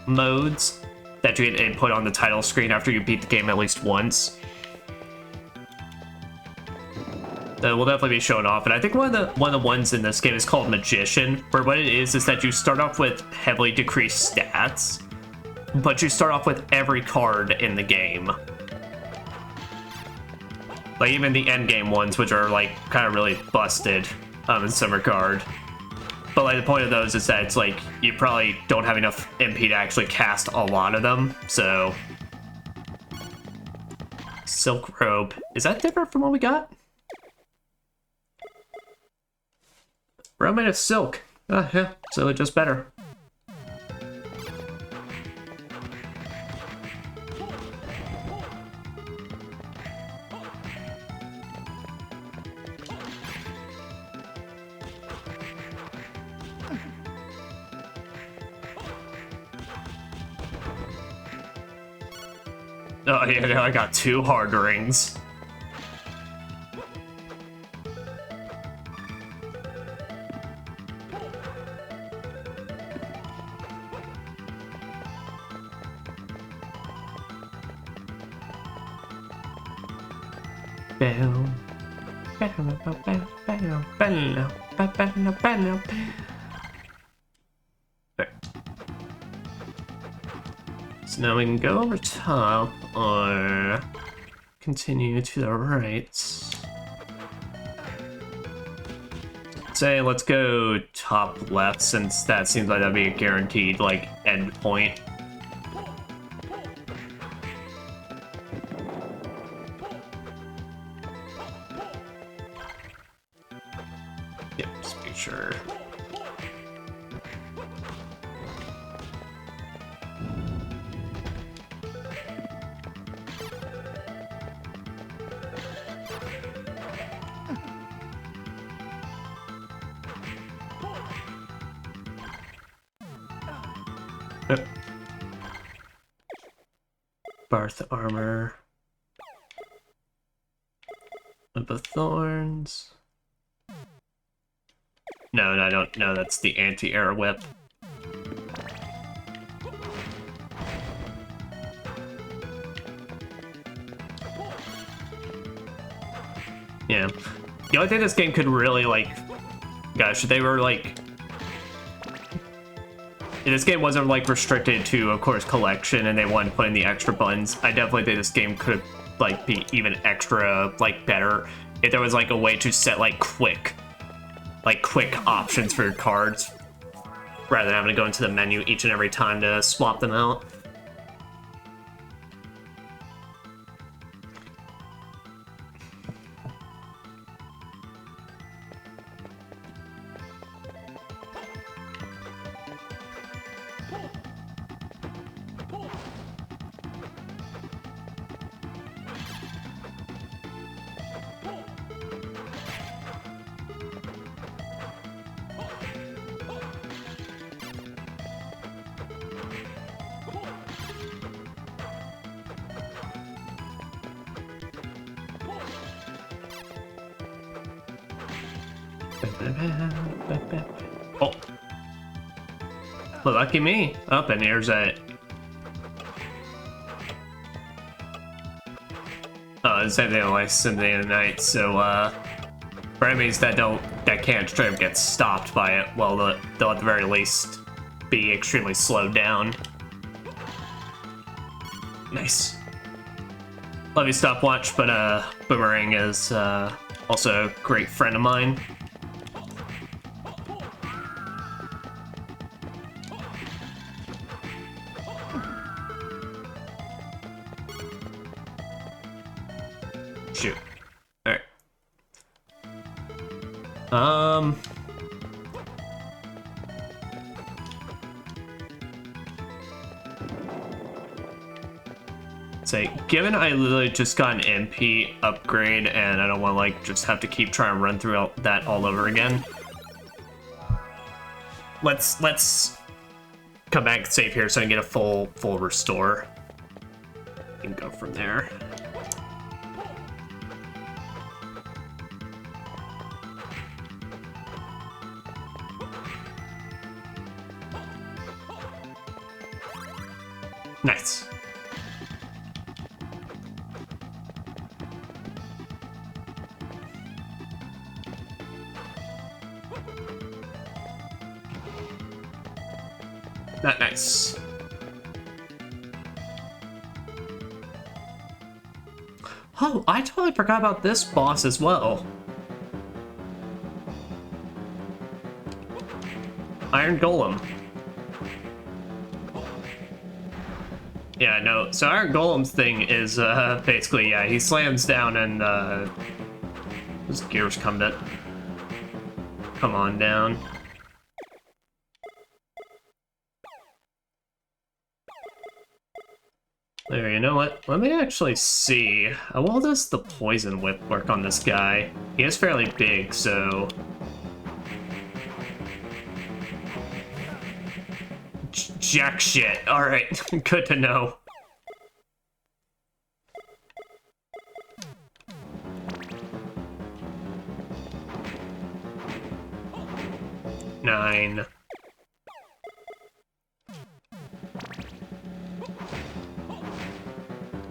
modes that you can put on the title screen after you beat the game at least once. That will definitely be shown off, and I think one of the ones in this game is called Magician, where what it is that you start off with heavily decreased stats, but you start off with every card in the game. Like even the end game ones, which are like kind of really busted in some regard. But like the point of those is that it's like you probably don't have enough MP to actually cast a lot of them, so. Silk Robe. Is that different from what we got? Robe made of silk. Yeah, so just better. Oh yeah, now I got 2 hard rings. There. So now we can go over top or continue to the right. Say let's go top left, since that seems like that'd be a guaranteed like end point. Barth armor. Whip of Thorns. No, I don't know. That's the anti-air whip. Yeah. The only thing this game could really, like... Gosh, they were, like... This game wasn't, like, restricted to, of course, collection, and they wanted to put in the extra buttons. I definitely think this game could, like, be even extra, like, better if there was, like, a way to set, like, quick options for your cards, rather than having to go into the menu each and every time to swap them out. Oh. Well, lucky me. Up, and here's that. Same thing like Symphony of the Night, so, for enemies that can't straight up get stopped by it, well, they'll at the very least be extremely slowed down. Nice. Love you, Stopwatch, but, Boomerang is, also a great friend of mine. Shoot. Alright. Say, given I literally just got an MP upgrade and I don't want to, like, just have to keep trying to run through that all over again. Let's come back and save here so I can get a full restore. And go from there. Nice. Not nice. Oh, I totally forgot about this boss as well. Iron Golem. Yeah, no, so Iron Golem's thing is, basically, yeah, he slams down and, his gears come on down. There, you know what? Let me actually see. How well does the Poison Whip work on this guy? He is fairly big, so... Jack shit. Alright, good to know. Nine.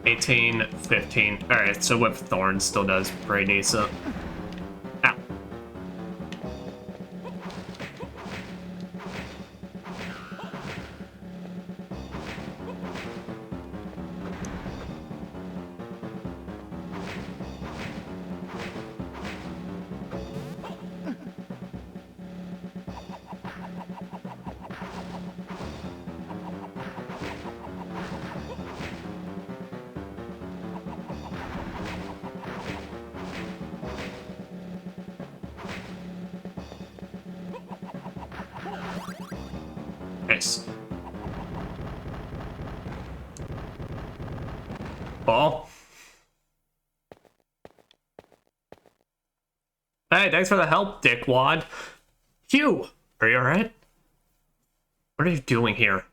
18, 15. Alright, so Whip Thorn still does pretty decent. Ow. Nice. Ball. Hey, thanks for the help, dickwad. Phew! Are you alright? What are you doing here?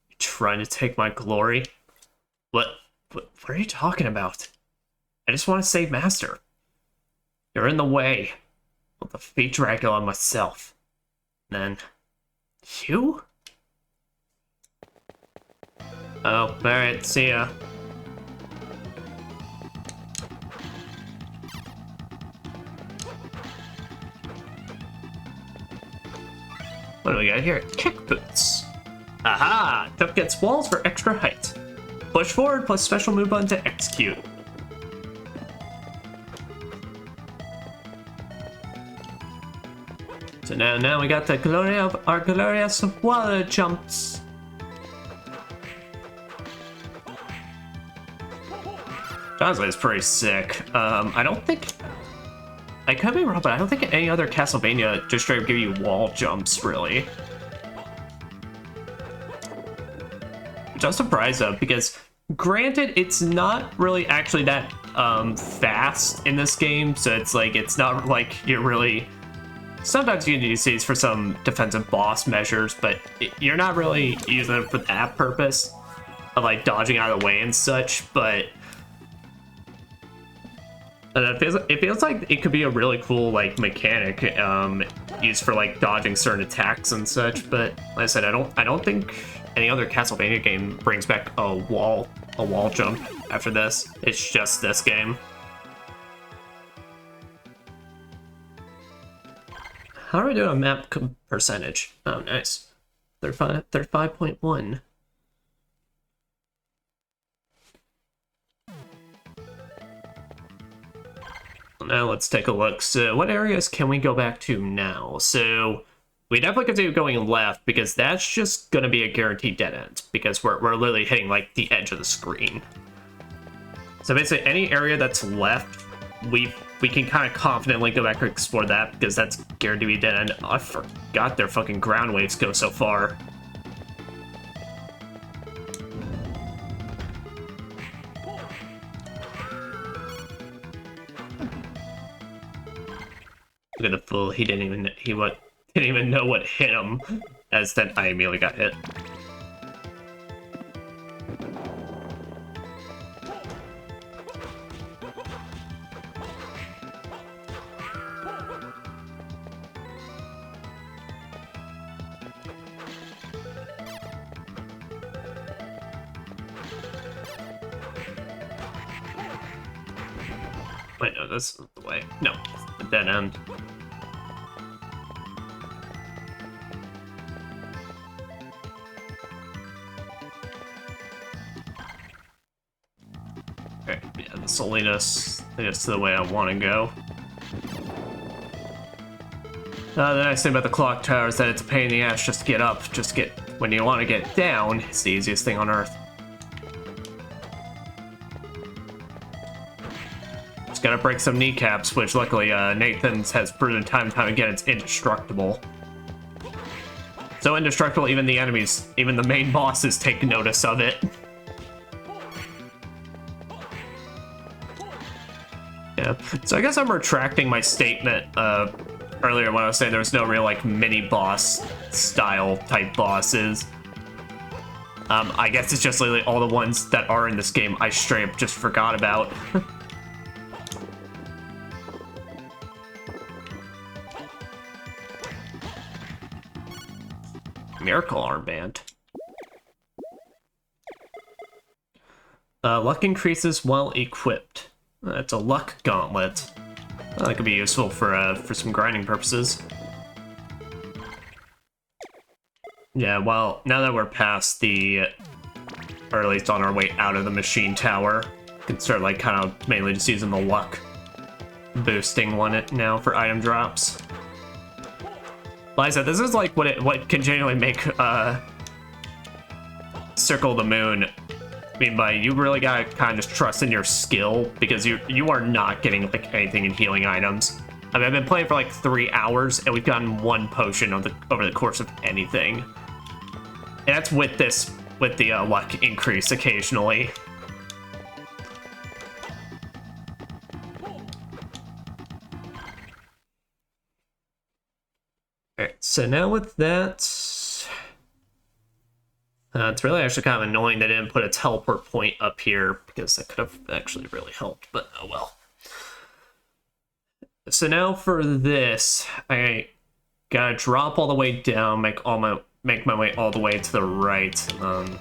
You trying to take my glory? What? What are you talking about? I just want to save Master. You're in the way. I'll defeat Dracula myself. Then... You? Oh, alright, see ya. What do we got here? Kick boots. Aha! Tuck gets walls for extra height. Push forward plus special move button to execute. So now we got the Gloria of our glorious water jumps. Honestly, it's pretty sick. I don't think... I could be wrong, but I don't think any other Castlevania just straight up give you wall jumps, really. Which I'm surprised of, because granted, it's not really actually that fast in this game, so it's like, it's not like you're really... Sometimes you can use these for some defensive boss measures, but you're not really using them for that purpose of like dodging out of the way and such, but... And it feels like it could be a really cool like mechanic used for like dodging certain attacks and such. But like I said, I don't think any other Castlevania game brings back a wall jump after this. It's just this game. How are we doing on map percentage? Oh, nice. 35.1. Now let's take a look. So what areas can we go back to now? So we definitely continue going left because that's just going to be a guaranteed dead end because we're literally hitting like the edge of the screen. So basically any area that's left, we can kind of confidently go back and explore that because that's guaranteed to be dead end. I forgot their fucking ground waves go so far. Look at the fool. He didn't even know what hit him. As then I immediately got hit. Wait, no, this is the way. No, it's the dead end. Okay, yeah, this will lead us to the way I want to go. The nice thing about the clock tower is that it's a pain in the ass just to get up. When you want to get down, it's the easiest thing on earth. Just gotta break some kneecaps, which luckily Nathan's has proven time and time again it's indestructible. So indestructible, even the enemies, even the main bosses take notice of it. Yeah, so I guess I'm retracting my statement earlier when I was saying there was no real like mini boss style type bosses. I guess it's just literally all the ones that are in this game I straight up just forgot about. Miracle armband. Luck increases while equipped. That's a luck gauntlet. That could be useful for some grinding purposes. Yeah, well, now that we're past the, or at least on our way out of the machine tower, we can start like kind of mainly just using the luck boosting one now for item drops. Liza, this is like what can genuinely make Circle the Moon. I mean, by you really gotta kind of just trust in your skill because you are not getting like anything in healing items. I mean, I've been playing for like 3 hours and we've gotten 1 potion over the course of anything, and that's with the luck increase occasionally. Alright, so now with that, It's really actually kind of annoying they didn't put a teleport point up here, because that could have actually really helped, but oh well. So now for this, I gotta drop all the way down, make my way all the way to the right. All right.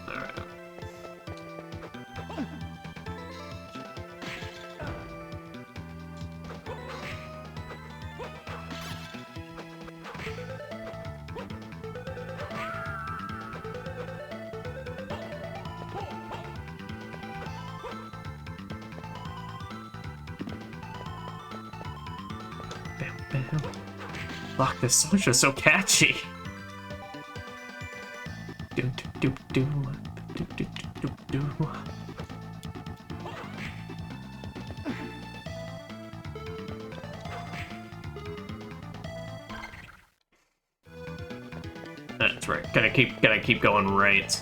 Fuck, this song's just so catchy. Do do do do do do do do. That's right. Gotta keep going right.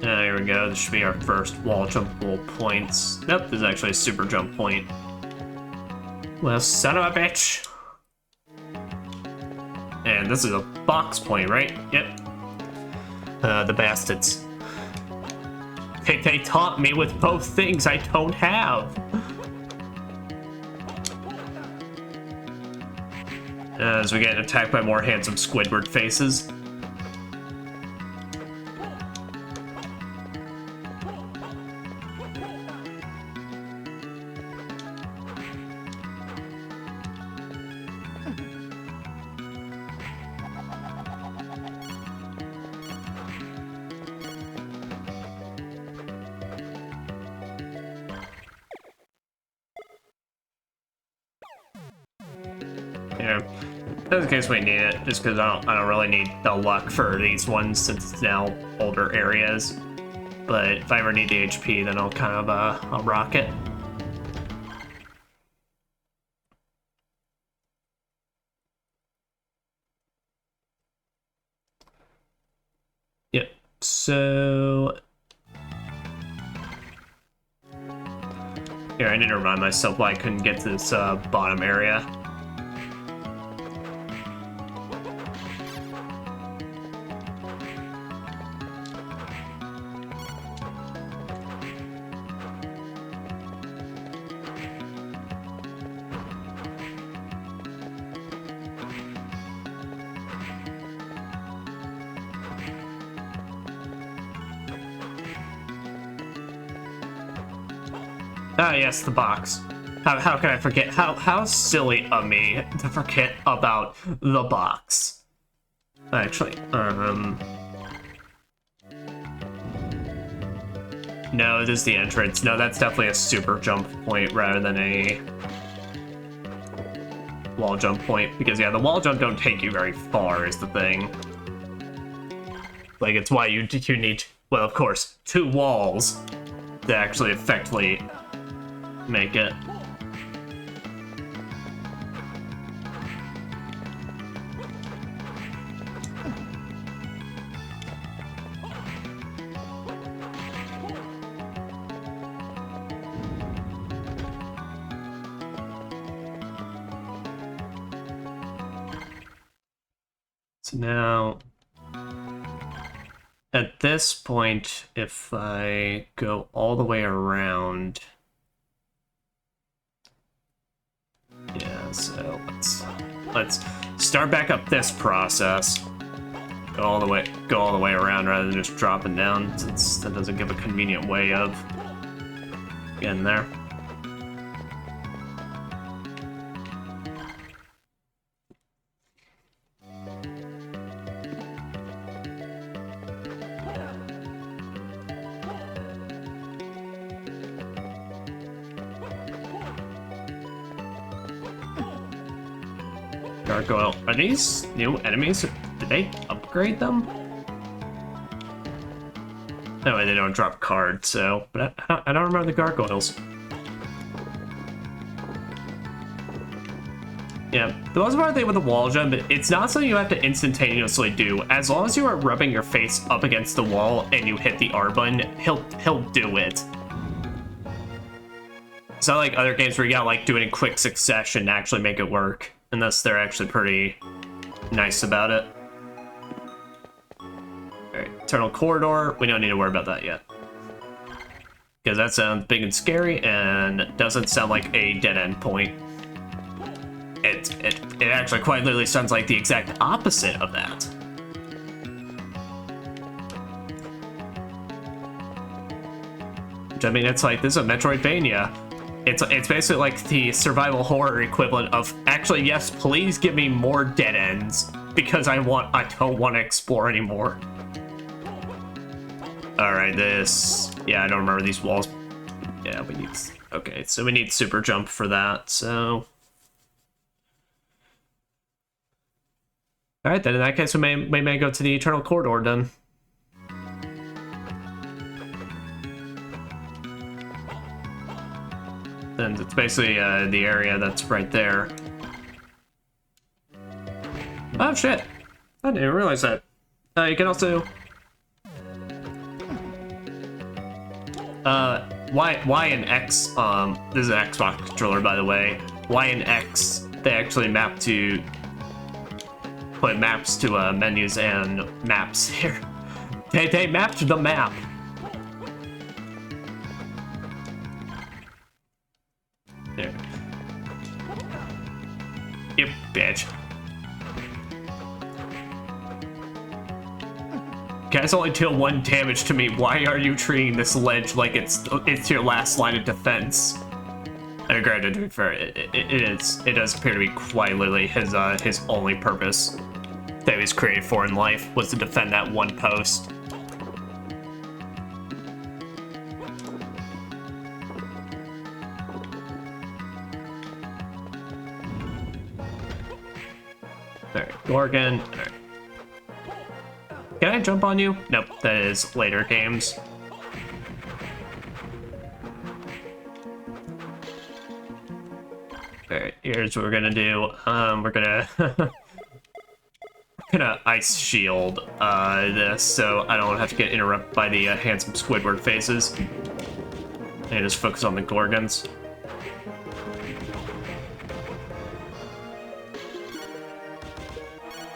Here we go. This should be our first wall jumpable points. Nope, this is actually a super jump point. Well, son of a bitch. And this is a box point, right? Yep. The bastards. They taught me with both things I don't have. As we get attacked by more handsome Squidward faces. Yeah, just in case we need it, just because I don't really need the luck for these ones since it's now older areas. But if I ever need the HP, then I'll kind of I'll rock it. Yep. So here, I need to remind myself why I couldn't get to this bottom area. Ah, yes, the box. How can I forget? How silly of me to forget about the box. Actually, no, this is the entrance. No, that's definitely a super jump point rather than a wall jump point. Because yeah, the wall jump don't take you very far is the thing. Like, it's why you need, well, of course, 2 walls to actually effectively make it. So now, at this point, if I go all the way around, yeah, so let's start back up this process. Go all the way around rather than just dropping down, since that doesn't give a convenient way of getting there. Gargoyle. Are these new enemies? Did they upgrade them? No way, they don't drop cards, so... But I don't remember the gargoyles. Yeah, the most important thing with the wall jump, it's not something you have to instantaneously do. As long as you are rubbing your face up against the wall and you hit the R button, he'll do it. It's not like other games where you gotta like do it in quick succession to actually make it work, unless they're actually pretty nice about it. Alright, Eternal Corridor, we don't need to worry about that yet. Because that sounds big and scary and doesn't sound like a dead end point. It actually quite literally sounds like the exact opposite of that. Which, I mean, it's like, this is a Metroidvania. It's basically like the survival horror equivalent of, actually, yes, please give me more dead ends, because I don't want to explore anymore. Alright, this... Yeah, I don't remember these walls. Yeah, we need... Okay, so we need super jump for that, so... Alright, then in that case, we may go to the Eternal Corridor, then. And it's basically the area that's right there. Oh shit! I didn't realize that. You can also... Y and X, this is an Xbox controller, by the way. Y and X, they actually put maps to menus and maps here. They mapped the map. There. You bitch. Guys only deal 1 damage to me. Why are you treating this ledge like it's your last line of defense? And granted, to be fair, it does appear to be quite literally his only purpose that he was created for in life, was to defend that one post. Alright, Gorgon. Alright. Can I jump on you? Nope, that is later games. Alright, here's what we're gonna do. We're gonna ice shield this so I don't have to get interrupted by the handsome Squidward faces. And just focus on the Gorgons.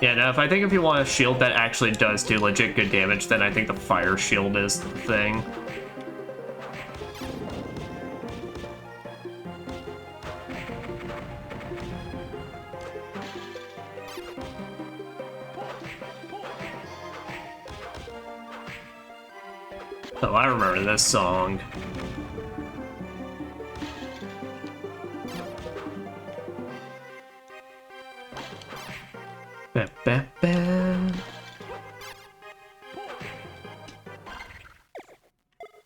Yeah, now I think if you want a shield that actually does do legit good damage, then I think the fire shield is the thing. Oh, I remember this song. Ba, ba, ba.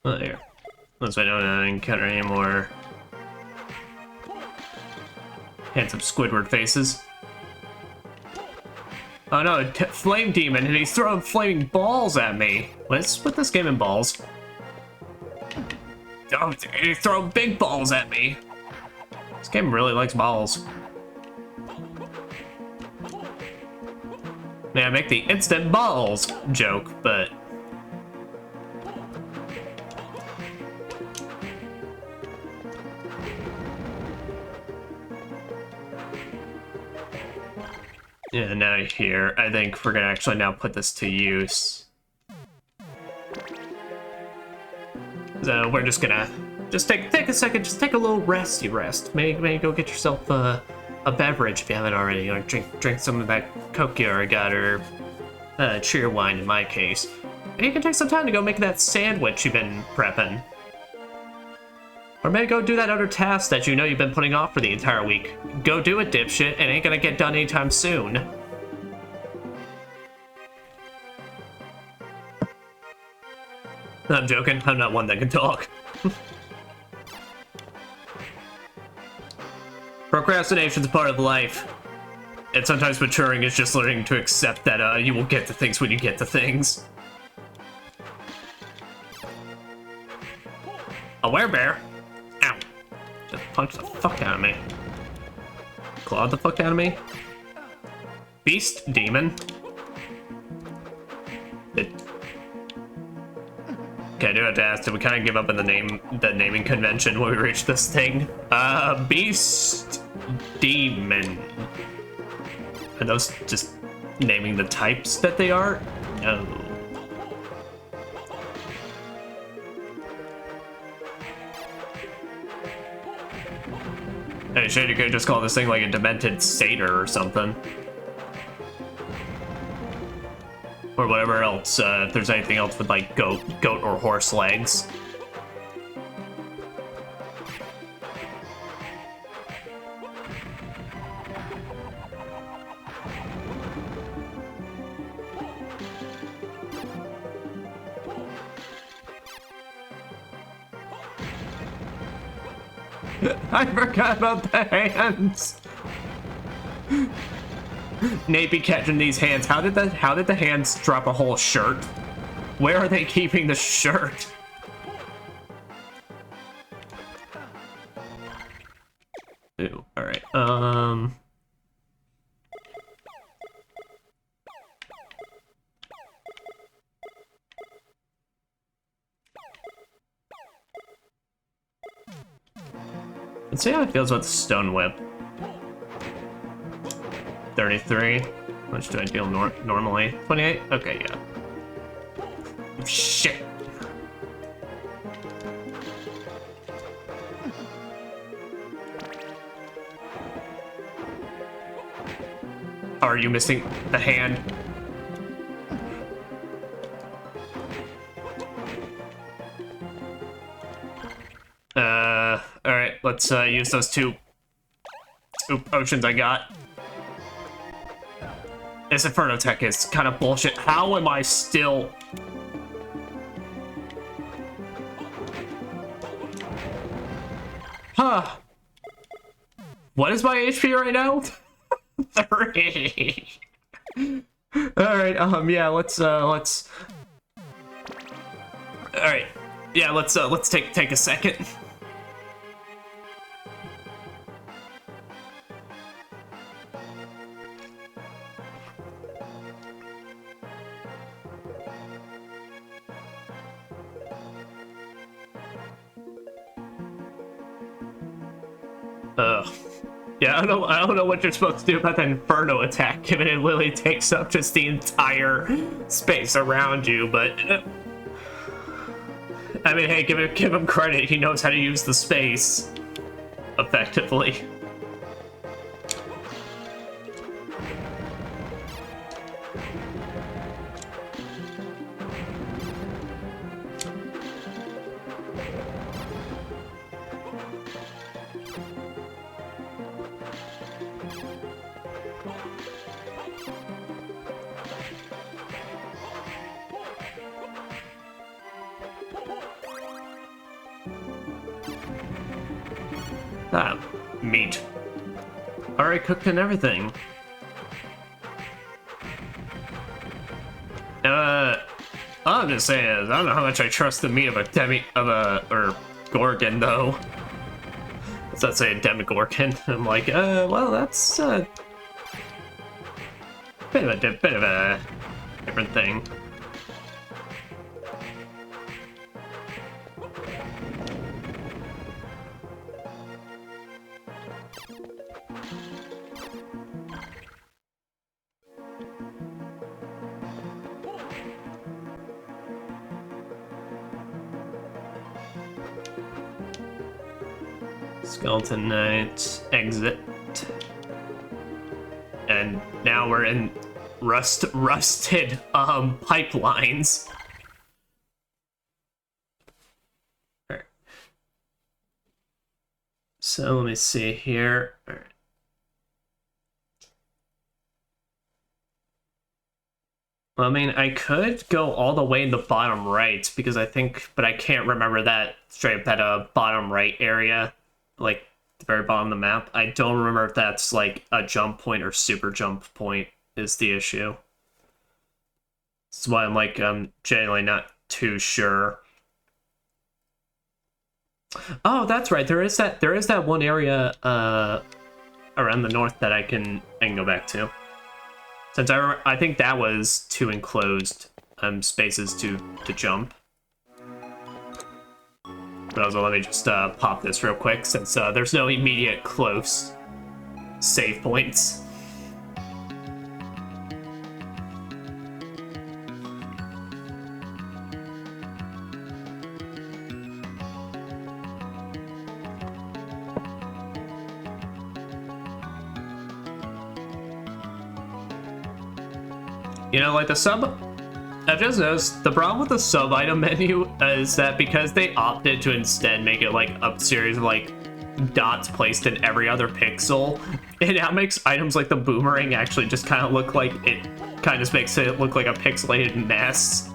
Oh, there. Unless I don't encounter any more handsome Squidward faces. Oh no, Flame Demon, and he's throwing flaming balls at me. Let's put this game in balls. Oh, he's throwing big balls at me. This game really likes balls. May I make the instant balls joke, but... Yeah, now here, I think we're gonna actually now put this to use. So we're just gonna take a second, just take a little resty rest. Maybe go get yourself a beverage if you haven't already. You know, drink some of that Coke you already got, or cheer wine in my case. And you can take some time to go make that sandwich you've been prepping. Or maybe go do that other task that you know you've been putting off for the entire week. Go do it, dipshit. It ain't gonna get done anytime soon. I'm joking. I'm not one that can talk. Procrastination's part of life. And sometimes maturing is just learning to accept that you will get to things when you get to things. A werebear? Ow. Just punched the fuck out of me. clawed the fuck out of me. Beast demon. Okay, I do have to ask, did we kind of give up on the naming convention when we reached this thing? Beast demon. Are those just naming the types that they are? No. Hey, shit, you could just call this thing like a demented satyr or something. Or whatever else, if there's anything else with like goat or horse legs. I forgot about the hands. Nate be catching these hands. How did the hands drop a whole shirt? Where are they keeping the shirt? Ooh, all right. Let's see how it feels with the stone whip. 33. How much do I deal normally? 28? Okay, yeah. Shit. How are you missing the hand? Alright, let's use those two potions I got. This Inferno Tech is kind of bullshit. How am I still... Huh. What is my HP right now? 3. Alright, yeah, let's... Alright. Yeah, let's take a second. Yeah, I don't know what you're supposed to do about the Inferno attack, given it literally takes up just the entire space around you, but... I mean, hey, give him credit, he knows how to use the space effectively. Meat. Already cooked and everything. All I'm just saying is, I don't know how much I trust the meat of a Gorgon, though. What's that say, a Demogorgon? I'm like, well, that's a bit of a different thing. Skeleton Knight, exit. And now we're in rusted pipelines. Alright. So let me see here. Alright. Well, I mean, I could go all the way in the bottom right because I think, but I can't remember that straight up that bottom right area. Like the very bottom of the map. I don't remember if that's like a jump point or super jump point is the issue. That's why I'm like, genuinely not too sure. Oh, that's right. There is that one area around the north that I can go back to. Since I think that was 2 enclosed spaces to jump. But also, let me just pop this real quick, since there's no immediate close save points. You know, like the sub... I've just noticed the problem with the sub item menu is that because they opted to instead make it like a series of like dots placed in every other pixel, it now makes items like the boomerang actually just kind of look like it kind of makes it look like a pixelated mess.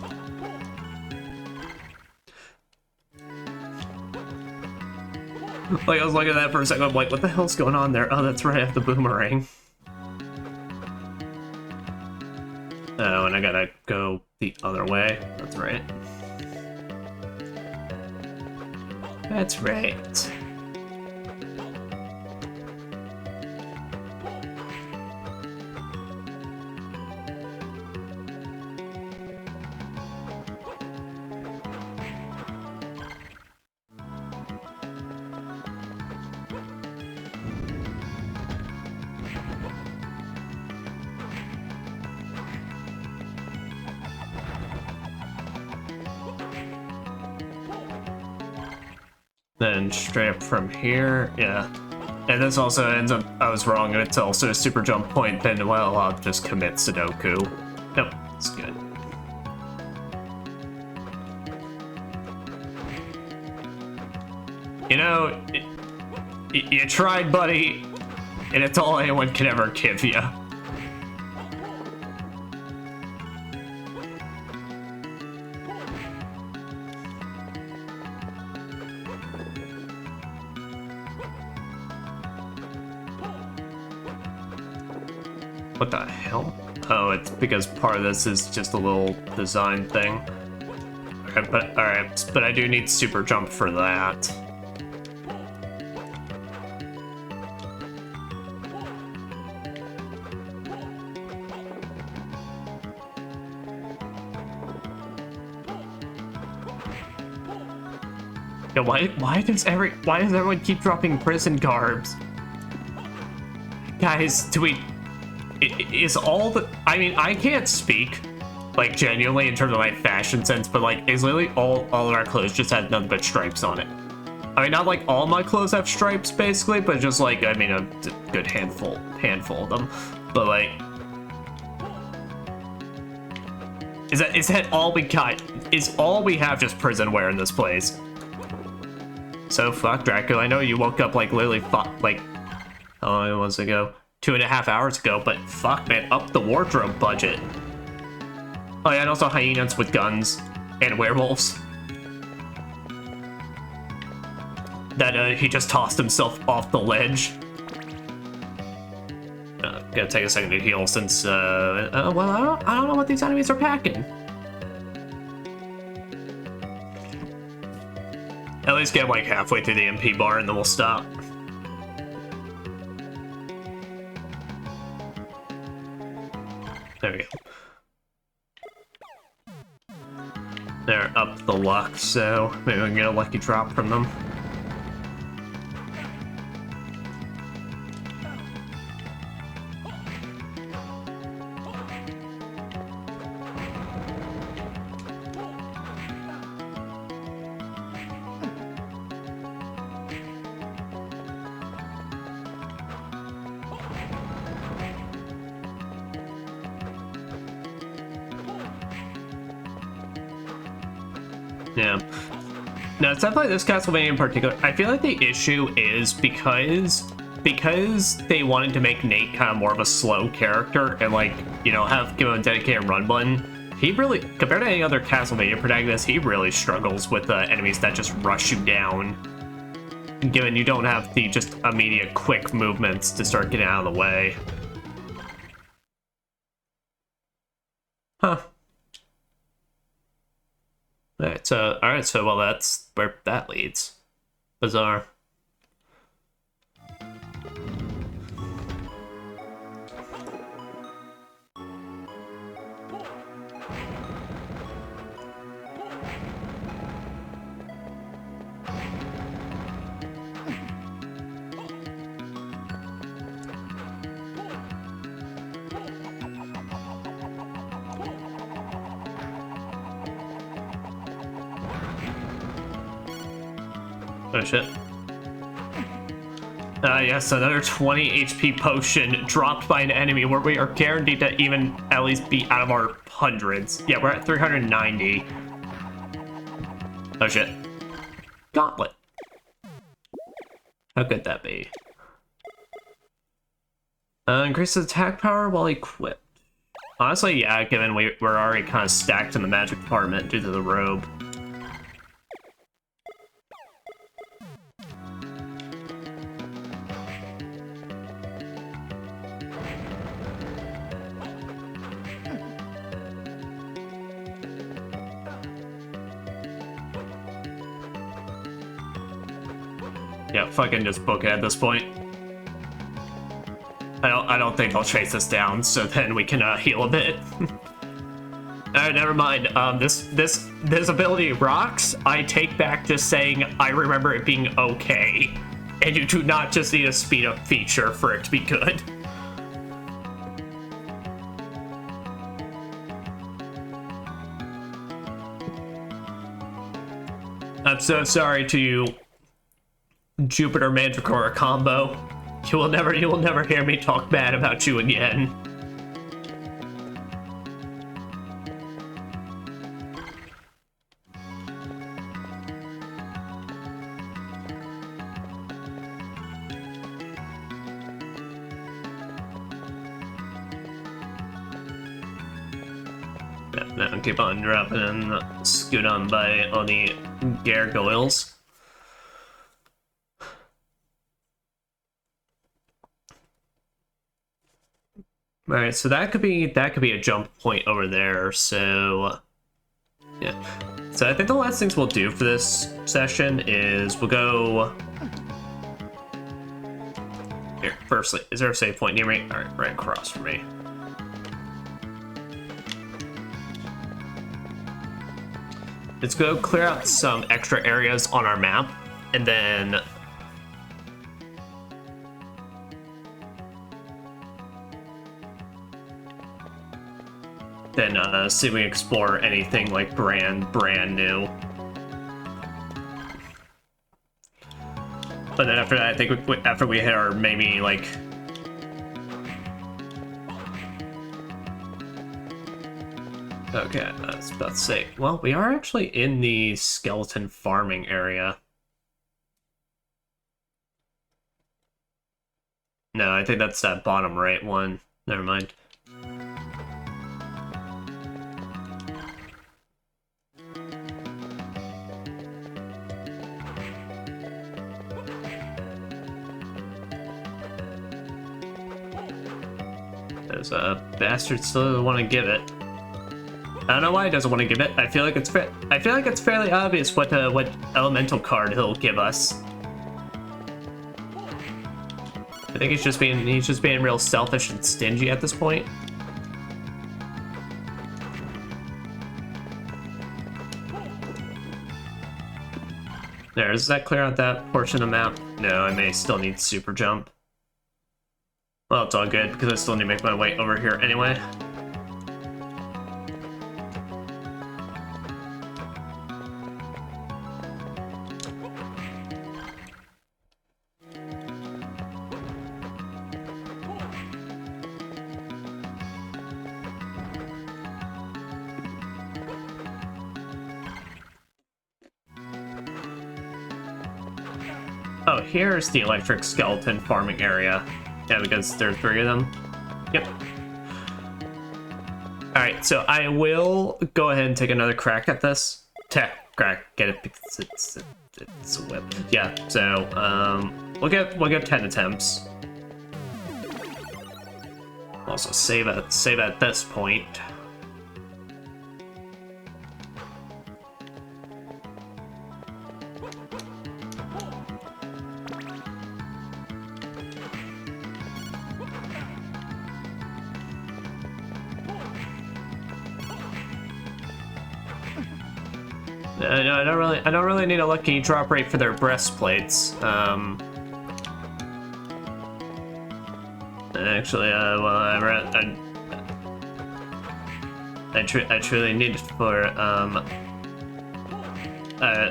Like I was looking at that for a second, I'm like, what the hell's going on there? Oh, that's right, I have the boomerang. Oh, and I gotta go the other way. That's right. That's right. Then straight up from here, yeah. And this also ends up, I was wrong, it's also a super jump point, then, well, I'll just commit Sudoku. Nope, it's good. You know, you tried, buddy, and it's all anyone can ever give you. What the hell? Oh, it's because part of this is just a little design thing. Alright, but I do need super jump for that. Yeah, why does everyone keep dropping prison garbs? Guys, is all the... I mean, I can't speak, like, genuinely in terms of my fashion sense, but, like, is literally all of our clothes just have nothing but stripes on it. I mean, not like all my clothes have stripes, basically, but just, like, I mean, a good handful of them. But, like... Is that all we got? Is all we have just prison wear in this place? So, fuck, Dracula, I know you woke up, like, literally, like... How long was it ago? 2.5 hours ago, but fuck, man, up the wardrobe budget. Oh yeah, and also hyenas with guns and werewolves. That he just tossed himself off the ledge. Gotta take a second to heal since well, I don't know what these enemies are packing. At least get like halfway through the MP bar and then we'll stop. There we go. They're up the luck, so maybe we can get a lucky drop from them. Yeah. No, it's definitely this Castlevania in particular. I feel like the issue is because they wanted to make Nate kind of more of a slow character and, like, you know, give him a dedicated run button. He really, compared to any other Castlevania protagonist, he really struggles with enemies that just rush you down. Given you don't have the just immediate quick movements to start getting out of the way. Huh. Alright, so well, that's where that leads. Bizarre. Oh shit. Yes, another 20 HP potion dropped by an enemy where we are guaranteed to even at least be out of our hundreds. Yeah, we're at 390. Oh shit. Gauntlet. How could that be? Increases attack power while equipped. Honestly, yeah, given we're already kind of stacked in the magic department due to the robe. Yeah, fucking just book it at this point. I don't think I'll chase this down, so then we can heal a bit. Alright, never mind. This ability rocks. I take back just saying I remember it being okay. And you do not just need a speed up feature for it to be good. I'm so sorry to you, Jupiter Mandragora combo. You will never hear me talk bad about you again. Now keep on dropping and scoot on by all the gargoyles. All right, so that could be a jump point over there. So yeah, so I think the last things we'll do for this session is we'll go here. Firstly, is there a save point near me? All right, right across from me. Let's go clear out some extra areas on our map, and then see if we explore anything like brand new. But then after that, I think after we hit our maybe like okay, I was about to say, well, we are actually in the skeleton farming area. No, I think that's that bottom right one. Never mind. There's a bastard still doesn't want to give it. I don't know why he doesn't want to give it. I feel like it's fairly obvious what elemental card he'll give us. I think he's just being real selfish and stingy at this point. There, does that clear out that portion of map? No, I may still need super jump. Well, it's all good because I still need to make my way over here anyway. Oh, here's the electric skeleton farming area. Yeah, because there are 3 of them. Yep. Alright, so I will go ahead and take another crack at this. Crack, get it because it's a whip. Yeah, so we'll get 10 attempts. Also save at this point. I don't really need a lucky drop rate for their breastplates. Actually, well, I truly need it for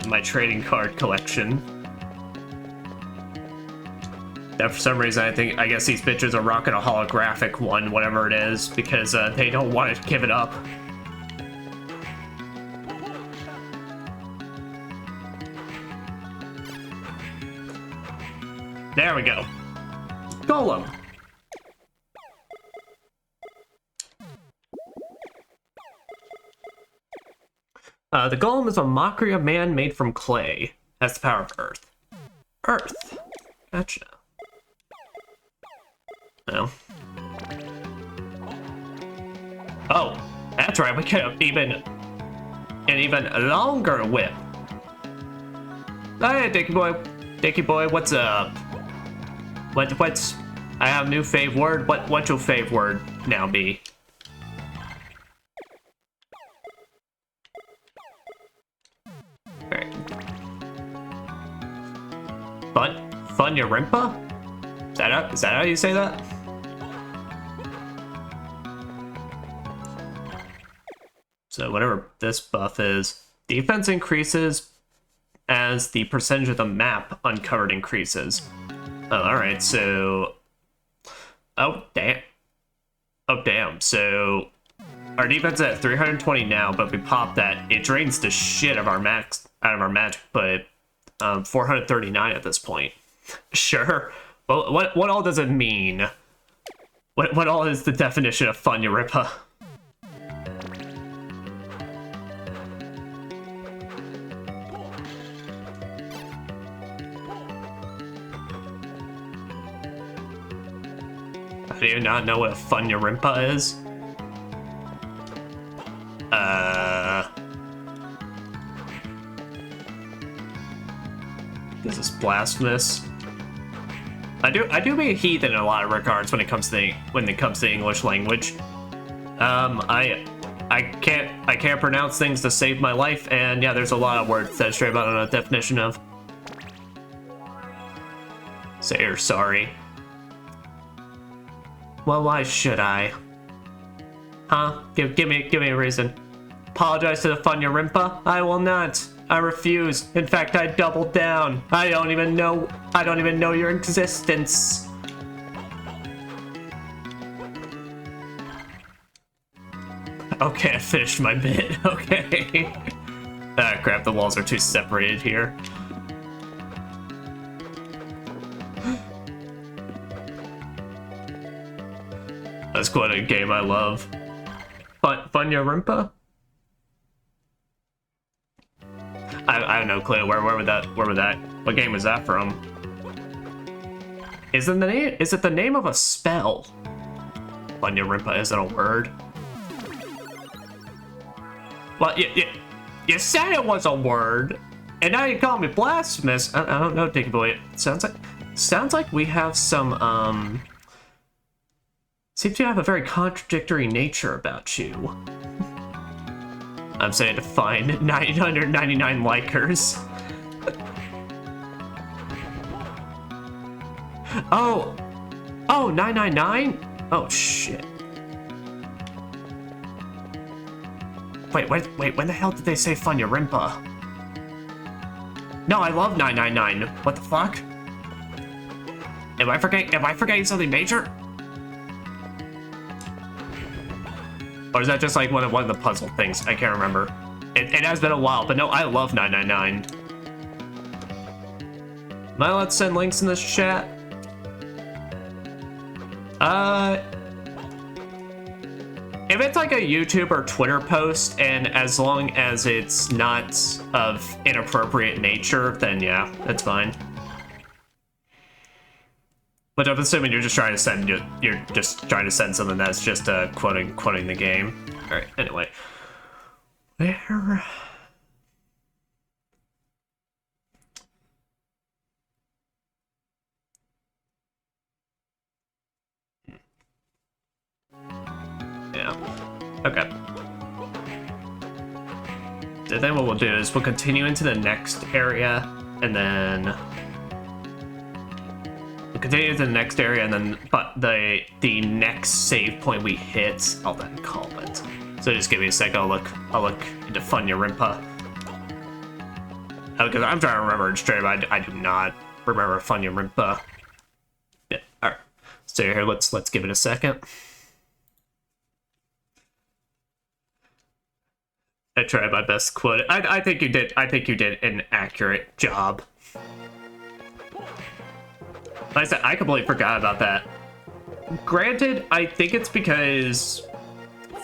my trading card collection. Yeah, for some reason, I guess these bitches are rocking a holographic one, whatever it is, because they don't want to give it up. There we go. Golem. The golem is a mockery of man made from clay. Has the power of earth. Earth. Gotcha. Well. Oh, that's right. We could have an even longer whip. Hey, Dicky boy. Dicky boy, what's up? What's? I have a new fave word. What's your fave word now be? Alright. Fun Yarimpa? Is that how you say that? So whatever this buff is, defense increases as the percentage of the map uncovered increases. Oh, alright, so... Oh, damn. Oh, damn. So, our defense is at 320 now, but if we pop that, it drains the shit of our max, out of our magic, but 439 at this point. Sure. Well, what all does it mean? What all is the definition of Fun Yarimpa? Do you not know what a Fun Yarimpa is? This is blasphemous. I do be a heathen in a lot of regards when it comes to the English language. I can't pronounce things to save my life, and yeah, there's a lot of words that straight up I don't know the definition of. Say you're sorry. Well, why should I? Huh? Give me a reason. Apologize to the Fun Yarimpa? I will not. I refuse. In fact, I double down. I don't even know your existence. Okay, I finished my bit. Okay. Ah, crap, the walls are too separated here. That's quite a game I love. Fun Yarimpa? I have no clue. Where would that? What game was that from? Is it the name of a spell? Fun Yarimpa isn't a word. Well, you said it was a word, and now you call me blasphemous. I don't know, Dicky boy. It sounds like we have some seems to have a very contradictory nature about you. I'm saying to find 999 likers. Oh, 999? Oh shit. Wait, when the hell did they say Fun Yarimpa? No, I love 999. What the fuck? Am I forgetting something major? Or is that just like one of the puzzle things? I can't remember. It has been a while, but no, I love 999. Am I allowed to send links in this chat? If it's like a YouTube or Twitter post, and as long as it's not of inappropriate nature, then yeah, that's fine. But I'm assuming you're just trying to send something that's just quoting the game. All right. Anyway, where? Yeah. Okay. Then what we'll do is we'll continue into the next area, and then continue to the next area, and then the next save point we hit, I'll then call it. So just give me a sec. I'll look into Fun Yarimpa. Because I'm trying to remember it straight, but I do not remember Fun Yarimpa. So here, let's give it a second. I tried my best to quote it. I think you did. I think you did an accurate job. Like I said, I completely forgot about that. Granted, I think it's because,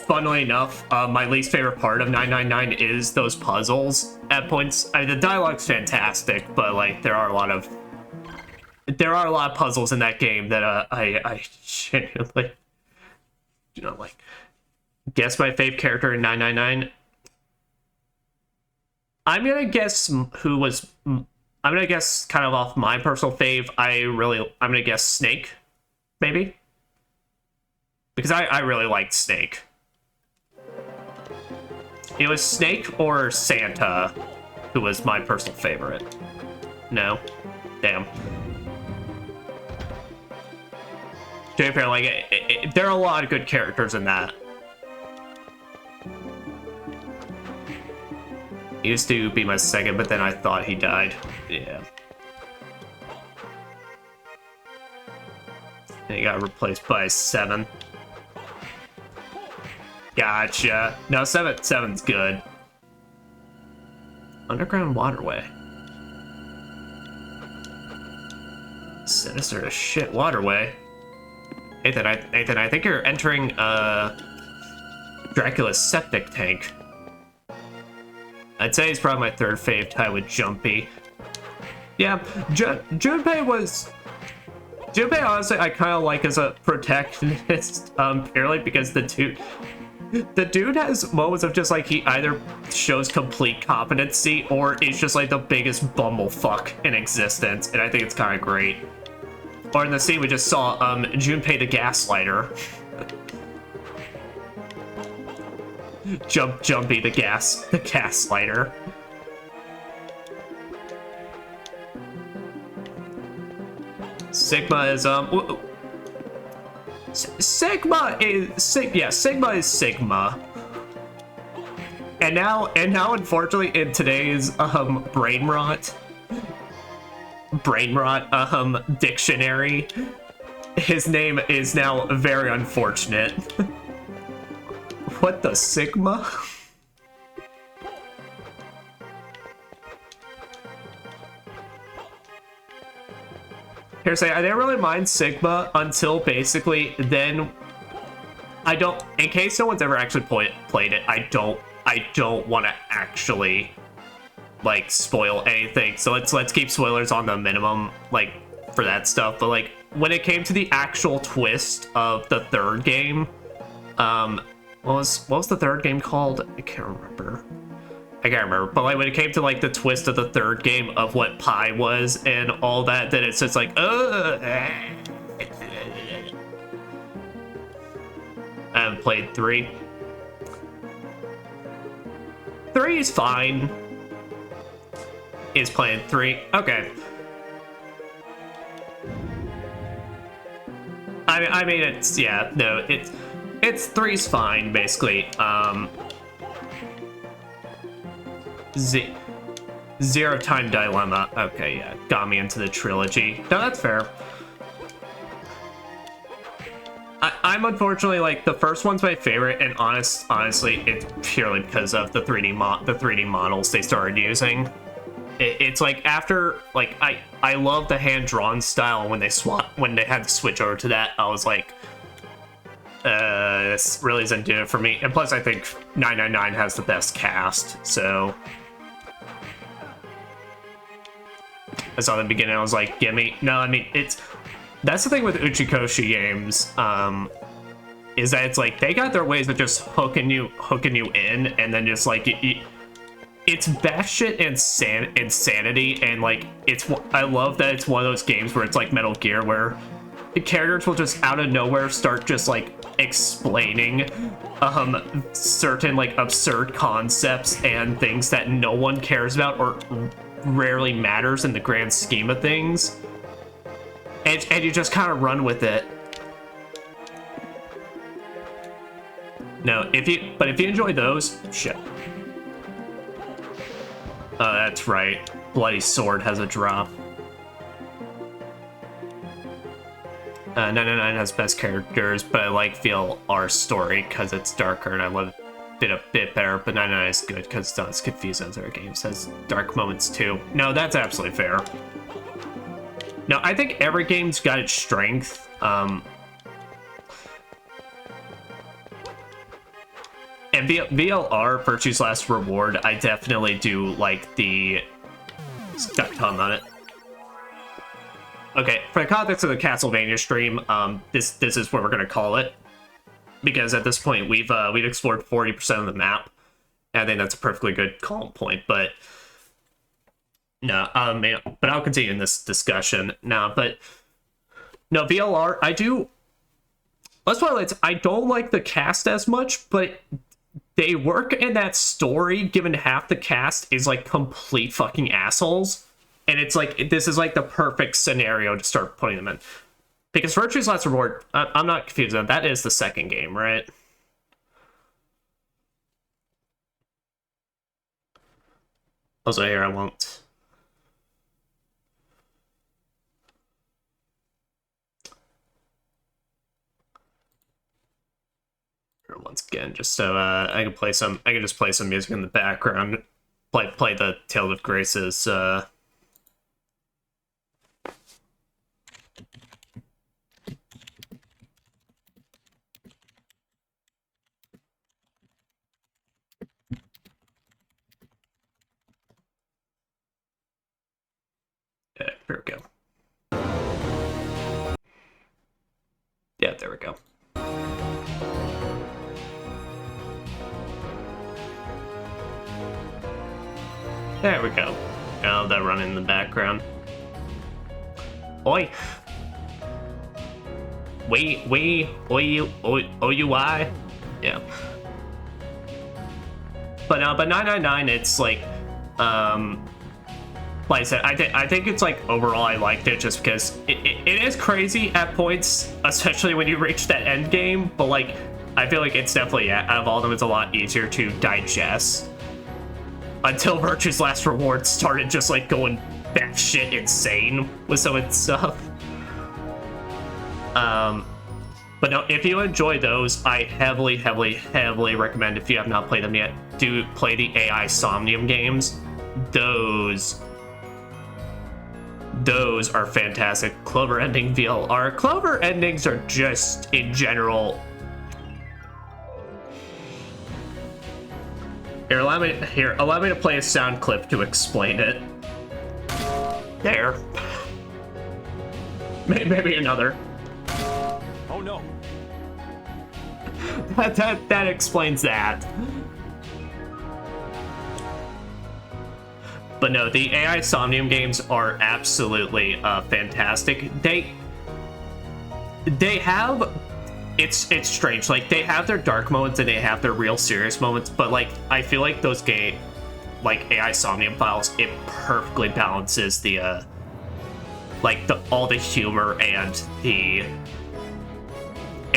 funnily enough, my least favorite part of 999 is those puzzles at points. I mean, the dialogue's fantastic, but like there are a lot of puzzles in that game that I genuinely, you know, like, guess my fave character in 999. I'm gonna guess I'm gonna guess kind of off my personal fave. I'm gonna guess Snake, maybe, because I really liked Snake. It was Snake or Santa who was my personal favorite. No, damn. To be fair, like there are a lot of good characters in that. He used to be my second, but then I thought he died. Yeah. And he got replaced by 7. Gotcha. No, 7's good. Underground waterway. Sinister as shit waterway. Nathan, I think you're entering Dracula's septic tank. I'd say he's probably my third fave, tied with Jumpy. Yeah, Junpei honestly I kind of like as a protagonist, purely because the dude has moments of just like he either shows complete competency or is just like the biggest bumblefuck in existence, and I think it's kind of great. Or in the scene we just saw, Junpei the Gaslighter. Jumpy the Gaslighter. Sigma is Sigma is Sigma. And now unfortunately in today's brain rot dictionary, his name is now very unfortunate. What the Sigma? Here, say I didn't really mind Sigma until basically then. In case no one's ever actually played it, I don't want to actually like spoil anything. So let's keep spoilers on the minimum, like for that stuff. But like when it came to the actual twist of the third game, what was the third game called? I can't remember. But like when it came to like the twist of the third game of what Pi was and all that, then it's just like, I haven't played 3. 3 is fine. Is playing 3. Okay. I mean, it's, yeah, no, it's 3's fine, basically. Zero Time Dilemma. Okay, yeah, got me into the trilogy. No, that's fair. I'm unfortunately, like, the first one's my favorite, and honestly, it's purely because of the 3D models they started using. It's like after, like, I love the hand-drawn style. When they had to switch over to that, I was like, this really isn't doing it for me. And plus, I think 999 has the best cast, so I saw in the beginning, I was like, gimme. No, I mean, that's the thing with Uchikoshi games, is that it's like they got their ways of just hooking you in, and then just like it's batshit insanity, and like I love that it's one of those games where it's like Metal Gear, where the characters will just out of nowhere start just like explaining certain like absurd concepts and things that no one cares about or rarely matters in the grand scheme of things, and you just kind of run with it. No, if you enjoy those, shit. Oh, that's right. Bloody Sword has a drop. 999 has best characters, but I like VLR story because it's darker and I love it a bit better, but 99 is good because it's not as confusing as other games. It has dark moments too. No, that's absolutely fair. No, I think every game's got its strength. And VLR, Virtue's Last Reward, I definitely do like the... Got a ton on it. Okay, for the context of the Castlevania stream, this is what we're gonna call it. Because at this point, we've explored 40% of the map. And I think that's a perfectly good call point, but... No, but I'll continue in this discussion now, but... No, VLR, I do... Let's put it, I don't like the cast as much, but they work in that story, given half the cast is, like, complete fucking assholes. And it's like, this is, like, the perfect scenario to start putting them in. Because Virtue's Last Reward, I'm not confused, that is the second game, right? Also, here, I won't... Once again, just so I can just play some music in the background, play the Tale of Grace's there we go. Yeah, there we go. There we go. Oh, that run in the background. Oi! OUI? Yeah. But 999, it's like, like I said, I think it's like, overall I liked it just because it is crazy at points, especially when you reach that end game, but like, I feel like it's definitely, out of all of them, it's a lot easier to digest. Until Virtue's Last Reward started just like going batshit insane with some of its stuff. But no, if you enjoy those, I heavily recommend, if you have not played them yet, do play the AI Somnium games. Those are fantastic. Clover Ending VLR. Clover endings are just, in general... Here, allow me to play a sound clip to explain it. There. Maybe another. Oh no. That explains that. But no, the AI Somnium games are absolutely fantastic. They have... It's strange, like, they have their dark moments and they have their real serious moments, but, like, I feel like those like, AI Somnium files, it perfectly balances the, like, all the humor and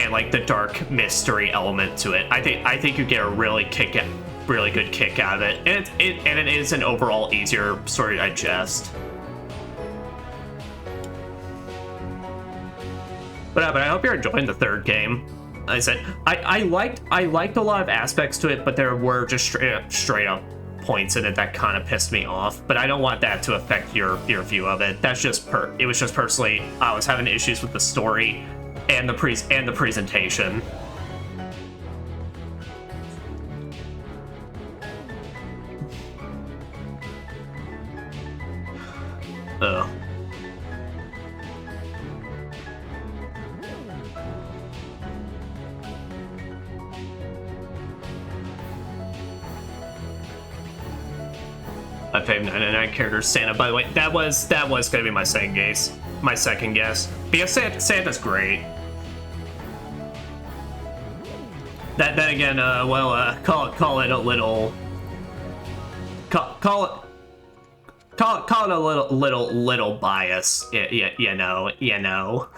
like, the dark mystery element to it. I think you get a really good kick out of it, and it is an overall easier story to digest. But I hope you're enjoying the third game. Like I said, I liked a lot of aspects to it, but there were just straight up points in it that kind of pissed me off. But I don't want that to affect your view of it. That's just it was just personally, I was having issues with the story and the presentation. Ugh. My favorite 99 character, Santa. By the way, that was gonna be my second guess. Because Santa's great. Then again, call it a little. Call it a little bias. You know.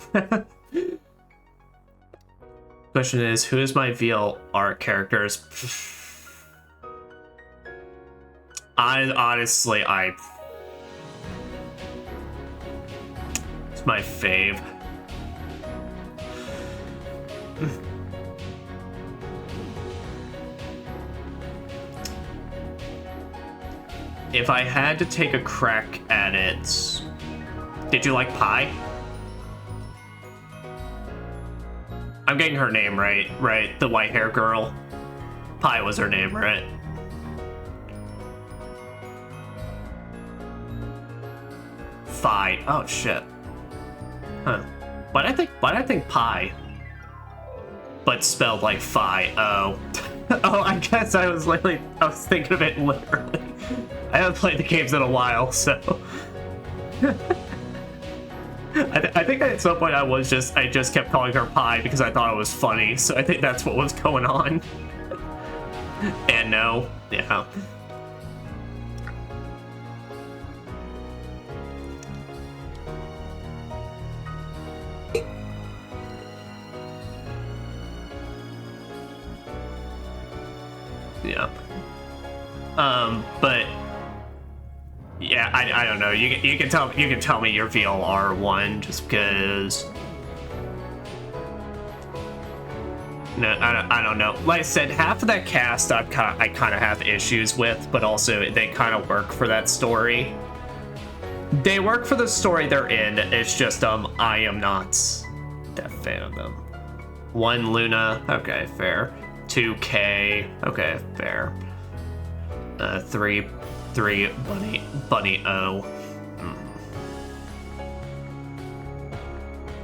Question is, who is my VLR characters? Honestly, it's my fave. If I had to take a crack at it, did you like Pie? I'm getting her name right, right? The white hair girl. Pie was her name, right? Phi. Oh shit. Huh. Why'd I think Pie? But spelled like Phi. Oh. Oh, I guess I was thinking of it literally. I haven't played the games in a while, so. I think at some point I just kept calling her Pie because I thought it was funny, so I think that's what was going on. And no, yeah. Yeah. But yeah, I don't know. You can tell me your VLR one just because. No, I don't know. Like I said, half of that cast I kind of have issues with, but also they kind of work for that story. They work for the story they're in. It's just I am not that fan of them. 1 Luna, okay, fair. 2K, okay, fair. 3 Bunny O.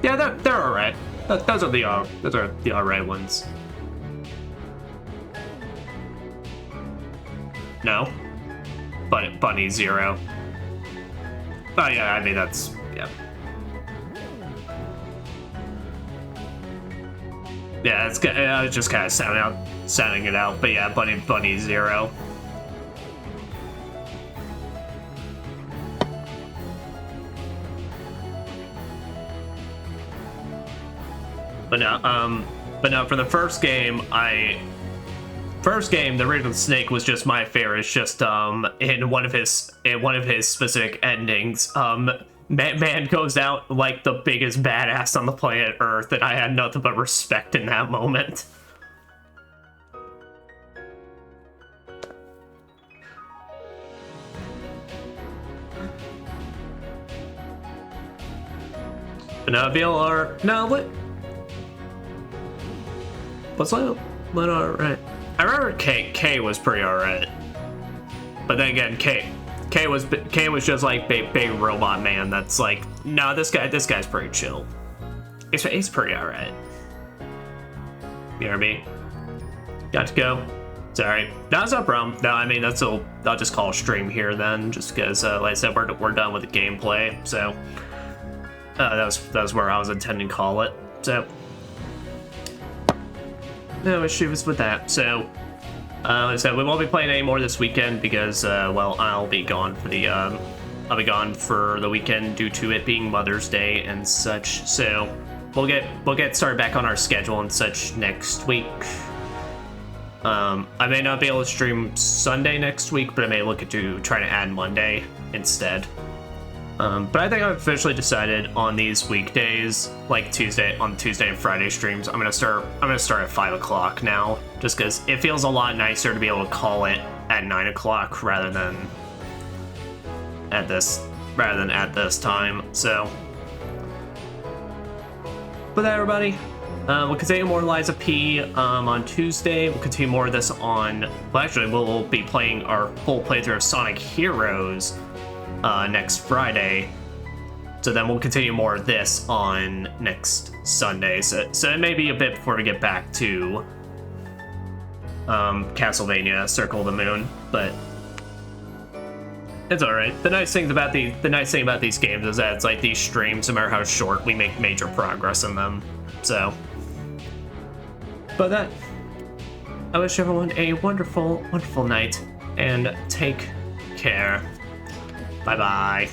Yeah, they're alright. Those are the alright ones. No, Bunny 0. Oh yeah, I mean that's yeah. Yeah, it's good. I was just kind of sounding it out, but yeah, Bunny 0. But no, for the first game, the original Snake was just my favorite. It's just in one of his specific endings, man goes out like the biggest badass on the planet Earth, and I had nothing but respect in that moment. But no, VLR, no, what? Was that alright? I remember K was pretty alright, but then again, K was just like big robot man. That's like, no, this guy's pretty chill. He's pretty alright. You know what I mean? Got to go. Sorry, that's no problem. No, I mean I'll just call a stream here then, just because like I said, we're done with the gameplay. So that was where I was intending to call it. So. No issues with that. So, like I said, we won't be playing any more this weekend because, well, I'll be gone for the weekend due to it being Mother's Day and such. So, we'll get started back on our schedule and such next week. I may not be able to stream Sunday next week, but I may look into trying to add Monday instead. But I think I've officially decided on these weekdays, like Tuesday and Friday streams, I'm gonna start at 5 o'clock now, just because it feels a lot nicer to be able to call it at 9 o'clock rather than at this time. So, with that, everybody, we'll continue more Liza P on Tuesday. We'll continue more of this on. Well, actually, we'll be playing our full playthrough of Sonic Heroes. Next Friday, so then we'll continue more of this on next Sunday. So it may be a bit before we get back to Castlevania: Circle of the Moon, but it's all right. The nice thing about these games is that it's like these streams, no matter how short, we make major progress in them. So, but that, I wish everyone a wonderful, wonderful night and take care. Bye-bye.